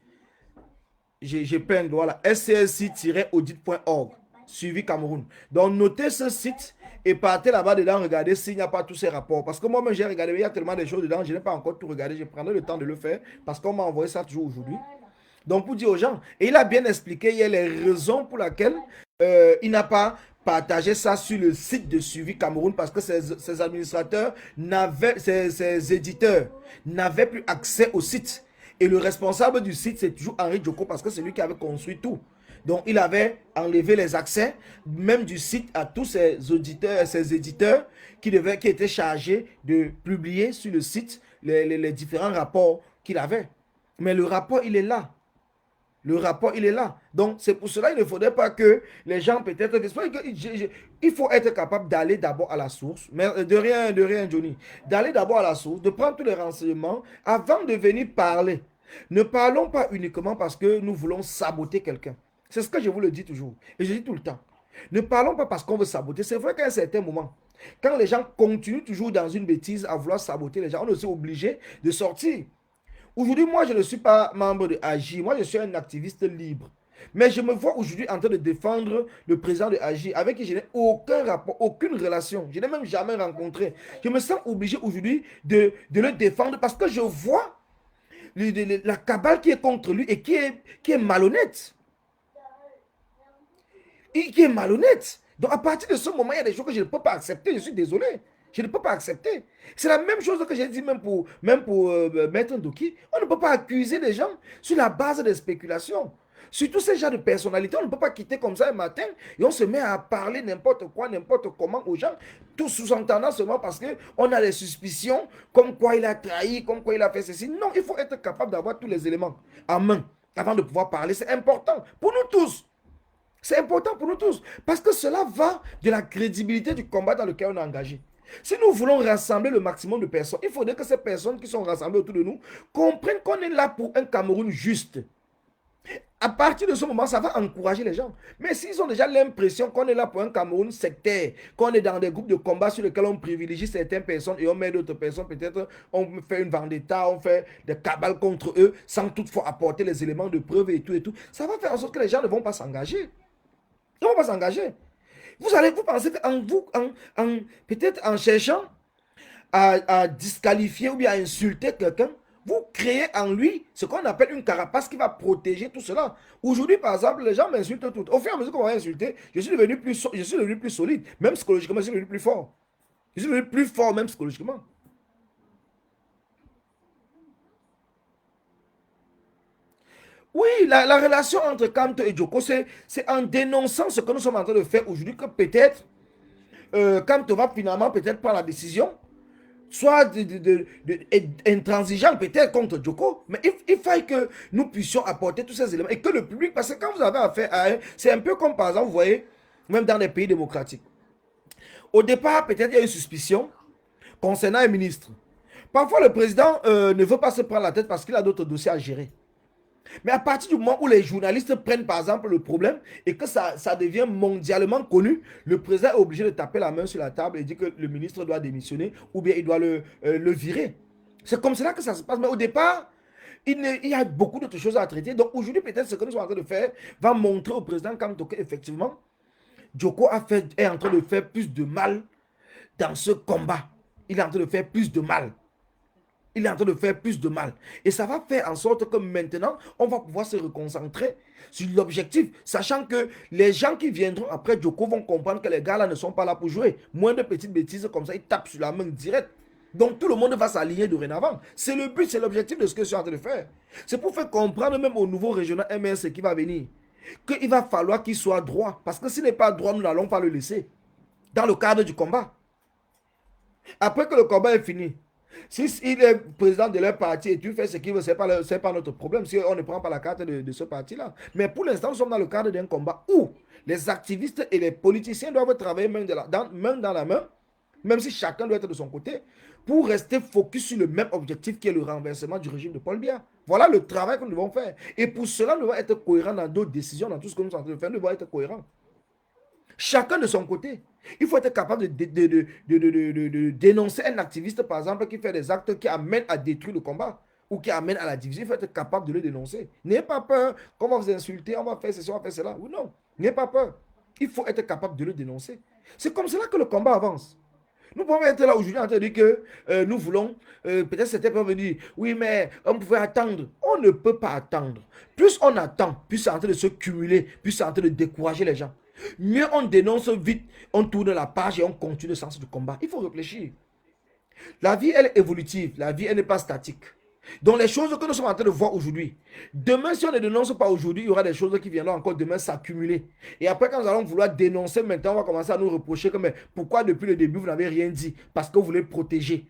J'ai peint, voilà, scsi-audit.org, suivi Cameroun. Donc, notez ce site et partez là-bas dedans, regardez s'il n'y a pas tous ces rapports. Parce que moi-même, j'ai regardé, il y a tellement de choses dedans, je n'ai pas encore tout regardé. Je prendrai le temps de le faire parce qu'on m'a envoyé ça toujours aujourd'hui. Donc, pour dire aux gens, et il a bien expliqué, il y a les raisons pour lesquelles il n'a pas partagé ça sur le site de Suivi Cameroun parce que ses administrateurs, ses éditeurs n'avaient plus accès au site. Et le responsable du site, c'est toujours Henri Djoko parce que c'est lui qui avait construit tout. Donc, il avait enlevé les accès, même du site, à tous ses auditeurs, ses éditeurs qui étaient chargés de publier sur le site les différents rapports qu'il avait. Mais le rapport, il est là. Le rapport, il est là. Donc, c'est pour cela qu'il ne faudrait pas que les gens peut-être... Il faut être capable d'aller d'abord à la source. Mais de rien, Johnny. D'aller d'abord à la source, de prendre tous les renseignements avant de venir parler. Ne parlons pas uniquement parce que nous voulons saboter quelqu'un. C'est ce que je vous le dis toujours. Et je dis tout le temps. Ne parlons pas parce qu'on veut saboter. C'est vrai qu'à un certain moment, quand les gens continuent toujours dans une bêtise à vouloir saboter les gens, on est aussi obligé de sortir. Aujourd'hui, moi, je ne suis pas membre de AGI. Moi, je suis un activiste libre. Mais je me vois aujourd'hui en train de défendre le président de AGI avec qui je n'ai aucun rapport, aucune relation. Je n'ai même jamais rencontré. Je me sens obligé aujourd'hui de le défendre parce que je vois la cabale qui est contre lui et qui est malhonnête. et qui est malhonnête. Donc, à partir de ce moment, il y a des choses que je ne peux pas accepter. Je suis désolé. Je ne peux pas accepter. C'est la même chose que j'ai dit même pour Maître Ndoki. On ne peut pas accuser les gens sur la base des spéculations. Surtout ces gens de personnalité, on ne peut pas quitter comme ça un matin et on se met à parler n'importe quoi, n'importe comment aux gens, tout sous-entendant seulement parce qu'on a des suspicions, comme quoi il a trahi, comme quoi il a fait ceci. Non, il faut être capable d'avoir tous les éléments en main avant de pouvoir parler. C'est important pour nous tous. C'est important pour nous tous parce que cela va de la crédibilité du combat dans lequel on est engagé. Si nous voulons rassembler le maximum de personnes, il faudrait que ces personnes qui sont rassemblées autour de nous comprennent qu'on est là pour un Cameroun juste. À partir de ce moment, ça va encourager les gens. Mais s'ils ont déjà l'impression qu'on est là pour un Cameroun sectaire, qu'on est dans des groupes de combat sur lesquels on privilégie certaines personnes et on met d'autres personnes, peut-être on fait une vendetta, on fait des cabales contre eux, sans toutefois apporter les éléments de preuve et tout, ça va faire en sorte que les gens ne vont pas s'engager. Ils ne vont pas s'engager. Vous pensez qu'en vous, peut-être en cherchant à disqualifier ou bien à insulter quelqu'un, vous créez en lui ce qu'on appelle une carapace qui va protéger tout cela. Aujourd'hui, par exemple, les gens m'insultent tout. Au fur et à mesure qu'on va insulter, je suis devenu plus solide. Même psychologiquement, je suis devenu plus fort. Je suis devenu plus fort même psychologiquement. Oui, la relation entre Kanto et Joko, c'est en dénonçant ce que nous sommes en train de faire aujourd'hui que peut-être Kanto va finalement peut-être prendre la décision soit intransigeant peut-être contre Joko, mais il faille que nous puissions apporter tous ces éléments et que le public, parce que quand vous avez affaire à un, c'est un peu comme par exemple, vous voyez, même dans les pays démocratiques. Au départ, peut-être il y a une suspicion concernant un ministre. Parfois, le président ne veut pas se prendre la tête parce qu'il a d'autres dossiers à gérer. Mais à partir du moment où les journalistes prennent par exemple le problème et que ça devient mondialement connu, le président est obligé de taper la main sur la table et dire que le ministre doit démissionner ou bien il doit le virer. C'est comme cela que ça se passe. Mais au départ, il y a beaucoup d'autres choses à traiter. Donc aujourd'hui, peut-être ce que nous sommes en train de faire va montrer au président Kamto qu'effectivement, Joko est en train de faire plus de mal dans ce combat. Il est en train de faire plus de mal. Il est en train de faire plus de mal. Et ça va faire en sorte que maintenant, on va pouvoir se reconcentrer sur l'objectif, sachant que les gens qui viendront après Joko vont comprendre que les gars là ne sont pas là pour jouer. Moins de petites bêtises comme ça, ils tapent sur la main direct. Donc tout le monde va s'aligner dorénavant. C'est le but, c'est l'objectif de ce que je suis en train de faire. C'est pour faire comprendre même au nouveau régional MS qui va venir qu'il va falloir qu'il soit droit. Parce que s'il n'est pas droit, nous n'allons pas le laisser. Dans le cadre du combat. Après que le combat est fini, si il est président de leur parti et tu fais ce qu'il veut, ce n'est pas notre problème si on ne prend pas la carte de ce parti-là. Mais pour l'instant, nous sommes dans le cadre d'un combat où les activistes et les politiciens doivent travailler main dans la main, même si chacun doit être de son côté, pour rester focus sur le même objectif qui est le renversement du régime de Paul Biya. Voilà le travail que nous devons faire. Et pour cela, nous devons être cohérents dans d'autres décisions, dans tout ce que nous sommes en train de faire, nous devons être cohérents. Chacun de son côté. Il faut être capable de dénoncer un activiste, par exemple, qui fait des actes qui amènent à détruire le combat ou qui amènent à la division. Il faut être capable de le dénoncer. N'ayez pas peur qu'on va vous insulter, on va faire ceci, on va faire cela. Ou non, n'ayez pas peur. Il faut être capable de le dénoncer. C'est comme cela que le combat avance. Nous pouvons être là aujourd'hui en train de dire que nous voulons, peut-être certains peuvent venir, oui, mais on pouvait attendre. On ne peut pas attendre. Plus on attend, plus c'est en train de se cumuler, plus c'est en train de décourager les gens. Mieux on dénonce vite, on tourne la page et on continue le sens du combat. Il faut réfléchir. La vie, elle est évolutive. La vie, elle n'est pas statique. Donc les choses que nous sommes en train de voir aujourd'hui, demain, si on ne dénonce pas aujourd'hui, il y aura des choses qui viendront encore demain s'accumuler. Et après, quand nous allons vouloir dénoncer, maintenant, on va commencer à nous reprocher que mais pourquoi depuis le début, vous n'avez rien dit? Parce que vous voulez protéger.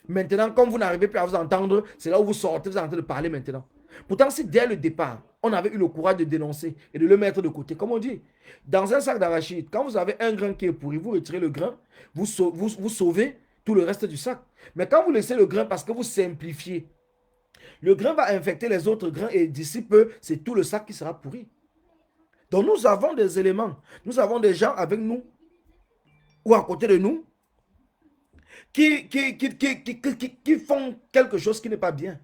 Maintenant, comme vous n'arrivez plus à vous entendre, c'est là où vous sortez, vous êtes en train de parler maintenant. Pourtant, si dès le départ, on avait eu le courage de dénoncer et de le mettre de côté, comme on dit, dans un sac d'arachide, quand vous avez un grain qui est pourri, vous retirez le grain, vous sauvez tout le reste du sac. Mais quand vous laissez le grain parce que vous simplifiez, le grain va infecter les autres grains et d'ici peu, c'est tout le sac qui sera pourri. Donc nous avons des éléments, nous avons des gens avec nous ou à côté de nous qui font quelque chose qui n'est pas bien.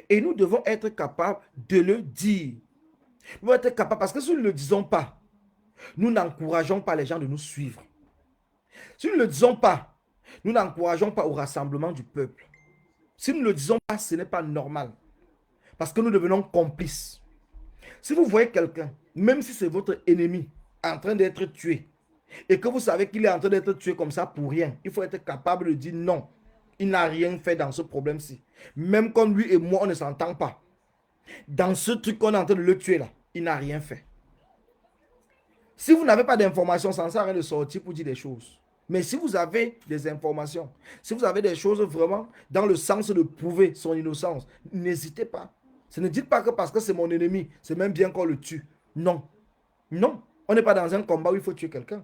Et nous devons être capables de le dire. Nous devons être capables, parce que si nous ne le disons pas, nous n'encourageons pas les gens de nous suivre. Si nous ne le disons pas, nous n'encourageons pas au rassemblement du peuple. Si nous ne le disons pas, ce n'est pas normal. Parce que nous devenons complices. Si vous voyez quelqu'un, même si c'est votre ennemi, en train d'être tué, et que vous savez qu'il est en train d'être tué comme ça pour rien, il faut être capable de dire non. Il n'a rien fait dans ce problème-ci. Même comme lui et moi, on ne s'entend pas. Dans ce truc qu'on est en train de le tuer là, il n'a rien fait. Si vous n'avez pas d'informations, ça ne sert à rien de sortir pour dire des choses. Mais si vous avez des informations, si vous avez des choses vraiment dans le sens de prouver son innocence, n'hésitez pas. Ne dites pas que parce que c'est mon ennemi, c'est même bien qu'on le tue. Non. Non. On n'est pas dans un combat où il faut tuer quelqu'un.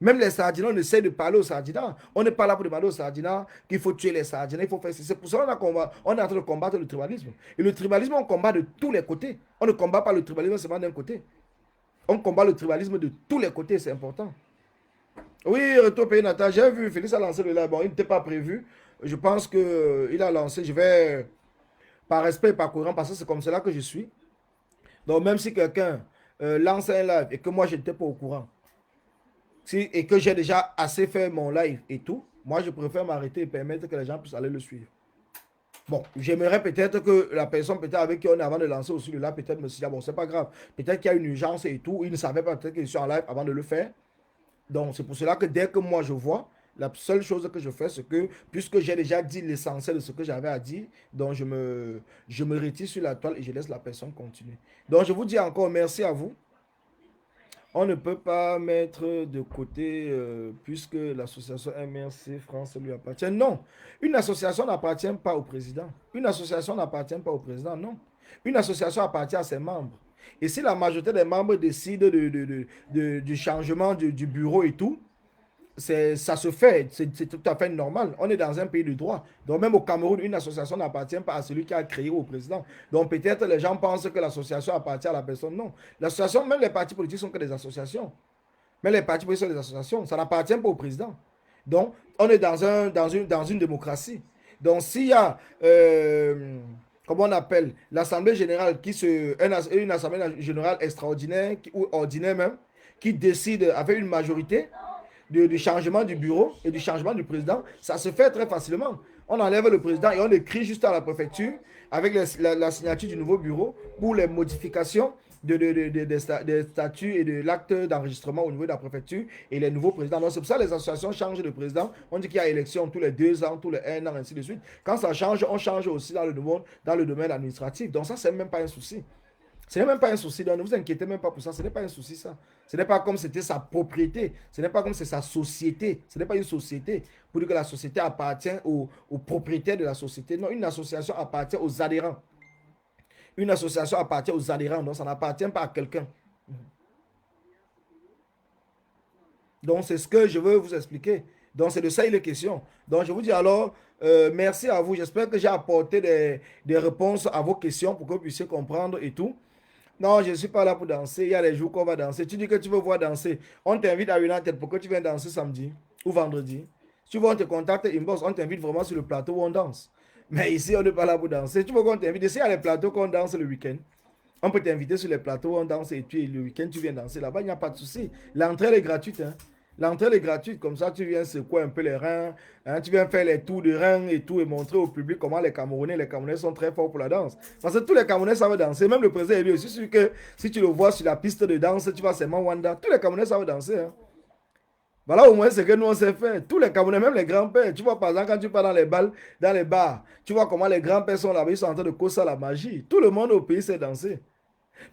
Même les Sardinats, on essaie de parler aux Sardinats. On n'est pas là pour demander aux Sardinats qu'il faut tuer les Sardinats, il faut faire. C'est pour ça qu'on est en train de combattre le tribalisme. Et le tribalisme, on combat de tous les côtés. On ne combat pas le tribalisme seulement d'un côté. On combat le tribalisme de tous les côtés, c'est important. Oui, retour pays natal. J'ai vu Félix a lancé le live. Bon, il n'était pas prévu. Je pense qu'il a lancé. Je vais, par respect et par courant, parce que c'est comme cela que je suis. Donc, même si quelqu'un lance un live et que moi, je n'étais pas au courant, et que j'ai déjà assez fait mon live et tout, moi, je préfère m'arrêter et permettre que les gens puissent aller le suivre. Bon, j'aimerais peut-être que la personne peut-être avec qui on est avant de lancer aussi le live, peut-être me dit, bon, c'est pas grave. Peut-être qu'il y a une urgence et tout. Il ne savait pas peut-être qu'il est en live avant de le faire. Donc, c'est pour cela que dès que moi je vois, la seule chose que je fais, c'est que, puisque j'ai déjà dit l'essentiel de ce que j'avais à dire, donc je me retire sur la toile et je laisse la personne continuer. Donc, je vous dis encore merci à vous. On ne peut pas mettre de côté, puisque l'association MRC France lui appartient. Non, une association n'appartient pas au président. Une association n'appartient pas au président, non. Une association appartient à ses membres. Et si la majorité des membres décident du changement du bureau et tout, ça se fait, c'est tout à fait normal. On est dans un pays de droit. Donc même au Cameroun, une association n'appartient pas à celui qui a créé au président. Donc peut-être les gens pensent que l'association appartient à la personne. Non. L'association, même les partis politiques sont que des associations. Mais les partis politiques sont des associations. Ça n'appartient pas au président. Donc on est dans une démocratie. Donc s'il y a, comment on appelle, l'Assemblée générale, une Assemblée générale extraordinaire, ou ordinaire même, qui décide avec une majorité, du changement du bureau et du changement du président, ça se fait très facilement. On enlève le président et on écrit juste à la préfecture avec la signature du nouveau bureau pour les modifications des statuts et de l'acte d'enregistrement au niveau de la préfecture et les nouveaux présidents. Donc c'est pour ça que les associations changent de président. On dit qu'il y a élection tous les 2 ans, tous les 1 an, ainsi de suite. Quand ça change, on change aussi dans le domaine administratif. Donc ça, c'est même pas un souci. Ce n'est même pas un souci, donc ne vous inquiétez même pas pour ça, ce n'est pas un souci ça. Ce n'est pas comme c'était sa propriété, ce n'est pas comme c'est sa société, ce n'est pas une société pour dire que la société appartient aux propriétaires de la société. Non, une association appartient aux adhérents. Une association appartient aux adhérents, donc ça n'appartient pas à quelqu'un. Donc c'est ce que je veux vous expliquer. Donc c'est de ça il est question. Donc je vous dis alors, merci à vous. J'espère que j'ai apporté des réponses à vos questions pour que vous puissiez comprendre et tout. Non, je ne suis pas là pour danser. Il y a des jours qu'on va danser. Tu dis que tu veux voir danser. On t'invite à United pour que tu viennes danser samedi ou vendredi. Si tu veux, on te contacte inbox. On t'invite vraiment sur le plateau où on danse. Mais ici, on n'est pas là pour danser. Tu veux qu'on t'invite. Ici, il y a les plateaux qu'on danse le week-end. On peut t'inviter sur les plateaux où on danse et puis le week-end, tu viens danser là-bas. Il n'y a pas de souci. L'entrée elle est gratuite. Hein. L'entrée elle est gratuite. Comme ça, tu viens secouer un peu les reins. Hein. Tu viens faire les tours de reins et tout et montrer au public comment les Camerounais sont très forts pour la danse. Parce que tous les Camerounais savent danser. Même le président lui aussi sûr que si tu le vois sur la piste de danse, tu vas seulement Wanda. Tous les Camerounais savent danser. Hein. Voilà au moins ce que nous on sait faire. Tous les Camerounais, même les grands-pères. Tu vois, par exemple, quand tu pars dans les balles, dans les bars, tu vois comment les grands-pères sont là-bas, ils sont en train de causer la magie. Tout le monde au pays sait danser.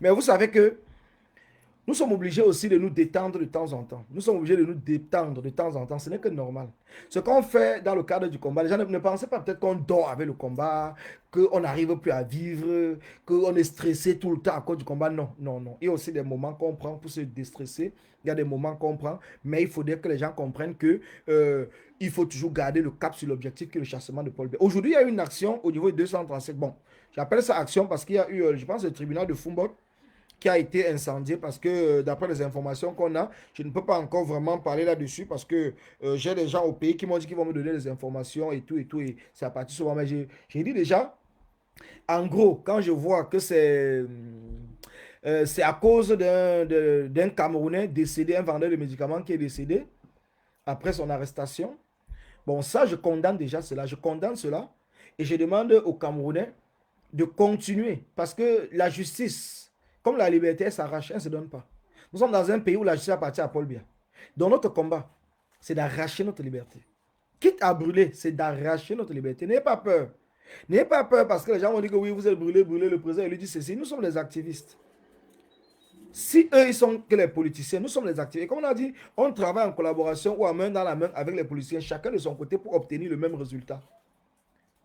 Mais vous savez que nous sommes obligés aussi de nous détendre de temps en temps. Nous sommes obligés de nous détendre de temps en temps. Ce n'est que normal. Ce qu'on fait dans le cadre du combat, les gens ne pensent pas peut-être qu'on dort avec le combat, qu'on n'arrive plus à vivre, qu'on est stressé tout le temps à cause du combat. Non, non, non. Il y a aussi des moments qu'on prend pour se déstresser. Il y a des moments qu'on prend, mais il faudrait que les gens comprennent que il faut toujours garder le cap sur l'objectif qui est le chassement de Paul Biya. Aujourd'hui, il y a eu une action au niveau de 237. Bon, j'appelle ça action parce qu'il y a eu, je pense, le tribunal de Foumbot qui a été incendié parce que d'après les informations qu'on a, je ne peux pas encore vraiment parler là-dessus parce que j'ai des gens au pays qui m'ont dit qu'ils vont me donner des informations et tout, et c'est à partir souvent. Mais j'ai dit déjà, en gros, quand je vois que c'est à cause d'un Camerounais décédé, un vendeur de médicaments qui est décédé après son arrestation, bon, ça, je condamne déjà cela, je condamne cela et je demande aux Camerounais de continuer parce que la justice, comme la liberté, elle s'arrache, elle ne se donne pas. Nous sommes dans un pays où la justice appartient à Paul Biya. Donc notre combat, c'est d'arracher notre liberté. Quitte à brûler, c'est d'arracher notre liberté. N'ayez pas peur. N'ayez pas peur parce que les gens vont dire que oui, vous êtes brûlé, le président, il lui dit ceci. Nous sommes les activistes. Si eux, ils sont que les politiciens, nous sommes les activistes. Comme on a dit, on travaille en collaboration ou en main dans la main avec les politiciens, chacun de son côté pour obtenir le même résultat.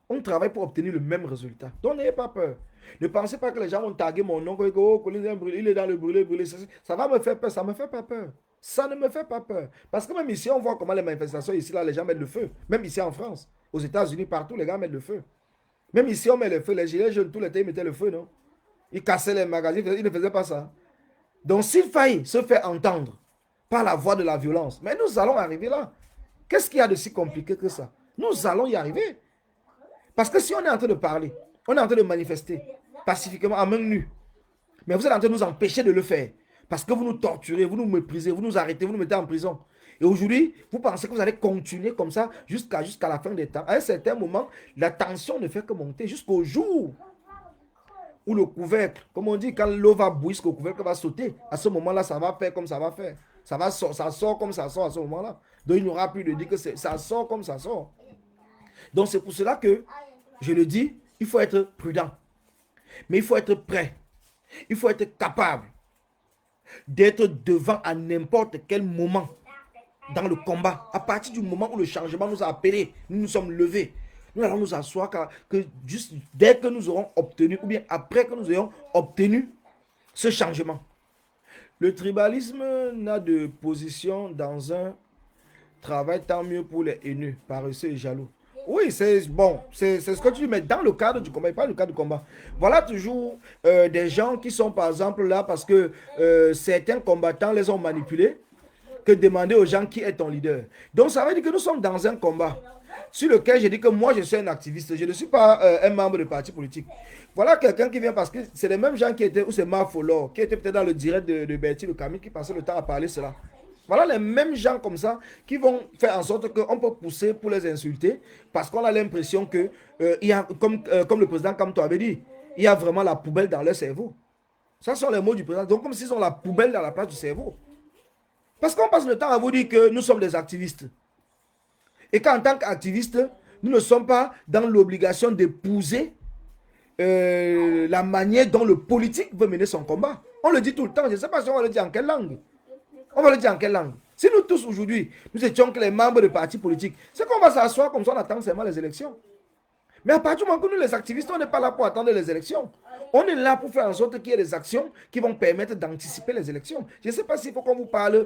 On travaille pour obtenir le même résultat. Donc n'ayez pas peur. Ne pensez pas que les gens vont taguer mon nom, oh, il est dans le brûlé. Ça va me faire peur, ça ne me fait pas peur. Ça ne me fait pas peur. Parce que même ici, on voit comment les manifestations, ici, là, les gens mettent le feu. Même ici en France, aux États-Unis, partout, les gars mettent le feu. Même ici, on met le feu. Les gilets jaunes, tout l'été, ils mettaient le feu, non? Ils cassaient les magasins, ils ne faisaient pas ça. Donc, s'il faille se faire entendre par la voie de la violence, mais nous allons arriver là. Qu'est-ce qu'il y a de si compliqué que ça? Nous allons y arriver. Parce que si on est en train de parler, on est en train de manifester pacifiquement en main nue, mais vous êtes en train de nous empêcher de le faire. Parce que vous nous torturez, vous nous méprisez, vous nous arrêtez, vous nous mettez en prison. Et aujourd'hui, vous pensez que vous allez continuer comme ça jusqu'à la fin des temps. À un certain moment, la tension ne fait que monter jusqu'au jour où le couvercle, comme on dit, quand l'eau va bouillir, le couvercle va sauter. À ce moment-là, ça va faire comme ça va faire. Ça sort comme ça sort à ce moment-là. Donc, il n'y aura plus de dire que ça sort comme ça sort. Donc, c'est pour cela que, je le dis, il faut être prudent. Mais il faut être prêt. Il faut être capable d'être devant à n'importe quel moment dans le combat. À partir du moment où le changement nous a appelés, nous nous sommes levés. Nous allons nous asseoir que juste dès que nous aurons obtenu, ou bien après que nous ayons obtenu ce changement. Le tribalisme n'a de position dans un travail, tant mieux pour les haineux, paresseux et jaloux. Oui, c'est bon, c'est ce que tu dis, mais dans le cadre du combat, pas le cadre du combat. Voilà toujours des gens qui sont par exemple là parce que certains combattants les ont manipulés, que demander aux gens qui est ton leader. Donc ça veut dire que nous sommes dans un combat sur lequel je dis que moi je suis un activiste, je ne suis pas un membre de parti politique. Voilà quelqu'un qui vient parce que c'est les mêmes gens qui étaient, ou c'est Mafolo, qui était peut-être dans le direct de Bertie le Camille, qui passait le temps à parler cela. Voilà les mêmes gens comme ça qui vont faire en sorte qu'on peut pousser pour les insulter parce qu'on a l'impression que, il y a, comme le président Kamto avait dit, il y a vraiment la poubelle dans leur cerveau. Ça sont les mots du président. Donc comme s'ils ont la poubelle dans la place du cerveau. Parce qu'on passe le temps à vous dire que nous sommes des activistes. Et qu'en tant qu'activistes, nous ne sommes pas dans l'obligation d'épouser la manière dont le politique veut mener son combat. On le dit tout le temps. Je ne sais pas si on va le dire en quelle langue. On va le dire en quelle langue? Si nous tous aujourd'hui, nous étions que les membres de partis politiques, c'est qu'on va s'asseoir comme ça, on attend seulement les élections. Mais à partir du moment que nous, les activistes, on n'est pas là pour attendre les élections. On est là pour faire en sorte qu'il y ait des actions qui vont permettre d'anticiper les élections. Je ne sais pas s'il faut qu'on vous parle.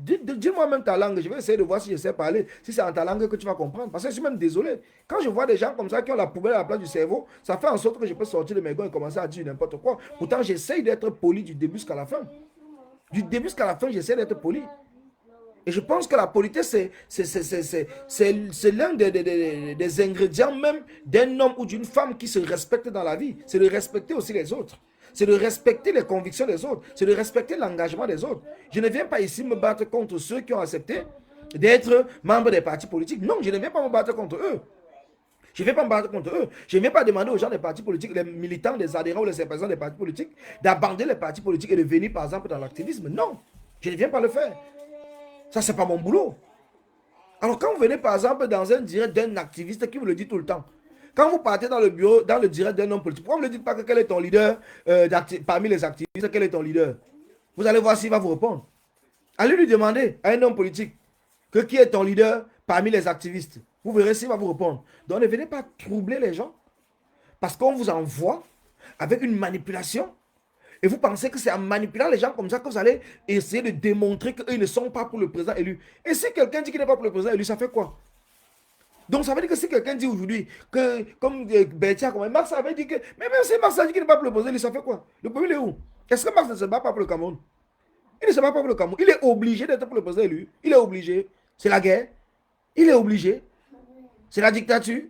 Dis-moi même ta langue. Je vais essayer de voir si je sais parler. Si c'est en ta langue que tu vas comprendre. Parce que je suis même désolé. Quand je vois des gens comme ça qui ont la poubelle à la place du cerveau, ça fait en sorte que je peux sortir de mes gants et commencer à dire n'importe quoi. Pourtant, j'essaye d'être poli du début jusqu'à la fin. Du début jusqu'à la fin, j'essaie d'être poli. Et je pense que la politesse, c'est l'un des ingrédients même d'un homme ou d'une femme qui se respecte dans la vie. C'est de respecter aussi les autres. C'est de respecter les convictions des autres. C'est de respecter l'engagement des autres. Je ne viens pas ici me battre contre ceux qui ont accepté d'être membres des partis politiques. Non, je ne viens pas me battre contre eux. Je ne vais pas me battre contre eux. Je ne vais pas demander aux gens des partis politiques, les militants, les adhérents ou les sympathisants des partis politiques, d'abandonner les partis politiques et de venir, par exemple, dans l'activisme. Non, je ne viens pas le faire. Ça, ce n'est pas mon boulot. Alors, quand vous venez, par exemple, dans un direct d'un activiste qui vous le dit tout le temps, quand vous partez dans le bureau, dans le direct d'un homme politique, pourquoi vous ne me dites pas que quel est ton leader parmi les activistes, quel est ton leader? Vous allez voir s'il va vous répondre. Allez lui demander à un homme politique que qui est ton leader parmi les activistes. Vous verrez s'il va vous répondre. Donc ne venez pas troubler les gens. Parce qu'on vous envoie avec une manipulation. Et vous pensez que c'est en manipulant les gens comme ça que vous allez essayer de démontrer qu'ils ne sont pas pour le président élu. Et si quelqu'un dit qu'il n'est pas pour le président élu, ça fait quoi? Donc ça veut dire que si quelqu'un dit aujourd'hui que, comme Bertia, comme Marx avait dit que, mais même si Marx a dit qu'il n'est pas pour le président élu, ça fait quoi? Le problème est où? Est-ce que Marx ne se bat pas pour le Cameroun? Il ne se bat pas pour le Cameroun. Il est obligé d'être pour le président élu. Il est obligé. C'est la guerre. Il est obligé. C'est la dictature.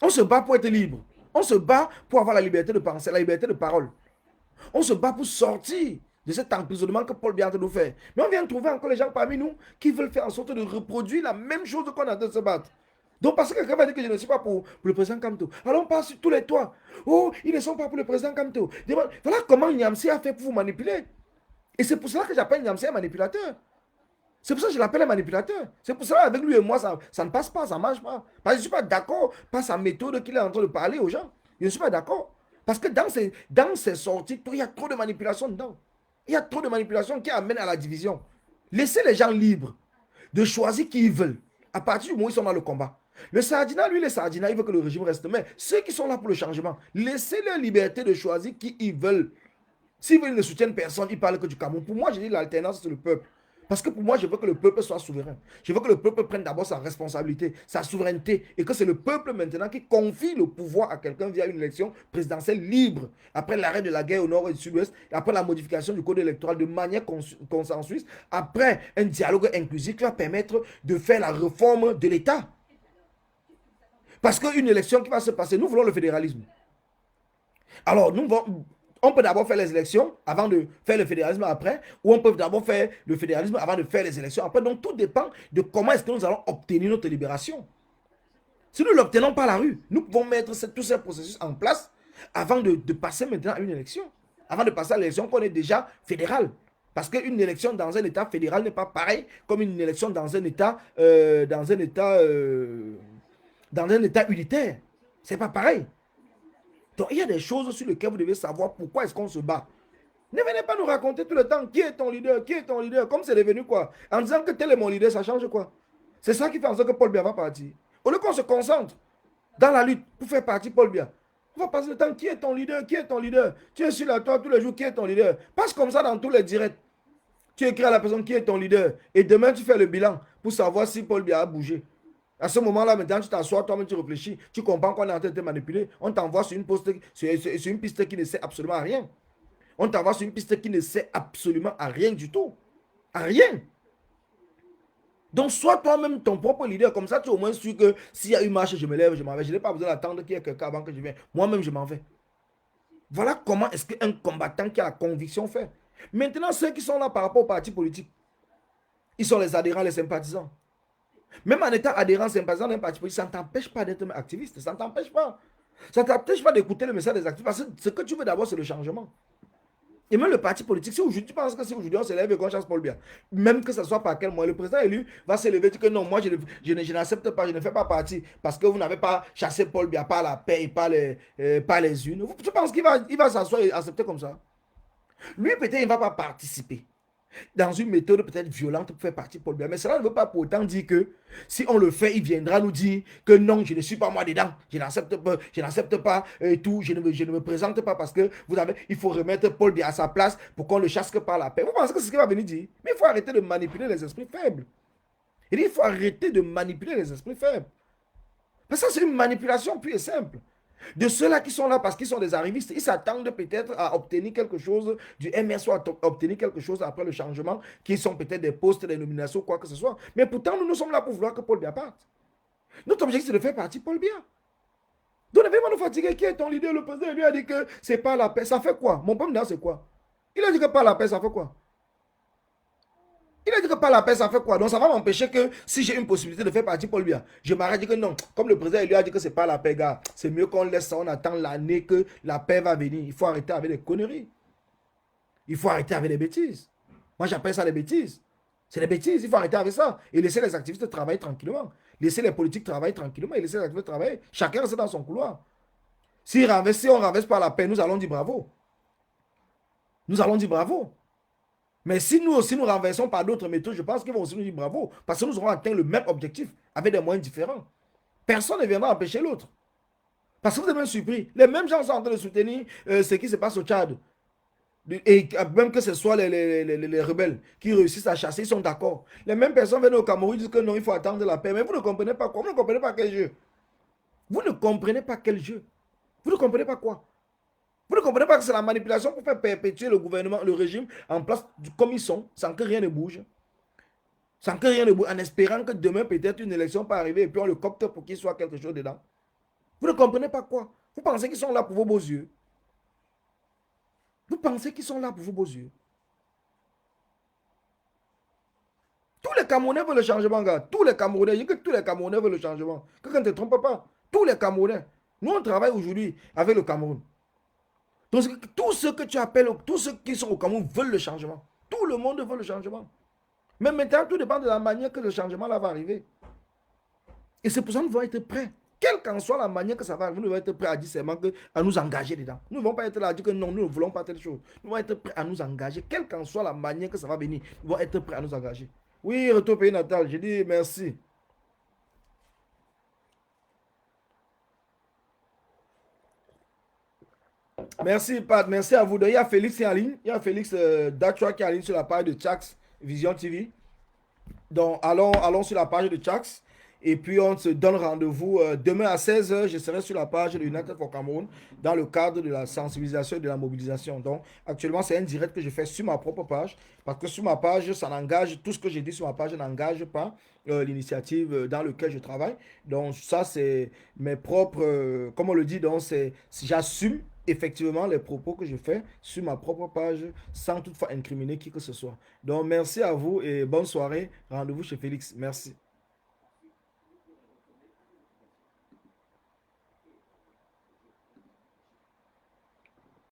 On se bat pour être libre. On se bat pour avoir la liberté de penser, la liberté de parole. On se bat pour sortir de cet emprisonnement que Paul Biya nous fait. Mais on vient trouver encore les gens parmi nous qui veulent faire en sorte de reproduire la même chose qu'on a de se battre. Donc parce que quelqu'un va dire que je ne suis pas pour le président Kamto. Alors on passe sur tous les toits. Oh, ils ne sont pas pour le président Kamto. Voilà comment Niamsi a fait pour vous manipuler. Et c'est pour cela que j'appelle Niamsé un manipulateur. C'est pour ça que je l'appelle un manipulateur. C'est pour cela qu'avec lui et moi, ça ne passe pas, ça ne marche pas. Parce que je ne suis pas d'accord par sa méthode qu'il est en train de parler aux gens. Je ne suis pas d'accord. Parce que dans ses sorties, il y a trop de manipulation dedans. Il y a trop de manipulation qui amène à la division. Laissez les gens libres de choisir qui ils veulent. À partir du moment où ils sont dans le combat. Le Sardina, lui, les Sardina, il veut que le régime reste. Mais ceux qui sont là pour le changement, laissez leur liberté de choisir qui ils veulent. S'ils veulent, ils ne soutiennent personne, ils parlent que du Cameroun. Pour moi, je dis l'alternance, c'est le peuple. Parce que pour moi, je veux que le peuple soit souverain. Je veux que le peuple prenne d'abord sa responsabilité, sa souveraineté, et que c'est le peuple maintenant qui confie le pouvoir à quelqu'un via une élection présidentielle libre. Après l'arrêt de la guerre au nord et au sud-ouest, après la modification du code électoral de manière consensuelle, après un dialogue inclusif qui va permettre de faire la réforme de l'État. Parce qu'une élection qui va se passer, nous voulons le fédéralisme. Alors, on peut d'abord faire les élections avant de faire le fédéralisme après, ou on peut d'abord faire le fédéralisme avant de faire les élections après. Donc, tout dépend de comment est-ce que nous allons obtenir notre libération. Si nous ne l'obtenons pas à la rue, nous pouvons mettre tous ces processus en place avant de passer maintenant à une élection. Avant de passer à l'élection qu'on est déjà fédéral. Parce qu'une élection dans un État fédéral n'est pas pareil comme une élection dans un État, dans un État unitaire. C'est pas pareil. Donc, il y a des choses sur lesquelles vous devez savoir pourquoi est-ce qu'on se bat. Ne venez pas nous raconter tout le temps qui est ton leader, qui est ton leader, comme c'est devenu quoi. En disant que tel est mon leader, ça change quoi. C'est ça qui fait en sorte que Paul Biya va partir. Au lieu qu'on se concentre dans la lutte pour faire partir Paul Biya, on va passer le temps, qui est ton leader, qui est ton leader. Tu es sur la toile tous les jours, qui est ton leader. Passe comme ça dans tous les directs. Tu écris à la personne qui est ton leader. Et demain, tu fais le bilan pour savoir si Paul Biya a bougé. À ce moment-là, maintenant, tu t'assois, toi-même, tu réfléchis. Tu comprends qu'on est en train de te manipuler. On t'envoie sur une piste qui ne sert absolument à rien. On t'envoie sur une piste qui ne sert absolument à rien du tout. À rien. Donc, sois toi-même ton propre leader. Comme ça, tu es au moins sûr que s'il y a une marche, je me lève, je m'en vais. Je n'ai pas besoin d'attendre qu'il y ait quelqu'un avant que je vienne. Moi-même, je m'en vais. Voilà comment est-ce qu'un combattant qui a la conviction fait. Maintenant, ceux qui sont là par rapport au parti politique, ils sont les adhérents, les sympathisants. Même en étant adhérent, sympathisant d'un parti politique, ça ne t'empêche pas d'être activiste. Ça ne t'empêche pas. Ça ne t'empêche pas d'écouter le message des activistes. Parce que ce que tu veux d'abord, c'est le changement. Et même le parti politique, si aujourd'hui, tu penses que si aujourd'hui on se lève et qu'on chasse Paul Biya, même que ce soit par quel moyen, le président élu va se lever et dire que non, moi je n'accepte pas, je ne fais pas partie parce que vous n'avez pas chassé Paul Biya par la paix et par les unes. Tu penses qu'il va s'asseoir et accepter comme ça? Lui, peut-être, il ne va pas participer dans une méthode peut-être violente pour faire partie de Paul Biya. Mais cela ne veut pas pour autant dire que si on le fait, il viendra nous dire que non, je ne suis pas moi dedans, je n'accepte pas et tout, je ne me présente pas parce que il faut remettre Paul Biya à sa place pour qu'on le chasse que par la paix. Vous pensez que c'est ce qu'il va venir dire? Mais il faut arrêter de manipuler les esprits faibles. Il faut arrêter de manipuler les esprits faibles. Parce que ça, c'est une manipulation pure et simple. De ceux-là qui sont là parce qu'ils sont des arrivistes, ils s'attendent peut-être à obtenir quelque chose du MS ou à obtenir quelque chose après le changement, qui sont peut-être des postes, des nominations, quoi que ce soit. Mais pourtant, nous sommes là pour vouloir que Paul Biya parte. Notre objectif, c'est de faire partie de Paul Biya. Donc, ne venez pas nous fatiguer. Qui est ton leader? Le président lui a dit que c'est pas la paix. Ça fait quoi? Mon problème, c'est quoi? Il a dit que pas la paix, ça fait quoi? Il a dit que par la paix, ça fait quoi? Donc ça va m'empêcher que si j'ai une possibilité de faire partie Paul Biya, je m'arrête de dire que non. Comme le président lui a dit que c'est pas la paix, gars. C'est mieux qu'on laisse ça, on attend l'année que la paix va venir. Il faut arrêter avec les conneries. Il faut arrêter avec les bêtises. Moi, j'appelle ça des bêtises. C'est des bêtises, il faut arrêter avec ça. Et laisser les activistes travailler tranquillement. Laisser les politiques travailler tranquillement et laisser les activistes travailler. Chacun reste dans son couloir. Si on renverse par la paix, nous allons dire bravo. Nous allons dire bravo. Mais si nous aussi nous renversons par d'autres méthodes, je pense qu'ils vont aussi nous dire bravo. Parce que nous aurons atteint le même objectif avec des moyens différents. Personne ne viendra empêcher l'autre. Parce que vous êtes même surpris. Les mêmes gens sont en train de soutenir ce qui se passe au Tchad. Et même que ce soit les rebelles qui réussissent à chasser, ils sont d'accord. Les mêmes personnes viennent au Cameroun, disent que non, il faut attendre la paix. Mais vous ne comprenez pas quoi? Vous ne comprenez pas quel jeu? Vous ne comprenez pas quel jeu? Vous ne comprenez pas quoi? Vous ne comprenez pas que c'est la manipulation pour faire perpétuer le gouvernement, le régime en place comme ils sont, sans que rien ne bouge. Sans que rien ne bouge, en espérant que demain peut-être une élection peut arriver et puis on le copte pour qu'il soit quelque chose dedans. Vous ne comprenez pas quoi? Vous pensez qu'ils sont là pour vos beaux yeux? Vous pensez qu'ils sont là pour vos beaux yeux? Tous les Camerounais veulent le changement, gars. Tous les Camerounais, que tous les Camerounais veulent le changement. Quelqu'un ne te trompe pas. Tous les Camerounais. Nous, on travaille aujourd'hui avec le Cameroun. Donc, tous ceux que tu appelles, tous ceux qui sont au Cameroun veulent le changement. Tout le monde veut le changement. Mais maintenant, tout dépend de la manière que le changement là va arriver. Et c'est pour ça que nous devons être prêts. Quelle qu'en soit la manière que ça va arriver, nous devons être prêts à dire seulement à nous engager dedans. Nous ne devons pas être là à dire que non, nous ne voulons pas telle chose. Nous devons être prêts à nous engager. Quelle qu'en soit la manière que ça va venir, nous devons être prêts à nous engager. Oui, retour au pays natal, je dis merci. Merci, Pat. Merci à vous. Donc, il y a Félix qui est en ligne. Il y a Félix Dachua qui est en ligne sur la page de Chax Vision TV. Donc, allons sur la page de Chax. Et puis, on se donne rendez-vous demain à 16h. Je serai sur la page de United for Cameroun dans le cadre de la sensibilisation et de la mobilisation. Donc, actuellement, c'est un direct que je fais sur ma propre page. Parce que sur ma page, ça n'engage, tout ce que j'ai dit sur ma page n'engage pas l'initiative dans laquelle je travaille. Donc, ça, c'est mes propres, comme on le dit, donc, j'assume effectivement les propos que je fais sur ma propre page sans toutefois incriminer qui que ce soit. Donc, merci à vous et bonne soirée. Rendez-vous chez Félix. Merci.